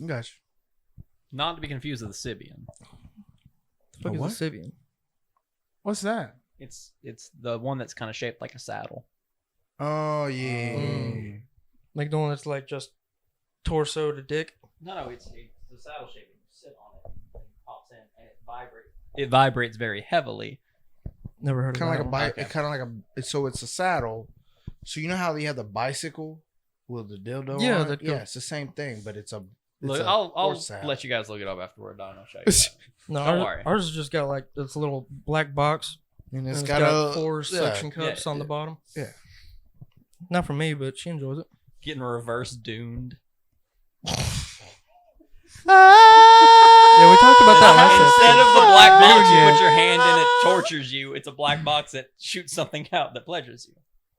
Gotcha. Not to be confused with the Sibian. Fuck is what? a Sibian? What's that? It's the one that's kind of shaped like a saddle. Oh yeah. Like the one that's like just torso to dick. No, it's the saddle shape. You sit on it, and it pops in, and it vibrates. It vibrates very heavily. Never heard of Kind of like a that. bike. Okay. Kind of like a. So it's a saddle. So you know how you have the bicycle with the dildo? Yeah, on it? that goes- yeah, it's the same thing, but it's a. Look, a I'll horse saddle. let you guys look it up after we're done. I'll show you. that. No, Don't ours, worry. ours has just got like this little black box. And And it's got, a 4 yeah. suction cups Yeah, on the bottom. yeah. Not for me, but she enjoys it. Getting reverse duned. Yeah, we talked about that last Instead episode. of the black box, you Yeah. put your hand in it, tortures you. It's a black box that shoots something out that pleasures you.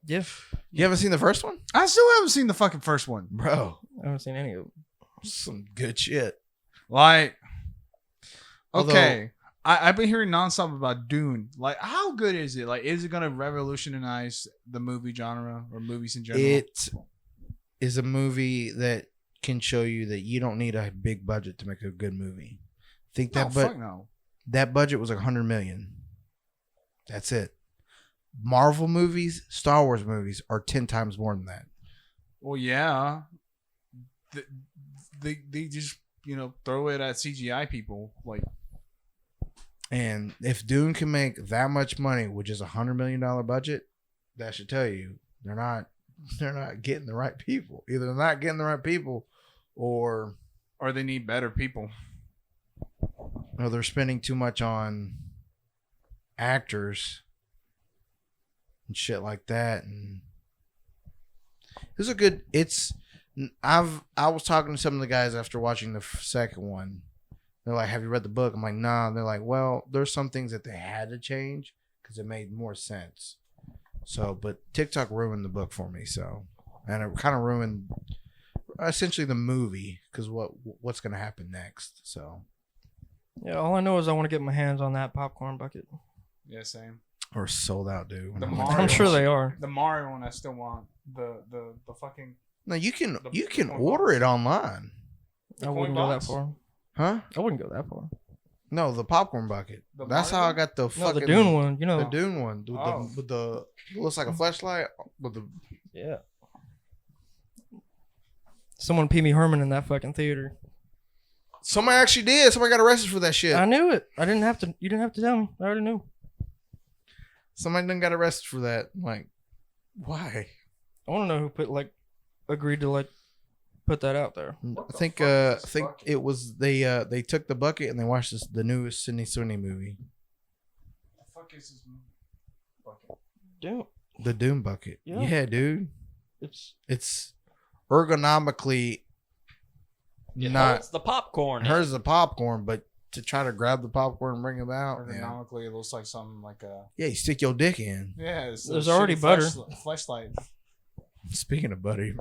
Yeah, You haven't seen the first one, I still haven't seen the fucking first one. bro? I haven't seen any of them. Some good shit. Like, Although- okay, I've been hearing nonstop about Dune. Like, how good is it? Like, is it gonna revolutionize the movie genre or movies in general? It is a movie that can show you that you don't need a big budget to make a good movie. Think no, that, fuck no. that budget was like $100 million. That's it. Marvel movies, Star Wars movies are 10 times more than that. Well, yeah, they just throw it at CGI people. Like, And if Dune can make that much money with just $100 million budget, that should tell you they're not getting the right people. Either they're not getting the right people, or they need better people. they're spending too much on actors and shit like that. And it's a good. I was talking to some of the guys after watching the second one. They're like, "Have you read the book?" I'm like, "Nah." They're like, "Well, there's some things that they had to change because it made more sense." So, but TikTok ruined the book for me. So, and it kind of ruined essentially the movie because what's gonna happen next. So, Yeah, all I know is I want to get my hands on that popcorn bucket. Yeah, same. or sold out, dude. The I'm Mario I'm sure they are. The Mario one I still want. The fucking No, you can The order it online, I coin wouldn't go that box? far. huh? I wouldn't go that far. No, the popcorn bucket. The That's Mario how I one? got the No, fucking the Dune one. You know. The Dune one with, Oh. the it looks like a flashlight with the. Yeah. Someone Pee Wee Herman in that fucking theater. Somebody actually did. Somebody got arrested for that shit. I knew it. I didn't have to. You didn't have to tell me. I already knew. Somebody done got arrested for that. I'm like, why? I want to know who agreed to put that out there. I think it was they took the bucket and they watched the newest Sydney Sweeney movie, the fuck is this bucket? Dude, the Dune bucket. Yeah. Yeah, dude. it's Ergonomically It not holds the popcorn. hers is a popcorn, but to try to grab the popcorn and bring it out, yeah. Ergonomically, it looks like something like a Yeah, you stick your dick in. It's There's a already shitty butter. Fleshlight. Speaking of buddy,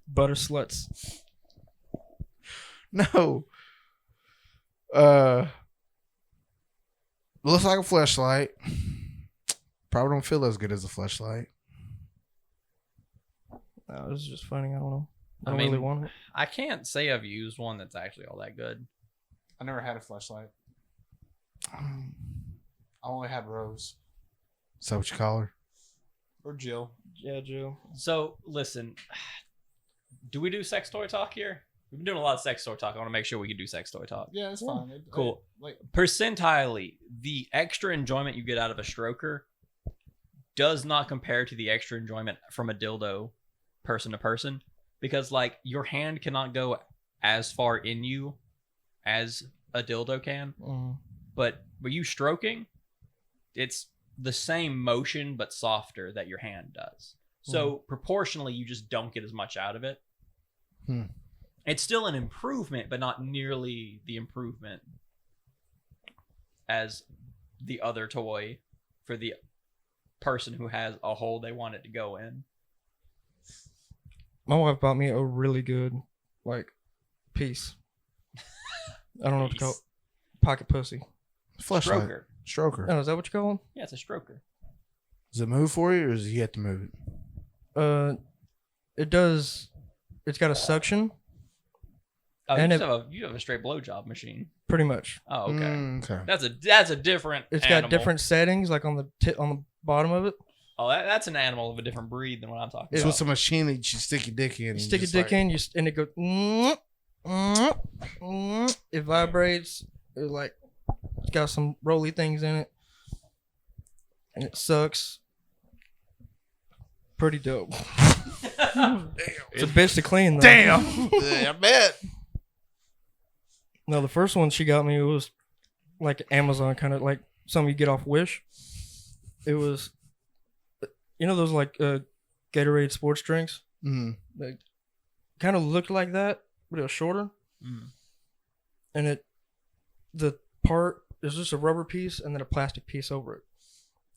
butter sluts. no. Looks like a fleshlight. Probably don't feel as good as a fleshlight. No, this is just funny. I don't know. I I don't mean- really want it. I can't say I've used one that's actually all that good. I never had a fleshlight. I only had Rose Is that what you call her? or Jill. Yeah, Joe. So listen, do we do sex toy talk here? We've been doing a lot of sex toy talk. I want to make sure we can do sex toy talk. Yeah, it's fine. Cool. Like Percentilely, the extra enjoyment you get out of a stroker does not compare to the extra enjoyment from a dildo person to person, because like your hand cannot go as far in you as a dildo can. Mm. But were you stroking? It's the same motion but softer that your hand does. So proportionally, you just don't get as much out of it. It's still an improvement, but not nearly the improvement as the other toy for the person who has a hole they want it to go in. My wife bought me a really good, like, piece. I don't know what to call it. Pocket pussy. Fleshlight. Stroker. Stroker. Oh, is that what you call them? Yeah, it's a stroker. Does it move for you, or does he have to move it? It does. It's got a suction, Oh, And you have a straight blowjob machine. pretty much. Oh, okay. Okay. That's a different. It's animal. got different settings, like on the bottom of it. Oh, that's an animal of a different breed than what I'm talking So about. it's a machine that you stick your dick in. You and stick your just dick like- in, and it goes. It vibrates. It's got some rolly things in it, and it sucks. Pretty dope. It's a bitch to clean though. Damn. Yeah, I bet. No, the first one she got me was like Amazon kind of like something you get off Wish. It was, those like Gatorade sports drinks. Mm. They kind of looked like that, but it was shorter. Mm. And the part is just a rubber piece and then a plastic piece over it.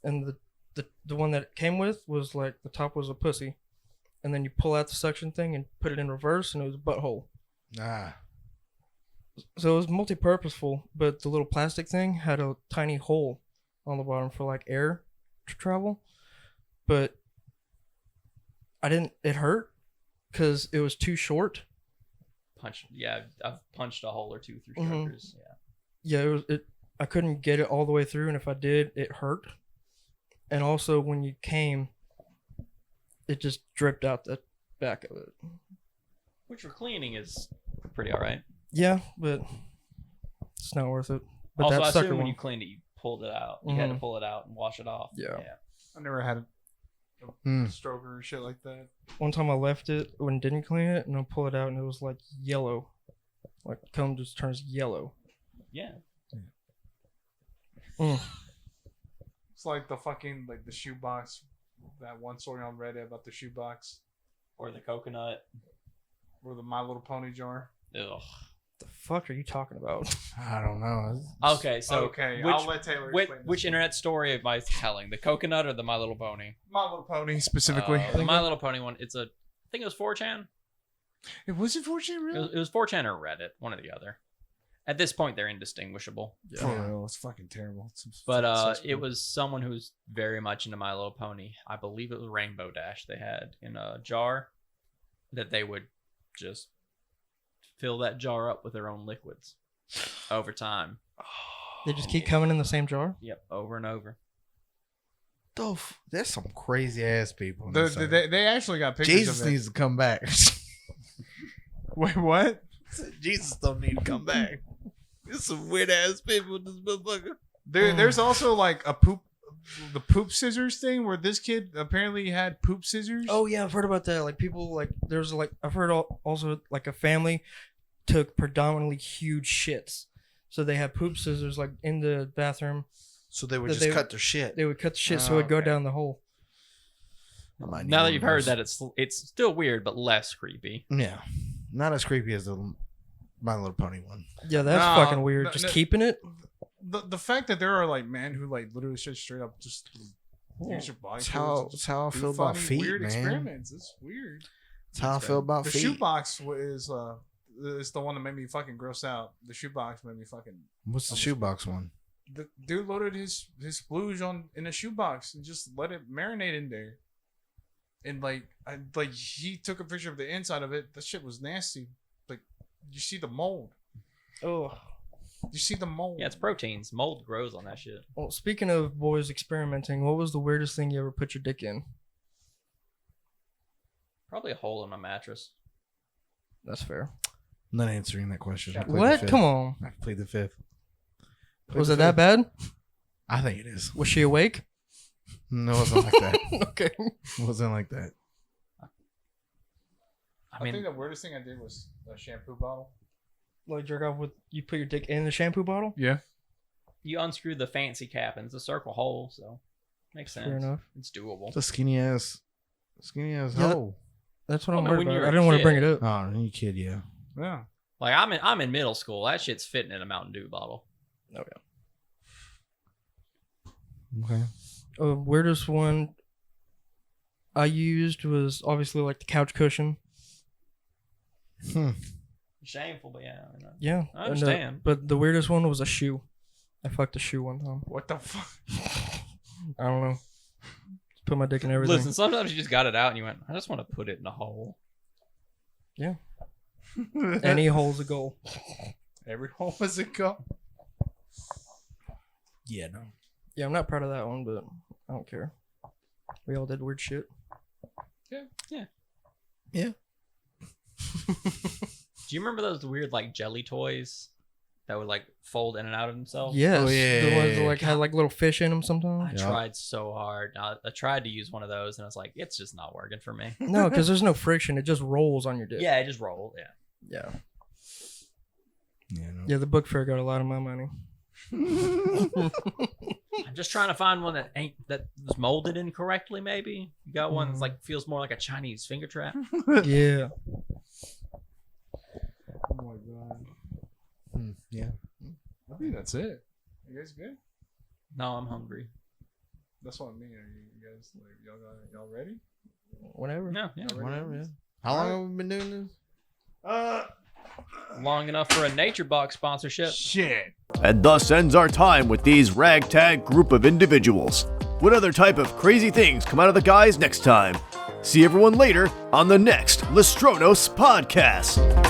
And the one that it came with was like the top was a pussy, and then you pull out the suction thing and put it in reverse, and it was a butthole. Ah. So it was multi-purposeful, but the little plastic thing had a tiny hole on the bottom for like air to travel. But it hurt because it was too short. I've punched a hole or two through Mhm. strokers. Yeah, I couldn't get it all the way through, and if I did, it hurt. And also, when you came, it just dripped out the back of it. Which for cleaning is pretty alright. Yeah, but it's not worth it. But Also, I that sucker assume when one, you cleaned it, you pulled it out. You had to Mhm. pull it out and wash it off. Yeah. I never had a Mm. stroker or shit like that. one time I left it when didn't clean it, and I pulled it out, and it was like yellow. Like cum just turns yellow. Yeah. It's like the fucking the shoebox. That one story on Reddit about the shoebox Or the coconut. or the My Little Pony jar. Ugh. The fuck are you talking about? I don't know. Okay, so okay, which, I'll let Taylor explain this which one. internet story am I telling? The coconut or the My Little Pony? My Little Pony specifically. The My Little Pony one. I think it was 4chan. It wasn't fortunate, really. It was 4chan or Reddit, one or the other. At this point, they're indistinguishable. For real, it's fucking terrible. But it was someone who's very much into My Little Pony. I believe it was Rainbow Dash they had in a jar that they would just fill that jar up with their own liquids over time. They just keep coming in the same jar. Yep, over and over. There's some crazy ass people. in this earth. They actually got pictures Jesus of it. needs to come back. Wait, what? Jesus don't need to come back. There's some weird ass people in this motherfucker. There's also like the poop scissors thing where this kid apparently had poop scissors. Oh yeah, I've heard about that. Like people like there's like I've heard also like a family took predominantly huge shits, so they had poop scissors like in the bathroom. So they would That just they- cut their shit. They would cut the shit so it would go okay. down the hole. I might need Now one that of you've heard those. that, it's still weird, but less creepy. Yeah, not as creepy as the My Little Pony one. Yeah, that's No, fucking weird. no, Just no. keeping it. The fact that there are like men who like literally just straight up just use your body. That's fluids how and I do feel about funny, feet, weird man. experiments. It's weird. That's how I feel about The feet. shoebox is the one that made me fucking gross out. The shoebox made me fucking. What's the shoebox one? The dude loaded his splooge in a shoebox and just let it marinate in there. And he took a picture of the inside of it. That shit was nasty. Like you see the mold. Oh. You see the mold. Yeah, it's proteins. Mold grows on that shit. Well, speaking of boys experimenting, what was the weirdest thing you ever put your dick in? Probably a hole in my mattress. That's fair. I'm not answering that question. I plead the What? fifth. Come on. I plead the fifth. Plead Was the it that fifth. bad? I think it is. Was she awake? No, it wasn't like that. Okay. It wasn't like that. I I mean, think the weirdest thing I did was a shampoo bottle. like jerk off with you put your dick in the shampoo bottle? Yeah. You unscrew the fancy cap and it's a circle hole, so makes sense. Fair enough. It's doable. It's a skinny ass Yeah, hole. That's what I'm Well, worried when about. you're I a didn't want to bring it kid. up. Oh, you kid, yeah. Yeah. Like I'm in middle school. That shit's fitting in a Mountain Dew bottle. Oh Okay. yeah. Weirdest one I used was obviously like the couch cushion. Shameful, but yeah. I know. Yeah, I understand. but the weirdest one was a shoe. I fucked a shoe one time. What the fuck? I don't know. Just put my dick in everything. Listen, sometimes you just got it out and you went, I just want to put it in a hole. Any hole's a goal. Every hole is a go. Yeah, no. Yeah, I'm not proud of that one, but I don't care. We all did weird shit. Yeah. Do you remember those weird like jelly toys that would like fold in and out of themselves? Yes. Oh, yeah, The ones that yeah, like had like little fish in them I sometimes. Yeah. tried so hard. I tried to use one of those and I was like, it's just not working for me. No, because there's no friction. It just rolls on your dick. Yeah, it just rolled. Yeah. Yeah. Yeah, no. Yeah, the book fair got a lot of my money. I'm just trying to find one that was molded incorrectly. Maybe you got one that's like feels more like a Chinese finger trap. Yeah. Oh my god. Yeah. I think that's it. You guys good? No, I'm hungry. That's what I mean. Are you guys like y'all ready? Whatever. No, yeah. Y'all ready? Whatever, yeah. How long have we been doing this? Long enough for a Nature Box sponsorship. Shit. And thus ends our time with these ragtag group of individuals. What other type of crazy things come out of the guys next time? See everyone later on the next Lestronos podcast.